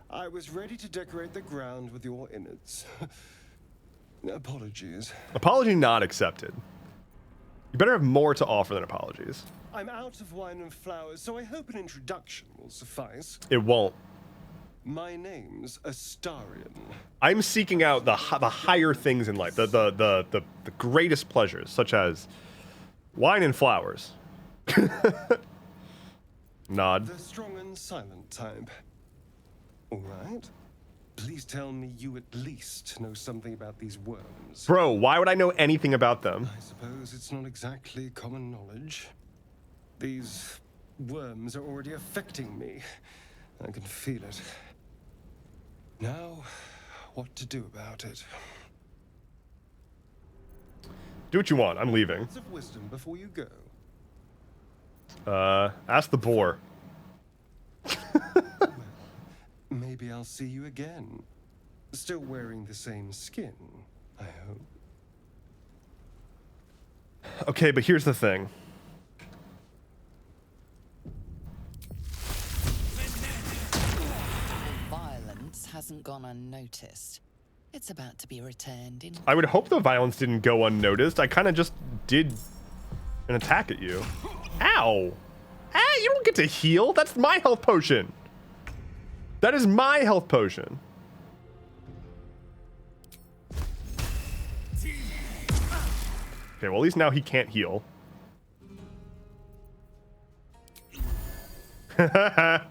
I was ready to decorate the ground with your innards. Apologies. Apology not accepted. You better have more to offer than apologies. I'm out of wine and flowers, so I hope an introduction will suffice. It won't. My name's Astarion. I'm seeking out the higher things in life, the greatest pleasures, such as wine and flowers. Nod. The strong and silent type. All right. Please tell me you at least know something about these worms. Bro, why would I know anything about them? I suppose it's not exactly common knowledge. These worms are already affecting me. I can feel it. Now, what to do about it? Do what you want. I'm leaving. Words of wisdom before you go. Ask the boar. Maybe I'll see you again. Still wearing the same skin, I hope. Okay, but here's the thing. Violence hasn't gone unnoticed. It's about to be returned in... I would hope the violence didn't go unnoticed. I kind of just did an attack at you. Ow! Ah, you don't get to heal. That's my health potion. That is my health potion. Okay, well, at least now he can't heal. Back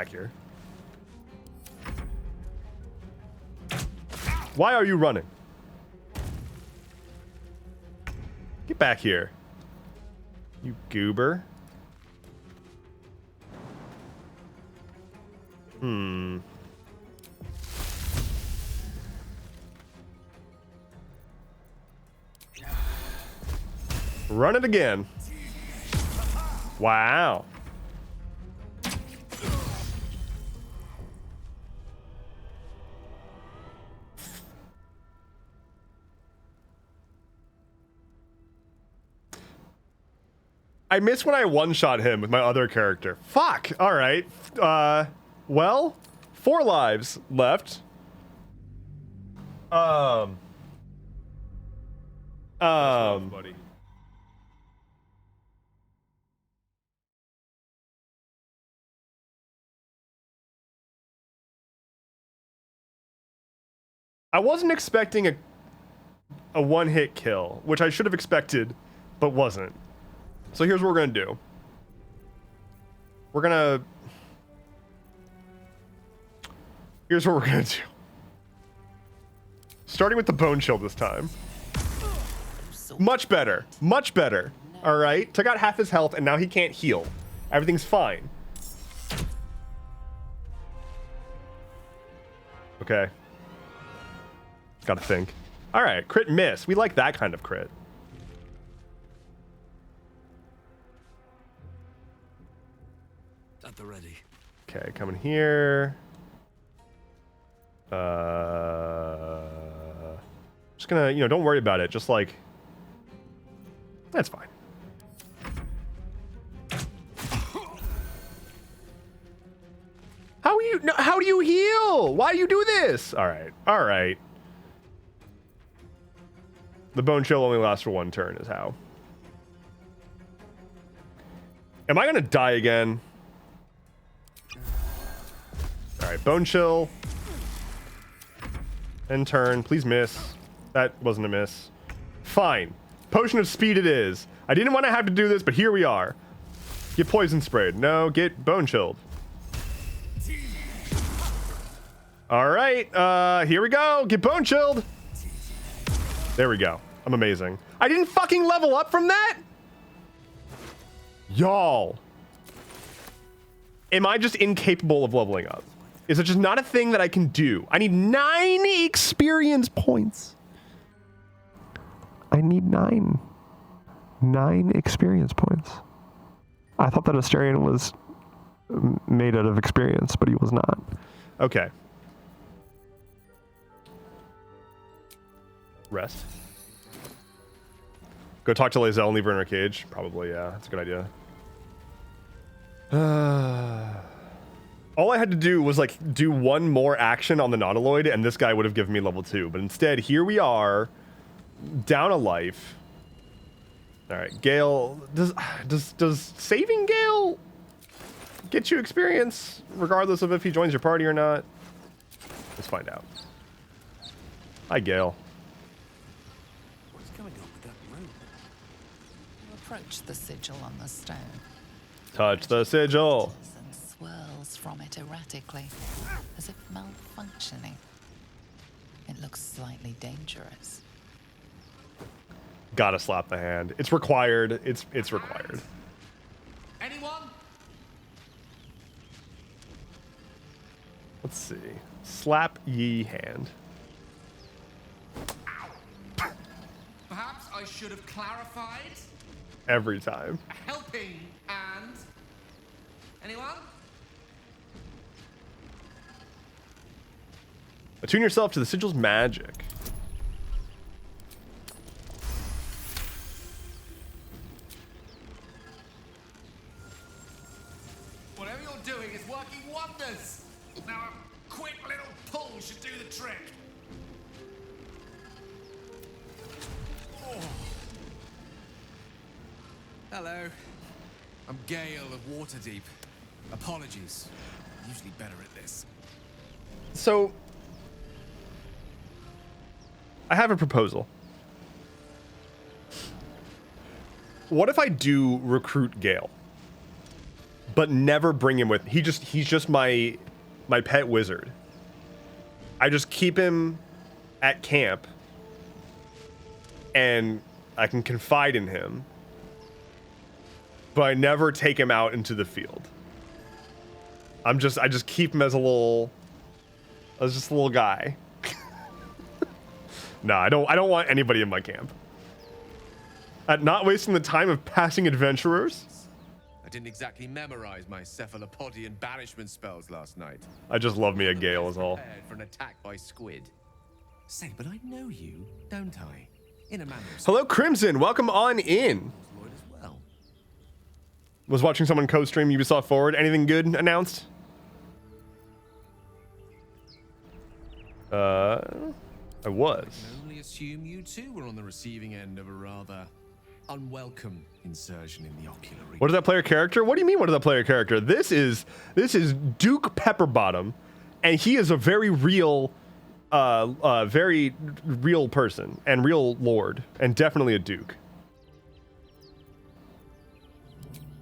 here. Why are you running? Get back here. You goober. Run it again. Wow. I miss when I one-shot him with my other character. Fuck. All right. Well, 4 lives left. Buddy. I wasn't expecting a one-hit kill, which I should have expected, but wasn't. So here's what we're gonna do. Here's what we're gonna do. Starting with the bone shield this time. Much better. Much better. All right. Took out half his health, and now he can't heal. Everything's fine. Okay. Gotta think. All right. Crit miss. We like that kind of crit. At the ready. Okay, coming here. Just gonna, don't worry about it. Just like, that's fine. do you do this? All right. All right. The bone chill only lasts for 1 turn is how. Am I going to die again? All right. Bone chill. End turn. Please miss. That wasn't a miss. Fine. Potion of speed it is. I didn't want to have to do this, but here we are. Get poison sprayed. No, get bone chilled. All right, here we go. Get bone chilled. There we go. I'm amazing. I didn't fucking level up from that? Y'all. Am I just incapable of leveling up? Is it just not a thing that I can do? I need 9 experience points. I need 9. 9 experience points. I thought that Astarion was made out of experience, but he was not. Okay. Rest. Go talk to Lae'zel and leave her in her cage. Probably, yeah. That's a good idea. All I had to do was like do 1 more action on the Nautiloid, and this guy would have given me level 2. But instead, here we are, down a life. All right, Gale. Does saving Gale get you experience, regardless of if he joins your party or not? Let's find out. Hi, Gale. What's going on with that room? You approach the sigil on the stone. Touch the sigil. And swirls from it erratically, as if malfunctioning. It looks slightly dangerous. Gotta slap the hand. It's required. It's required. Anyone? Let's see. Slap ye hand. Perhaps I should have clarified. Every time. A helping hand. Anyone? Attune yourself to the sigil's magic. Whatever you're doing is working wonders. Now a quick little pull should do the trick. Oh. Hello. I'm Gale of Waterdeep. Apologies. I'm usually better at this. So, I have a proposal. What if I do recruit Gale, but never bring him with? He's just my pet wizard. I just keep him at camp, and I can confide in him, but I never take him out into the field. I just keep him as just a little guy. No, I don't want anybody in my camp. At not wasting the time of passing adventurers. I didn't exactly memorize my cephalopodian banishment spells last night. I just love me a Gale is all. Prepared for an attack by squid. Say, but I know you, don't I? In a manner of Hello, Crimson. Welcome on in. Lloyd as well. Was watching someone co-stream Ubisoft Forward. Anything good announced? I was. I can only assume you too were on the receiving end of a rather unwelcome insertion in the ocular region. What is that player character? What do you mean, what is that player character? This is Duke Pepperbottom, and he is a very real person and real lord, and definitely a duke.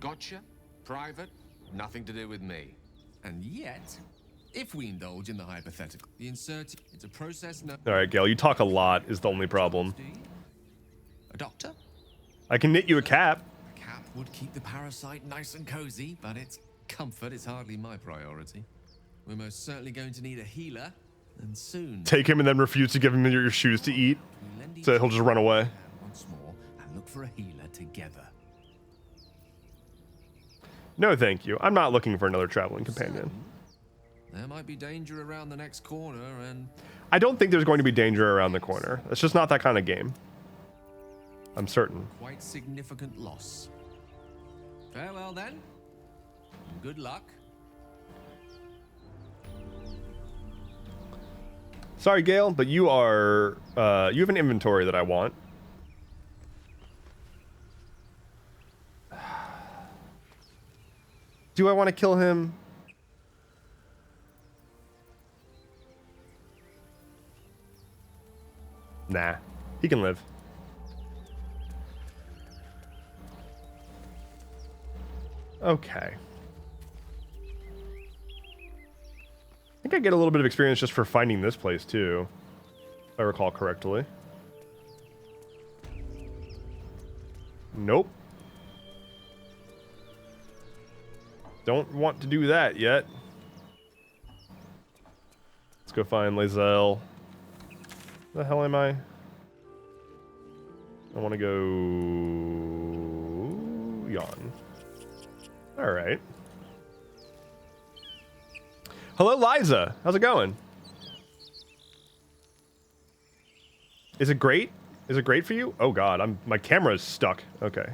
Gotcha. Private. Nothing to do with me. And yet, if we indulge in the hypothetical, the insert, it's a process no. All right, Gale, you talk a lot is the only problem. A doctor? I can knit you a cap. A cap would keep the parasite nice and cozy, but its comfort is hardly my priority. We're most certainly going to need a healer, and soon. Take him and then refuse to give him your shoes to eat, so he'll just run away. Once more, and look for a healer together. No, thank you. I'm not looking for another traveling companion. There might be danger around the next corner, and I don't think there's going to be danger around the corner. It's just not that kind of game. I'm certain. quite significant loss. Farewell then. And good luck. Sorry, Gale, but you are, you have an inventory that I want. Do I want to kill him? Nah, he can live. Okay. I think I get a little bit of experience just for finding this place too, if I recall correctly. Nope. Don't want to do that yet. Let's go find Lae'zel. Where the hell am I? I want to go yawn. All right. Hello, Liza. How's it going? Is it great? Is it great for you? Oh God, my camera is stuck. Okay.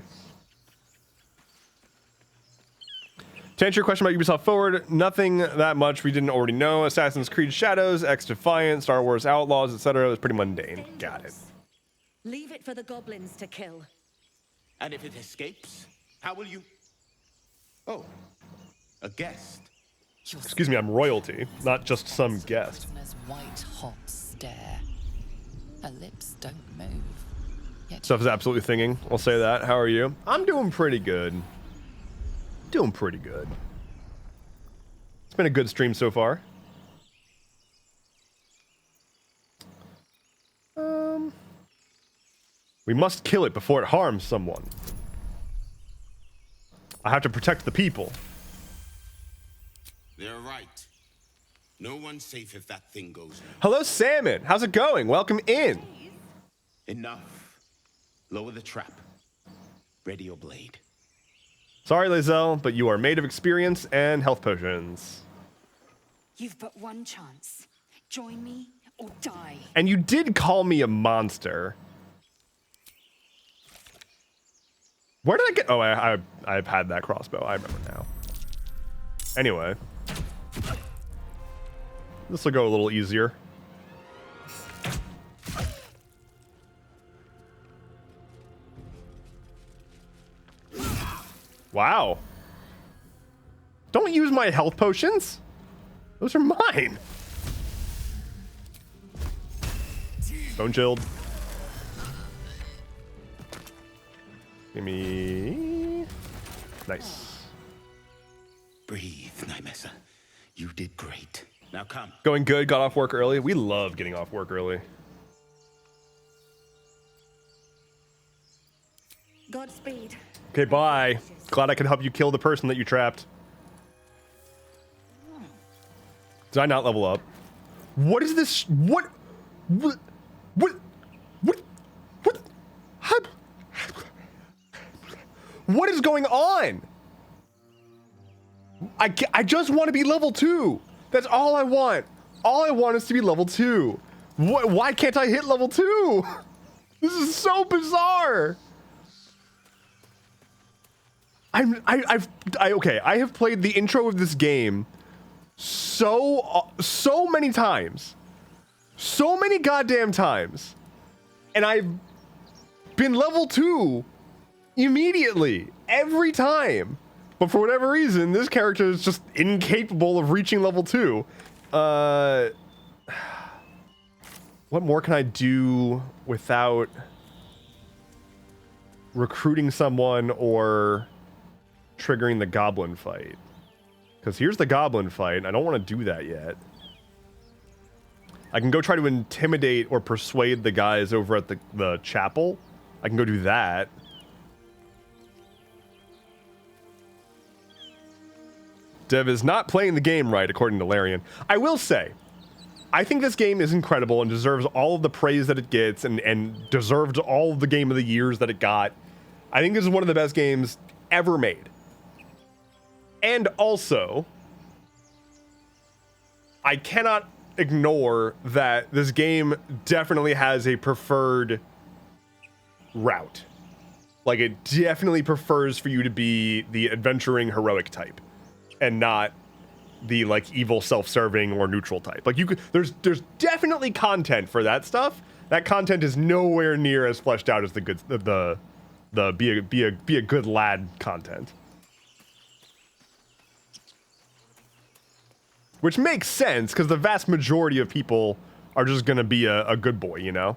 To answer your question about Ubisoft Forward, nothing that much we didn't already know. Assassin's Creed Shadows, X-Defiant, Star Wars Outlaws, etc. was pretty mundane. Got it. Leave it for the goblins to kill. And if it escapes, how will you... Oh, a guest. Excuse me, I'm royalty, not just some guest. Prisoner's white hot stare. Her lips don't move. Yet Stuff is absolutely thinging. I'll say that. How are you? I'm doing pretty good. Doing pretty good. It's been a good stream so far. We must kill it before it harms someone. I have to protect the people. They're right. No one's safe if that thing goes. Hello, Salmon. How's it going? Welcome in. Enough. Lower the trap. Ready your blade. Sorry, Lae'zel, but you are made of experience and health potions. You've but one chance. Join me or die. And you did call me a monster. Where did I get... Oh, I've had that crossbow. I remember now. Anyway. This will go a little easier. Wow. Don't use my health potions. Those are mine. Stone chilled. Give me... Nice. Breathe, Nymessa. You did great. Now come. Going good, got off work early. We love getting off work early. Godspeed. Okay, bye. Glad I could help you kill the person that you trapped. Did I not level up? What is this? What? What is going on? I just want to be level 2. That's all I want. All I want is to be level 2. Why can't I hit level 2? This is so bizarre. Okay, I have played the intro of this game so many times. So many goddamn times. And I've been level 2 immediately, every time. But for whatever reason, this character is just incapable of reaching level 2. What more can I do without recruiting someone or triggering the goblin fight? Because here's the goblin fight, and I don't want to do that yet. I can go try to intimidate or persuade the guys over at the chapel. I can go do that. Dev is not playing the game right, according to Larian. I will say, I think this game is incredible and deserves all of the praise that it gets and deserved all of the game of the years that it got. I think this is one of the best games ever made. And also, I cannot ignore that this game definitely has a preferred route. Like, it definitely prefers for you to be the adventuring heroic type and not the like evil self-serving or neutral type. Like you could, there's definitely content for that stuff. That content is nowhere near as fleshed out as the good the be a good lad content. Which makes sense because the vast majority of people are just gonna be a good boy, you know?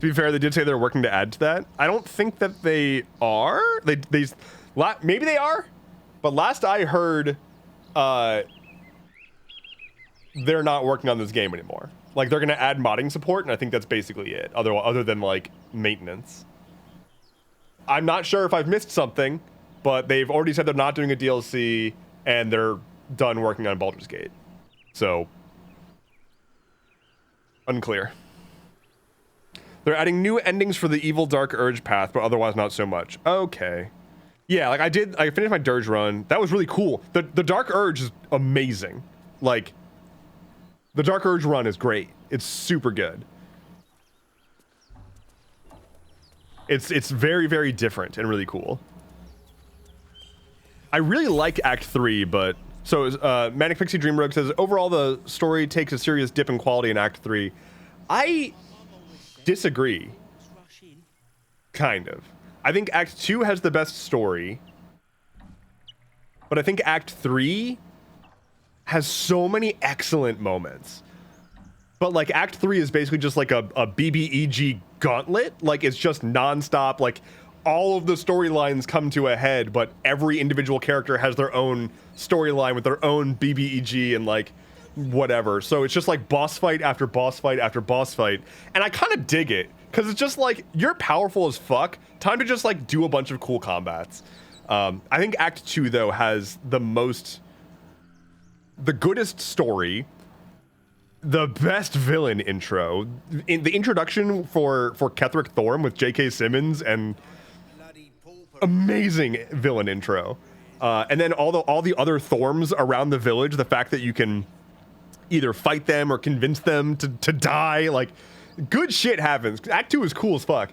To be fair, they did say they're working to add to that. I don't think that they are. Maybe they are, but last I heard, they're not working on this game anymore. Like they're gonna add modding support, and I think that's basically it. Other than like maintenance. I'm not sure if I've missed something, but they've already said they're not doing a DLC, and they're done working on Baldur's Gate. So unclear. They're adding new endings for the Evil Dark Urge path, but otherwise not so much. Okay. Yeah, like I finished my Dirge run. That was really cool. The Dark Urge is amazing. Like, the Dark Urge run is great. It's super good. It's very, very different and really cool. I really like Act 3, but... So, Manic Pixie Dream Rogue says, overall the story takes a serious dip in quality in Act 3. I disagree. Kind of. I think Act 2 has the best story. But I think Act 3 has so many excellent moments. But like Act 3 is basically just like a BBEG gauntlet. Like it's just nonstop. Like all of the storylines come to a head, but every individual character has their own storyline with their own BBEG and like whatever. So it's just like boss fight after boss fight after boss fight. And I kind of dig it because it's just like you're powerful as fuck. Time to just like do a bunch of cool combats. I think Act 2 though has the goodest story, the best villain intro, in the introduction for Ketherick Thorm with J.K. Simmons, and amazing villain intro. And then all the other Thorms around the village, the fact that you can either fight them or convince them to die, like good shit happens. Act 2 is cool as fuck.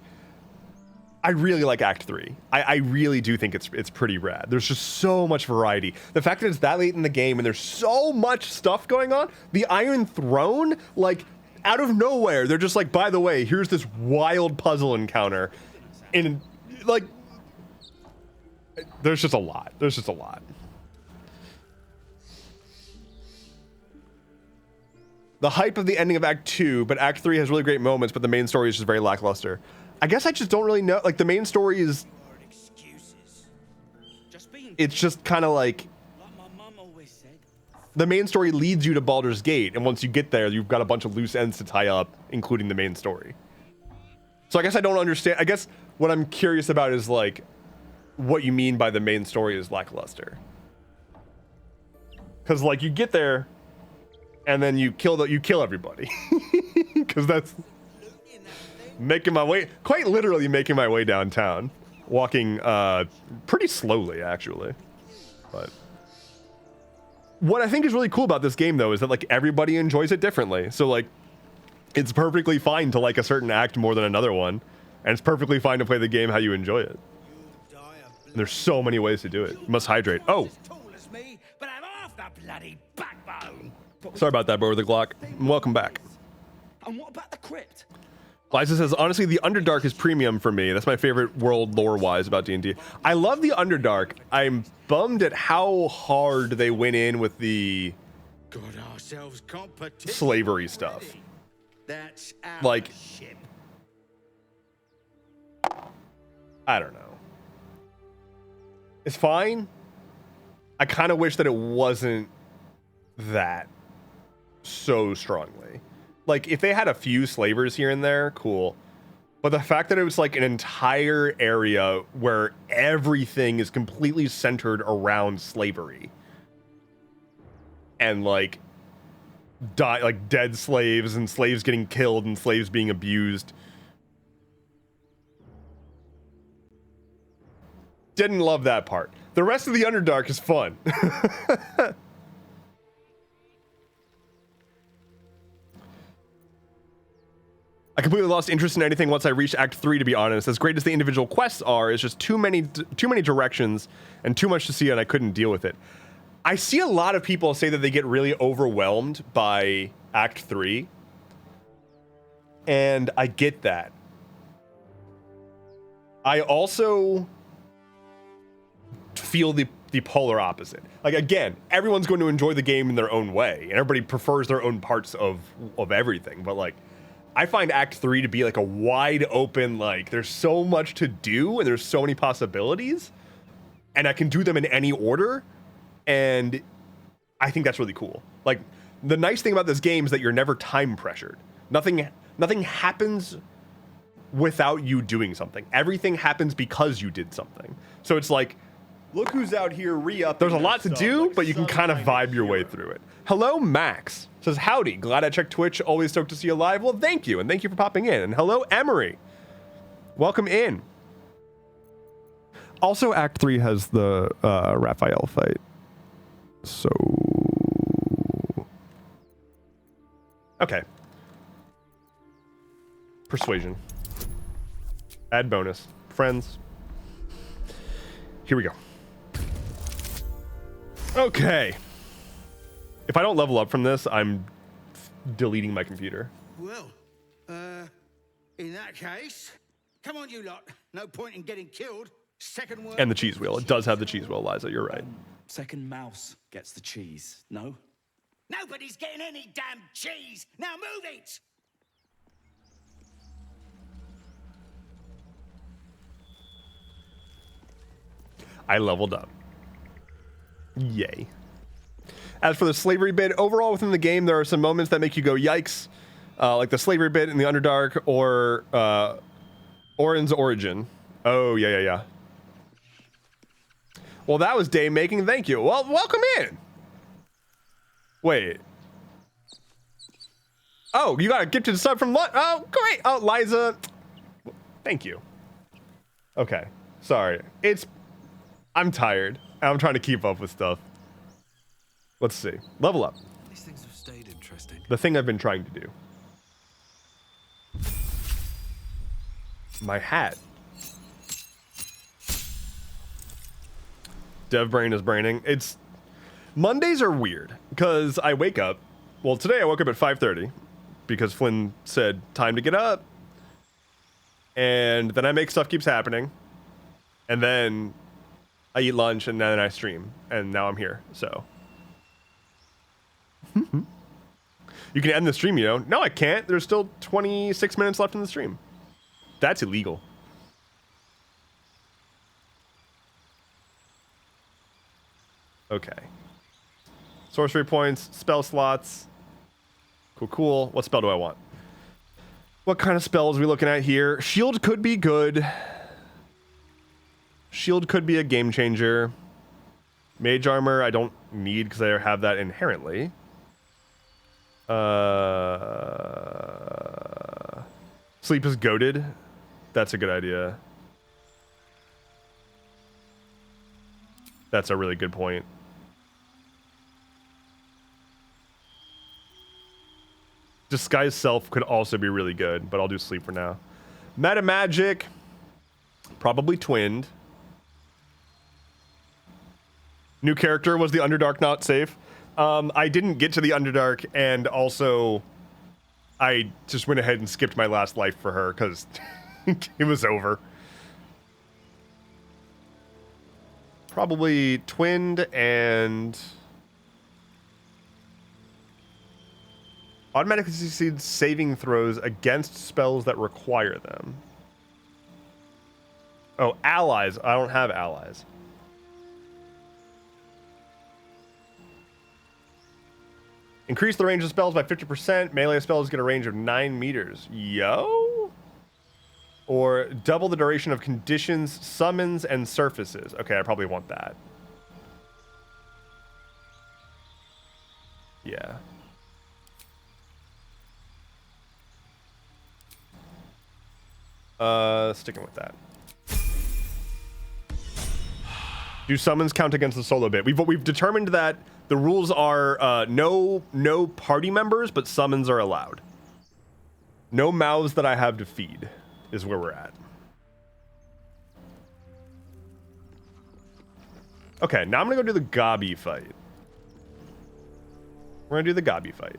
I really like Act 3. I really do think it's pretty rad. There's just so much variety. The fact that it's that late in the game and there's so much stuff going on. The Iron Throne, like out of nowhere, they're just like, by the way, here's this wild puzzle encounter. And like, there's just a lot. There's just a lot. The hype of the ending of Act 2, but Act 3 has really great moments, but the main story is just very lackluster. I guess I just don't really know. Like, the main story is... It's just kind of like... The main story leads you to Baldur's Gate, and once you get there, you've got a bunch of loose ends to tie up, including the main story. So I guess I don't understand. I guess what I'm curious about is, like, what you mean by the main story is lackluster. Because, like, you get there, and then you kill everybody. Because that's... Making my way, quite literally making my way downtown. Walking pretty slowly, actually. But what I think is really cool about this game, though, is that like everybody enjoys it differently. So like, it's perfectly fine to like a certain act more than another one. And it's perfectly fine to play the game how you enjoy it. And there's so many ways to do it. You must hydrate. Oh! Sorry about that, bro, with the Glock. Welcome back. And what about the crypt? Liza says, honestly, the Underdark is premium for me. That's my favorite world lore-wise about D&D. I love the Underdark. I'm bummed at how hard they went in with the slavery stuff. That's like, ship. I don't know. It's fine. I kind of wish that it wasn't that so strongly. Like, if they had a few slavers here and there, cool. But the fact that it was like an entire area where everything is completely centered around slavery. And like, dead slaves and slaves getting killed and slaves being abused. Didn't love that part. The rest of the Underdark is fun. I completely lost interest in anything once I reached Act 3, to be honest. As great as the individual quests are, it's just too many directions and too much to see, and I couldn't deal with it. I see a lot of people say that they get really overwhelmed by Act 3, and I get that. I also feel the polar opposite. Like, again, everyone's going to enjoy the game in their own way, and everybody prefers their own parts of everything, but like, I find Act 3 to be like a wide open, like, there's so much to do and there's so many possibilities, and I can do them in any order, and I think that's really cool. Like, the nice thing about this game is that you're never time pressured. Nothing happens without you doing something. Everything happens because you did something. So it's like, Look who's out here re-upping. there's a lot to do, but you can kind of vibe your way through it. Hello, Max. Says, howdy. Glad I checked Twitch. Always stoked to see you live. Well, thank you. And thank you for popping in. And hello, Emery. Welcome in. Also, Act 3 has the Raphael fight. So... okay. Persuasion. Add bonus. Friends. Here we go. Okay. If I don't level up from this, I'm deleting my computer. Well, in that case, come on, you lot. No point in getting killed. Second word. And the cheese wheel. It does have the cheese wheel, Liza. You're right. Second mouse gets the cheese. No? Nobody's getting any damn cheese. Now move it. I leveled up. Yay. As for the slavery bit, overall within the game, there are some moments that make you go yikes, like the slavery bit in the Underdark or Orin's Origin. Oh, yeah. Well, that was day making. Thank you. Well, welcome in. Wait. Oh, you got a gifted sub from... oh, great. Oh, Liza. Thank you. Okay. Sorry. I'm tired. I'm trying to keep up with stuff. Let's see. Level up. These things have stayed interesting. The thing I've been trying to do. My hat. Dev brain is braining. Mondays are weird because I wake up. Well, today I woke up at 5:30 because Flynn said time to get up. And then I make stuff keeps happening. And then I eat lunch and then I stream. And now I'm here. So you can end the stream, you know. No, I can't. There's still 26 minutes left in the stream. That's illegal. Okay. Sorcery points, spell slots. Cool. What spell do I want? What kind of spells are we looking at here? Shield could be good. Shield could be a game changer. Mage armor I don't need because I have that inherently. Sleep is goated. That's a good idea. That's a really good point. Disguise self could also be really good, but I'll do sleep for now. Meta magic, probably twinned. New character was the Underdark not safe. I didn't get to the Underdark, and also I just went ahead and skipped my last life for her because it was over. Probably twinned and automatically succeeds saving throws against spells that require them. Oh, allies. I don't have allies. Increase the range of spells by 50%. Melee spells get a range of 9 meters. Yo? Or double the duration of conditions, summons, and surfaces. Okay, I probably want that. Yeah. Sticking with that. Do summons count against the solo bit? We've determined that the rules are no party members, but summons are allowed. No mouths that I have to feed is where we're at. Okay, now I'm gonna go do the Gobby fight. We're gonna do the Gobby fight.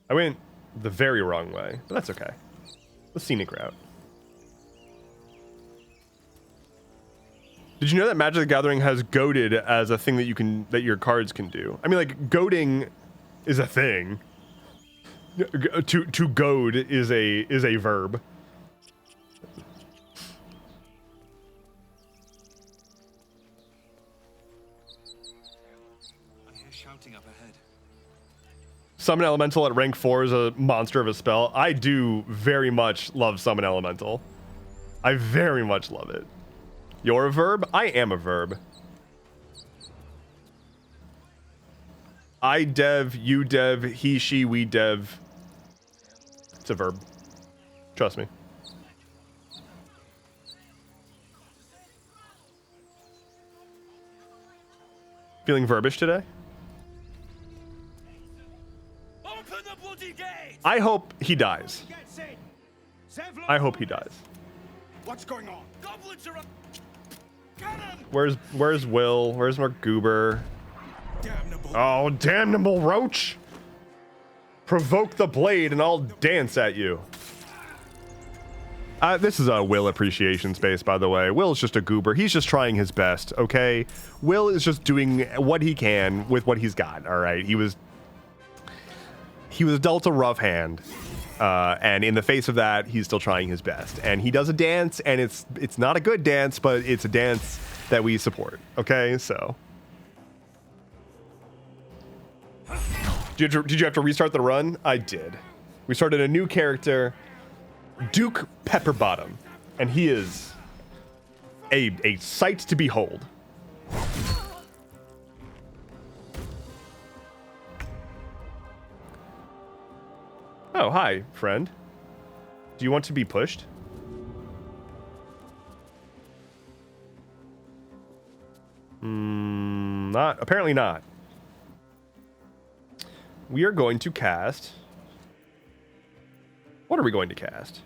I went the very wrong way, but that's okay. The scenic route. Did you know that Magic the Gathering has goaded as a thing that your cards can do? I mean, like, goading is a thing. To goad is a verb. I hear shouting up ahead. Summon Elemental at rank 4 is a monster of a spell. I do very much love Summon Elemental. I very much love it. You're a verb? I am a verb. I dev, you dev, he, she, we dev. It's a verb. Trust me. Feeling verbish today? Open the bloody gate! I hope he dies. I hope he dies. What's going on? Goblins are up. Where's Will? Where's Mark Goober? Damnable. Oh, damnable roach! Provoke the blade and I'll dance at you. This is a Will appreciation space, by the way. Will's just a goober. He's just trying his best, okay? Will is just doing what he can with what he's got, all right? He was dealt a rough hand. And in the face of that, he's still trying his best. And he does a dance, and it's not a good dance, but it's a dance that we support. Okay, so. Did you have to restart the run? I did. We started a new character, Duke Pepperbottom, and he is a sight to behold. Oh, hi, friend. Do you want to be pushed? Not. Apparently not. We are going to cast... What are we going to cast?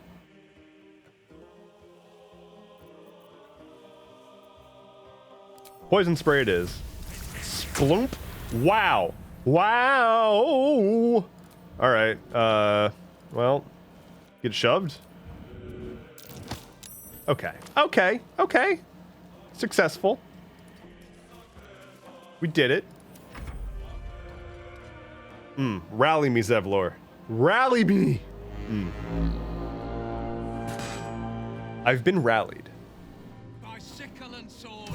Poison spray it is. Splump. Wow. Wow. All right. Well, get shoved. Okay. Okay. Okay. Successful. We did it. Rally me, Zevlor. Rally me. I've been rallied. By sickle and sword.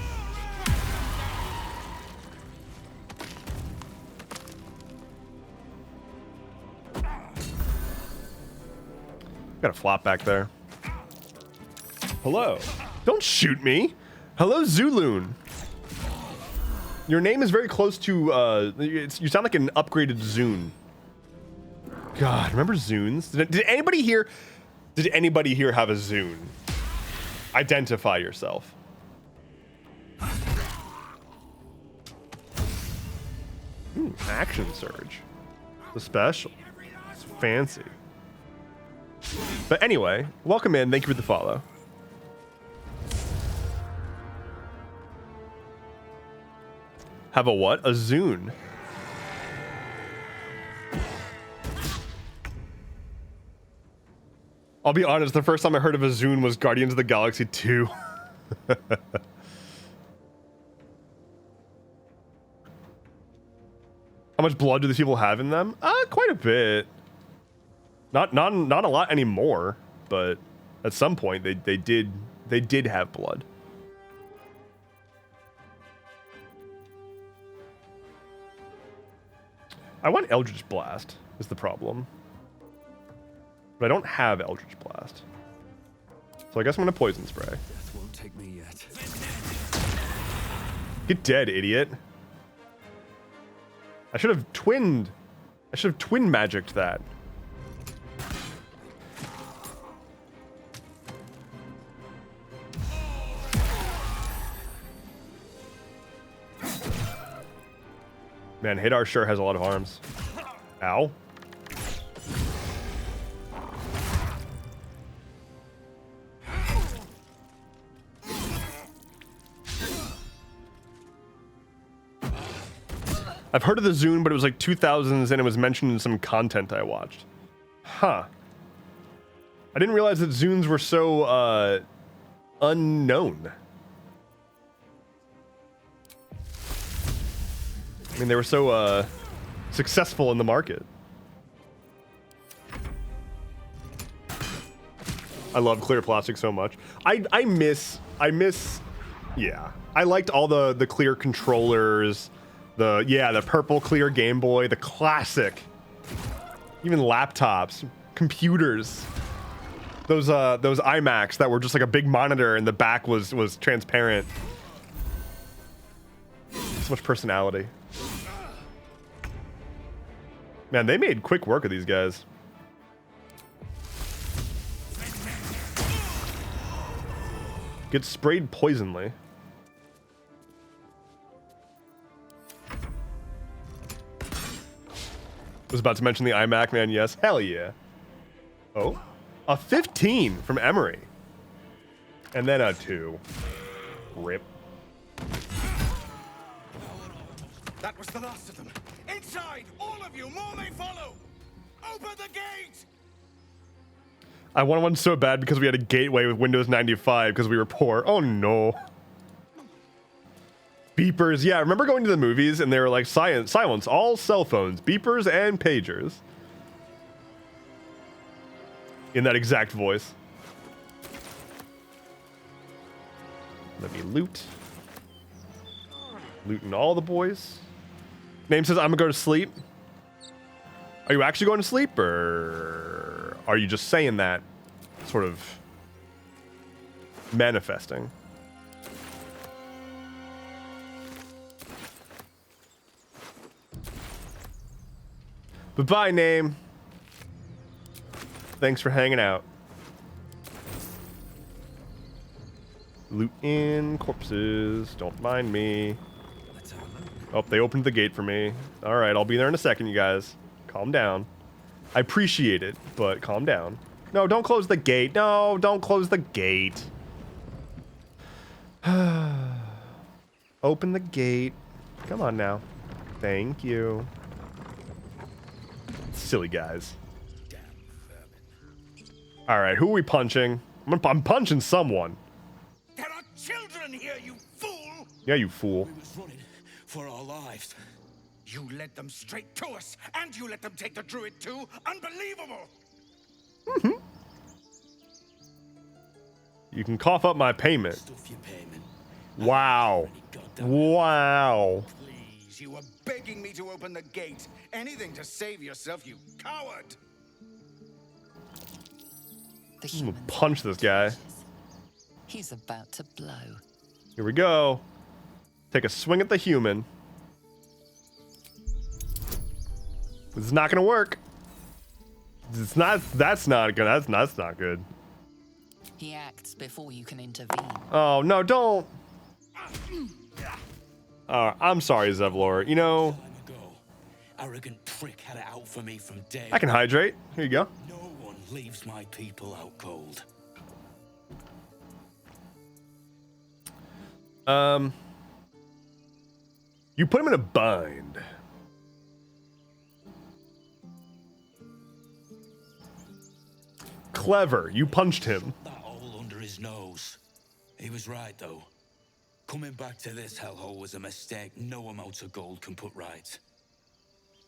Got a flop back there. Hello. Don't shoot me. Hello, Zuluun. Your name is very close to, you sound like an upgraded Zune. God, remember Zunes? Did anybody here have a Zune? Identify yourself. Ooh, action surge. The special. Fancy. But anyway, welcome in. Thank you for the follow. Have a what? A Zune. I'll be honest, the first time I heard of a Zune was Guardians of the Galaxy 2. How much blood do these people have in them? Quite a bit. Not a lot anymore, but at some point they did have blood. I want Eldritch Blast is the problem. But I don't have Eldritch Blast. So I guess I'm gonna Poison Spray. Death won't take me yet. Get dead, idiot. I should have twin magicked that. Man, Hadar sure has a lot of arms. Ow. I've heard of the Zune, but it was like 2000s and it was mentioned in some content I watched. Huh. I didn't realize that Zunes were so, unknown. I mean, they were so, successful in the market. I love clear plastic so much. I miss, yeah. I liked all the clear controllers, the purple clear Game Boy, the classic, even laptops, computers, those iMacs that were just like a big monitor and the back was transparent. So much personality. Man, they made quick work of these guys. Get sprayed poisonly. Was about to mention the iMac, man. Yes, hell yeah. Oh, a 15 from Emery, and then a 2. Rip. That was the last of them. Inside, all of you. More may follow. Open the gate. I wanted one so bad because we had a gateway with Windows 95 because we were poor. Oh no. Beepers. Yeah, I remember going to the movies and they were like, silence all cell phones, beepers and pagers. In that exact voice. Let me loot. Looting all the boys. Name says I'm gonna go to sleep. Are you actually going to sleep, or are you just saying that, sort of manifesting? But bye, name. Thanks for hanging out. Loot in corpses. Don't mind me. Oh, they opened the gate for me. All right, I'll be there in a second, you guys. Calm down. I appreciate it, but calm down. No, don't close the gate. No, don't close the gate. Open the gate. Come on now. Thank you. Silly guys. All right, who are we punching? I'm punching someone. There are children here, you fool! Yeah, you fool. We was running for our lives. You led them straight to us, and you let them take the druid too. Unbelievable! You can cough up my payment. Wow. Wow. Please, you were begging me to open the gate. Anything to save yourself, you coward! I'm gonna punch this guy. He's about to blow. Here we go. Take a swing at the human. This is not gonna work. It's not. That's not good. That's not good. He acts before you can intervene. Oh no! Don't. I'm sorry, Zevlor. You know. Arrogant prick had it out for me from day. I can hydrate. Here you go. No one leaves my people out cold. You put him in a bind. Clever. You punched him. That hole under his nose. He was right though. Coming back to this hellhole was a mistake no amount of gold can put right.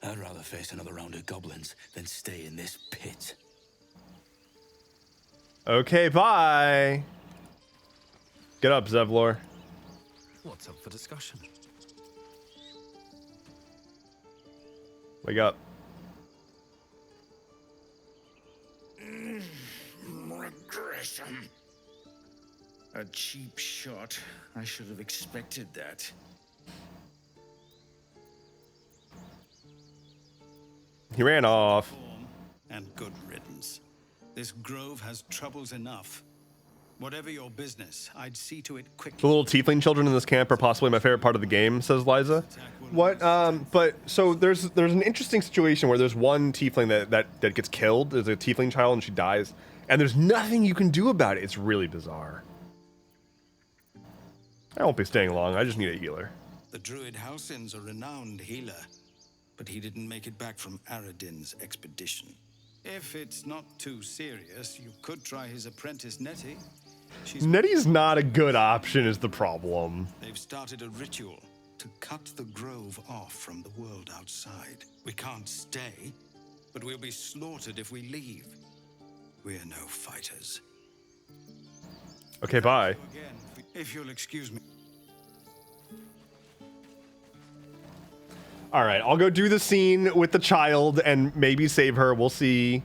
I'd rather face another round of goblins than stay in this pit. Okay, bye. Get up, Zevlor. What's up for discussion? Wake up. Regression. A cheap shot. I should have expected that. He ran off. And good riddance. This grove has troubles enough. Whatever your business, I'd see to it quickly. The little tiefling children in this camp are possibly my favorite part of the game, says Liza. What? But so there's an interesting situation where there's one tiefling that gets killed. There's a tiefling child and she dies, and there's nothing you can do about it. It's really bizarre. I won't be staying long. I just need a healer. The druid Halsin's a renowned healer, but he didn't make it back from Aradin's expedition. If it's not too serious, you could try his apprentice Nettie. Nettie's not a good option is the problem. They've started a ritual to cut the grove off from the world outside. We can't stay, but we'll be slaughtered if we leave. We're no fighters. Okay, bye. Again, if you'll excuse me. All right, I'll go do the scene with the child and maybe save her. We'll see.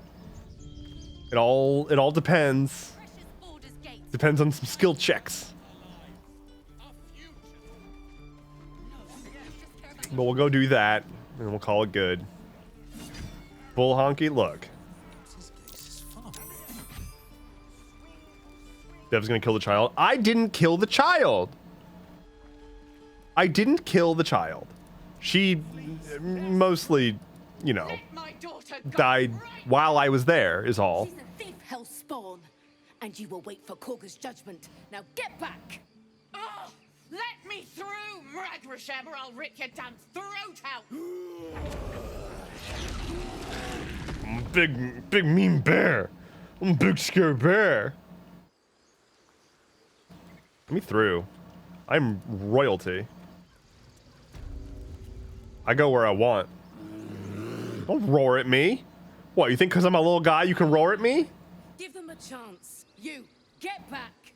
It all depends. Depends on some skill checks. But we'll go do that and we'll call it good. Bull honky, look. Dev's gonna kill the child. I didn't kill the child. I didn't kill the child. She mostly, you know, died while I was there, is all. She's a thief, hell spawn, and you will wait for Korga's judgment. Now get back! Oh, let me through, Mragrasham, or I'll rip your damn throat out! Big mean bear. I'm a big scary bear. Let me through. I'm royalty. I go where I want. Don't roar at me. What, you think because I'm a little guy you can roar at me? Give them a chance. You, get back.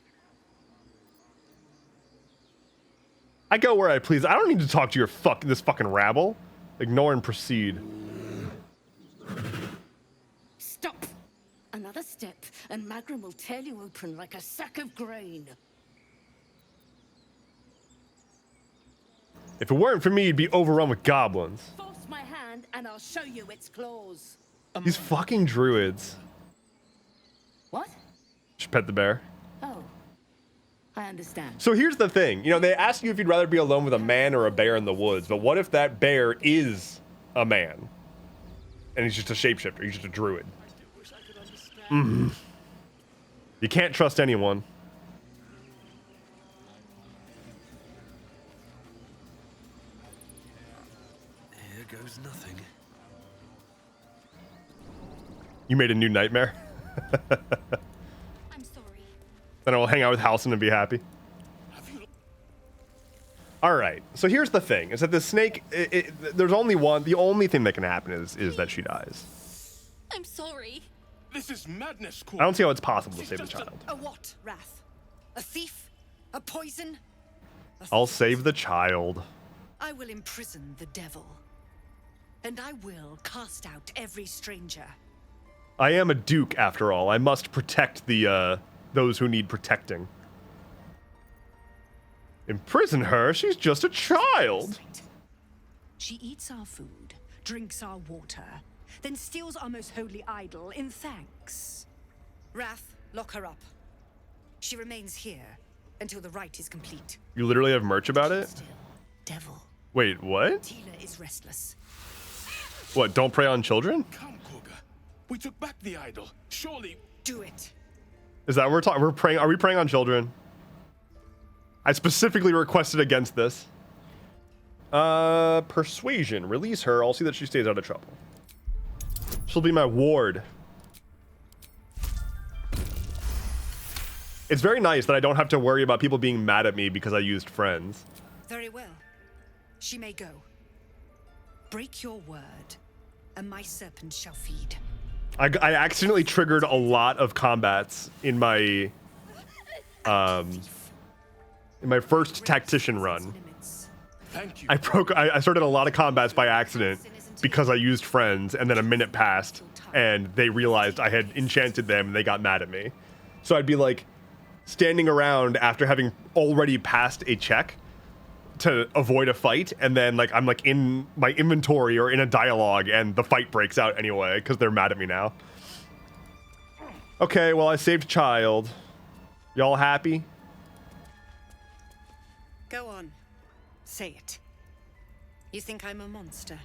I go where I please. I don't need to talk to your this fucking rabble. Ignore and proceed. Stop. Another step, and Magram will tear you open like a sack of grain. If it weren't for me, you'd be overrun with goblins. Force my hand, and I'll show you its claws. These fucking druids. What? Just pet the bear. Oh, I understand. So here's the thing. You know, they ask you if you'd rather be alone with a man or a bear in the woods, but what if that bear is a man? And he's just a shapeshifter. He's just a druid. You can't trust anyone. Here goes nothing. You made a new nightmare. I'm sorry. Then I will hang out with Halsin and be happy. All right. So here's the thing: is that the snake? There's only one. The only thing that can happen is that she dies. I'm sorry. This is madness, I don't see how it's possible to save the child. A what, Wrath? A thief? A poison? I'll save the child. I will imprison the devil. And I will cast out every stranger. I am a duke, after all. I must protect the those who need protecting. Imprison her? She's just a child. She eats our food, drinks our water, then steals our most holy idol in thanks. Wrath, lock her up. She remains here until the rite is complete. You literally have merch about it? Devil. Wait, what? Tila is restless. What, don't prey on children? Come, Korga. We took back the idol. Surely. Do it. Is that what we're talking? We're preying. Are we preying on children? I specifically requested against this. Persuasion. Release her. I'll see that she stays out of trouble. She'll be my ward. It's very nice that I don't have to worry about people being mad at me because I used friends. Very well. She may go. Break your word, and my serpent shall feed. I accidentally triggered a lot of combats in my first tactician run. Thank you. I started a lot of combats by accident because I used friends, and then a minute passed and they realized I had enchanted them and they got mad at me. So I'd be like standing around after having already passed a check to avoid a fight, and then like I'm like in my inventory or in a dialogue and the fight breaks out anyway because they're mad at me now. Okay, well, I saved child. Y'all happy? Go on. Say it. You think I'm a monster?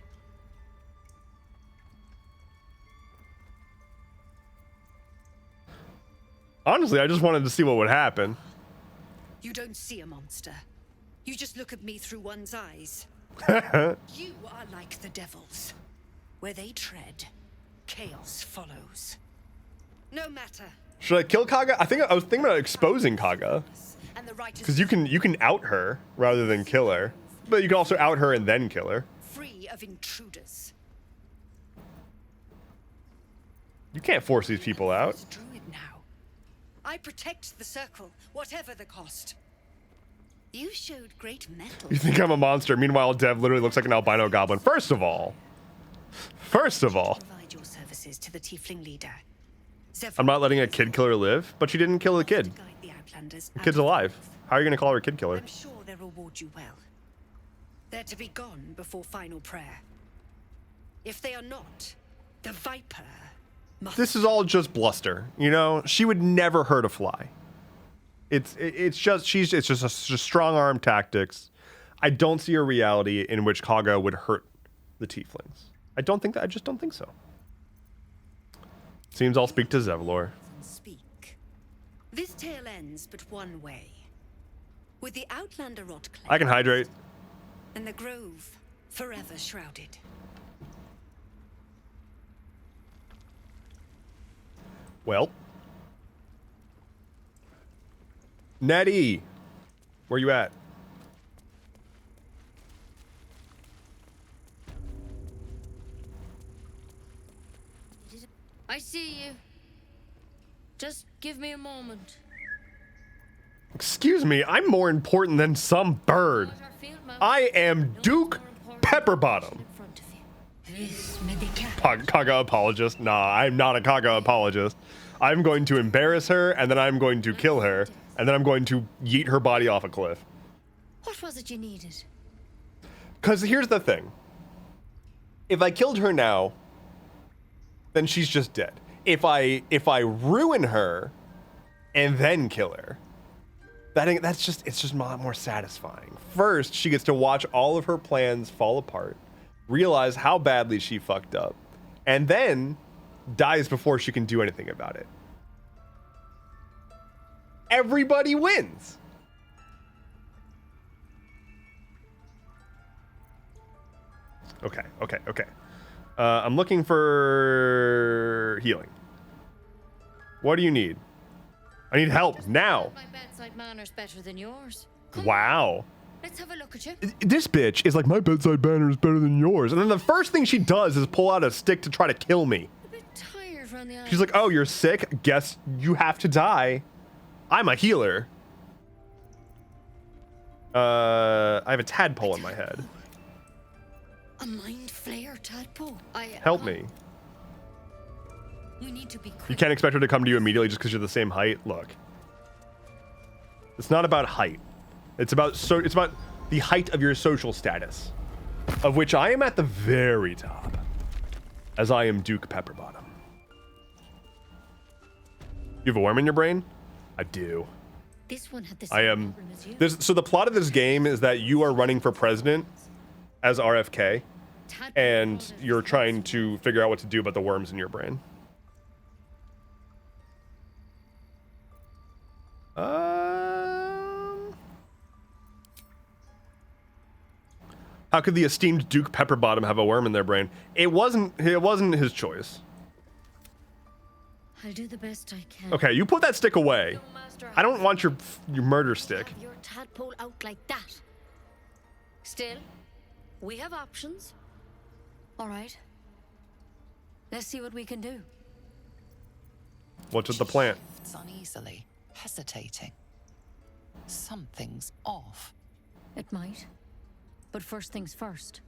Honestly, I just wanted to see what would happen. You don't see a monster. You just look at me through one's eyes. You are like the devils. Where they tread, chaos follows. No matter. Should I kill Kaga? I was thinking about exposing Kaga. Because you can out her rather than kill her. But you can also out her and then kill her. Free of intruders. You can't force these people out. Druid now. I protect the circle, whatever the cost. You showed great mettle. You think I'm a monster. Meanwhile, Dev literally looks like an albino goblin. First of all. Provide your services to the tiefling leader. I'm not letting a kid killer live, but she didn't kill the kid. The kid's alive. How are you going to call her a kid killer? I'm sure they'll reward you well. They're to be gone before final prayer. If they are not, the Viper must... This is all just bluster, you know? She would never hurt a fly. It's just strong arm tactics. I don't see a reality in which Kaga would hurt the tieflings. I just don't think so. Seems I'll speak to Zevlor. Speak. This tale ends but one way. With the Outlander rot claim. I can hydrate. And the grove forever shrouded. Well. Nettie, where you at? I see you. Just give me a moment. Excuse me, I'm more important than some bird. I am Duke Pepperbottom. Kaga apologist. Nah, I'm not a Kaga apologist. I'm going to embarrass her, and then I'm going to kill her, and then I'm going to yeet her body off a cliff. What was it you needed? Because here's the thing. If I killed her now, then she's just dead. If I ruin her and then kill her, it's just a lot more satisfying. First, she gets to watch all of her plans fall apart, realize how badly she fucked up, and then dies before she can do anything about it. Everybody wins. Okay. I'm looking for healing. What do you need? I need help now. My bedside manner's better than yours. Wow. Let's have a look at you. This bitch is like, my bedside manner is better than yours. And then the first thing she does is pull out a stick to try to kill me. A bit tired around the eyes. She's like, oh, you're sick? Guess you have to die. I'm a healer. I have a tadpole in my head. A mind flayer tadpole. Help me. We need to be quick. You can't expect her to come to you immediately just because you're the same height. Look. It's not about height. It's about the height of your social status, of which I am at the very top, as I am Duke Pepperbottom. You have a worm in your brain? I do. This one had the I am. So the plot of this game is that you are running for president as RFK, and you're trying to figure out what to do about the worms in your brain. How could the esteemed Duke Pepperbottom have a worm in their brain? It wasn't his choice. I'll do the best I can. Okay, you put that stick away. I don't want your murder stick. Your tadpole out like that. Still, we have options. All right. Let's see what we can do. What's with the plant? Shifts uneasily, hesitating. Something's off. It might. But first things first.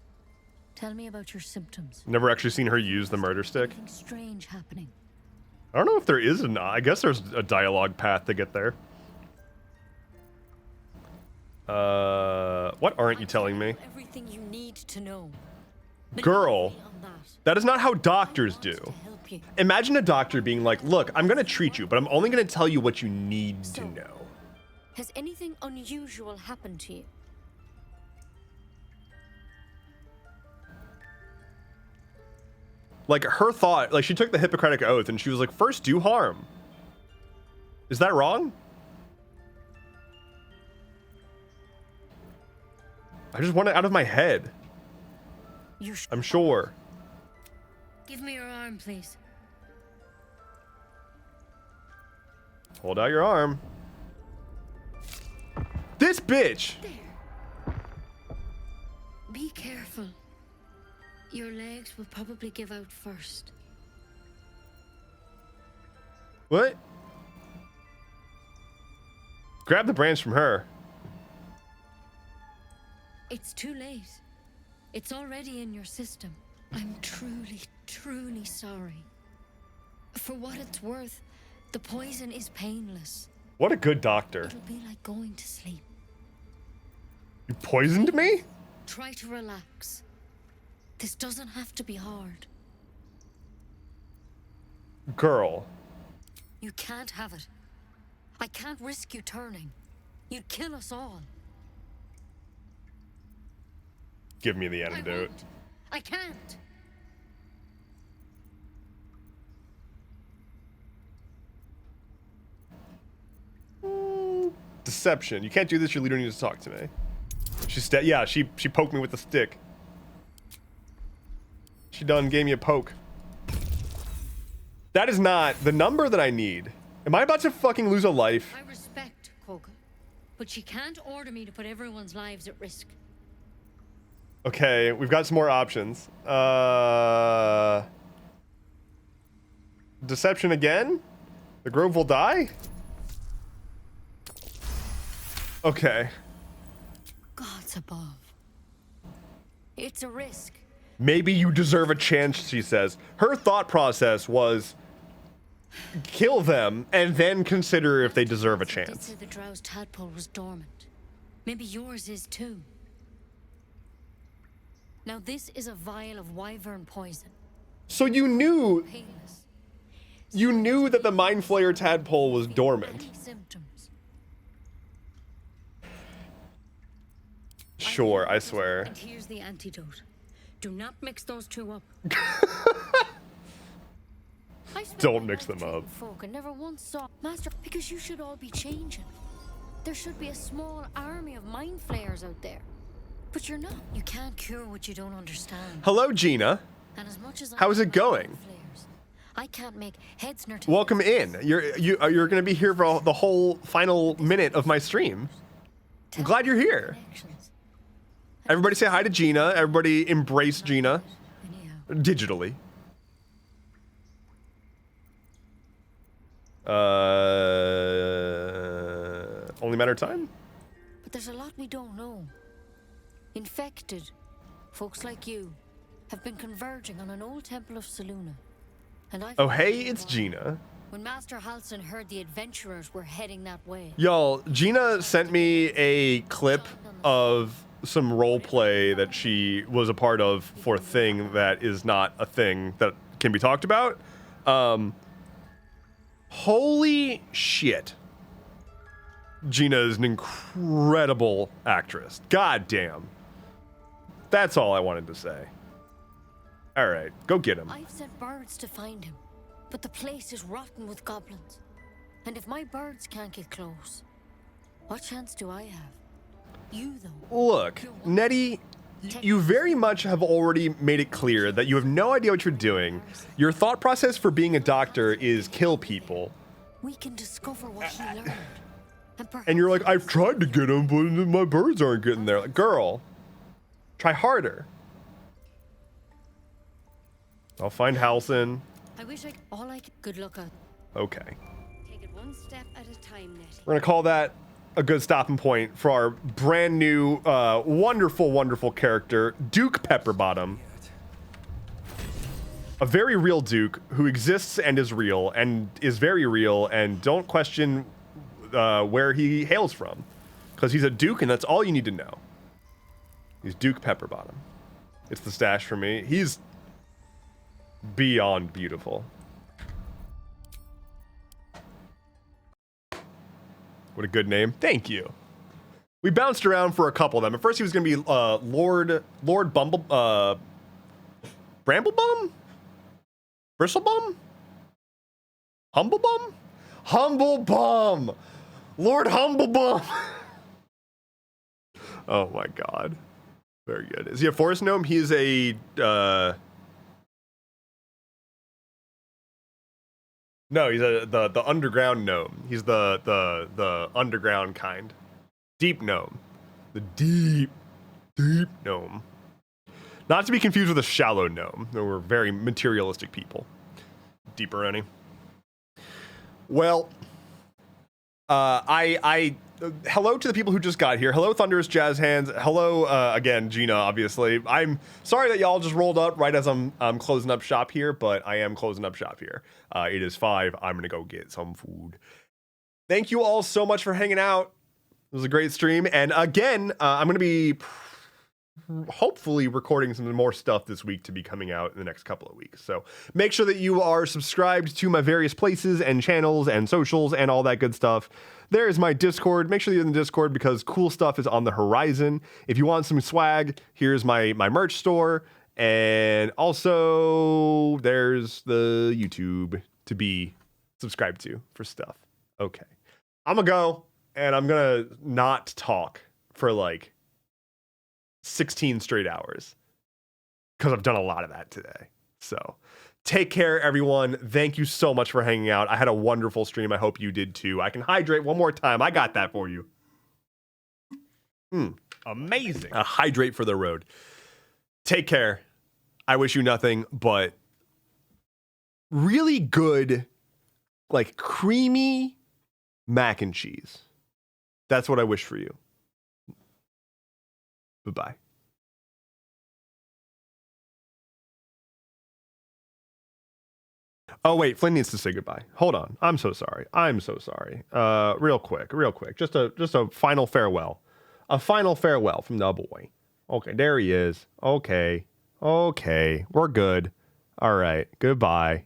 Tell me about your symptoms. Never actually seen her use the murder stick. Something strange happening. I don't know if there is I guess there's a dialogue path to get there. What aren't you telling me? Everything you need to know. Girl, that is not how doctors do. Imagine a doctor being like, look, I'm going to treat you, but I'm only going to tell you what you need to know. Has anything unusual happened to you? Like, her thought, like, she took the Hippocratic Oath and she was like, first do harm. Is that wrong? I just want it out of my head. I'm sure. Give me your arm, please. Hold out your arm. This bitch! Be careful. Your legs will probably give out first. What? Grab the branch from her. It's too late. It's already in your system. I'm truly, truly sorry. For what it's worth, the poison is painless. What a good doctor. It'll be like going to sleep. You poisoned me? Try to relax. This doesn't have to be hard. Girl. You can't have it. I can't risk you turning. You'd kill us all. Give me the antidote. I can't. Deception. You can't do this. Your leader needs to talk to me. Yeah, she poked me with the stick. She done gave me a poke. That is not the number that I need. Am I about to fucking lose a life? I respect Koga, but she can't order me to put everyone's lives at risk. Okay, we've got some more options. Deception again? The grove will die? Okay. Gods above. It's a risk. Maybe you deserve a chance, she says. Her thought process was kill them and then consider if they deserve a chance. Did say the drow's tadpole was dormant. Maybe yours is too. Now this is a vial of wyvern poison. So you knew Painless. you knew that the Mind Flayer tadpole was dormant. Any symptoms? Sure, I swear. And here's the antidote. Do not mix those two up. Don't mix them up. Folk and never once saw Master, because you should all be changing. There should be a small army of mind flayers out there. But you're not. You can't cure what you don't understand. Hello, Gina. And as much as How's it going? I can't make heads nor tails. Welcome in. You're gonna be here for the whole final minute of my stream. I'm glad you're here. Everybody say hi to Gina. Everybody embrace Gina. Digitally. Only matter of time? But there's a lot we don't know. Infected folks like you have been converging on an old temple of Selûne. And Oh, hey, it's Gina. When Master Halsin heard the adventurers were heading that way. Y'all, Gina sent me a clip of some role play that she was a part of for a thing that is not a thing that can be talked about. Holy shit. Gina is an incredible actress. God damn. That's all I wanted to say. All right, go get him. I've sent birds to find him, but the place is rotten with goblins. And if my birds can't get close, what chance do I have? You, though. Look, Nettie, you very much have already made it clear that you have no idea what you're doing. Your thought process for being a doctor is kill people. We can discover what he learned. And you're like, I've tried to get him, but my birds aren't getting there. Like, girl, try harder. I'll find Halsin. I wish good luck out. Okay. Take it one step at a time, Nettie. We're gonna call that a good stopping point for our brand new, wonderful, wonderful character, Duke Pepperbottom. A very real Duke who exists and is very real, and don't question where he hails from. Because he's a Duke, and that's all you need to know. He's Duke Pepperbottom. It's the stash for me. He's beyond beautiful. What a good name. Thank you. We bounced around for a couple of them. At first he was going to be Lord Bramblebum? Bristlebum? Humblebum? Humblebum! Lord Humblebum! Oh my god. Very good. Is he a forest gnome? He is a, no, he's the underground gnome. He's the underground kind. Deep gnome. The deep gnome. Not to be confused with a shallow gnome. We're very materialistic people. Deeper any. Well, hello to the people who just got here. Hello, Thunderous Jazz Hands. Hello, again, Gina, obviously. I'm sorry that y'all just rolled up right as I'm closing up shop here, but I am closing up shop here. It is 5. I'm going to go get some food. Thank you all so much for hanging out. It was a great stream. And again, I'm going to be hopefully recording some more stuff this week to be coming out in the next couple of weeks. So make sure that you are subscribed to my various places and channels and socials and all that good stuff. There is my Discord. Make sure you're in the Discord because cool stuff is on the horizon. If you want some swag, here's my merch store. And also there's the YouTube to be subscribed to for stuff. Okay. I'm gonna go and I'm gonna not talk for like 16 straight hours because I've done a lot of that today. So take care, everyone. Thank you so much for hanging out. I had a wonderful stream. I hope you did too. I can hydrate one more time. I got that for you. Amazing. A hydrate for the road. Take care. I wish you nothing but really good, like creamy mac and cheese. That's what I wish for you. Bye-bye. Oh, wait. Flynn needs to say goodbye. Hold on. I'm so sorry. Real quick. Just a final farewell. A final farewell from the boy. Okay, there he is. Okay. We're good. All right. Goodbye.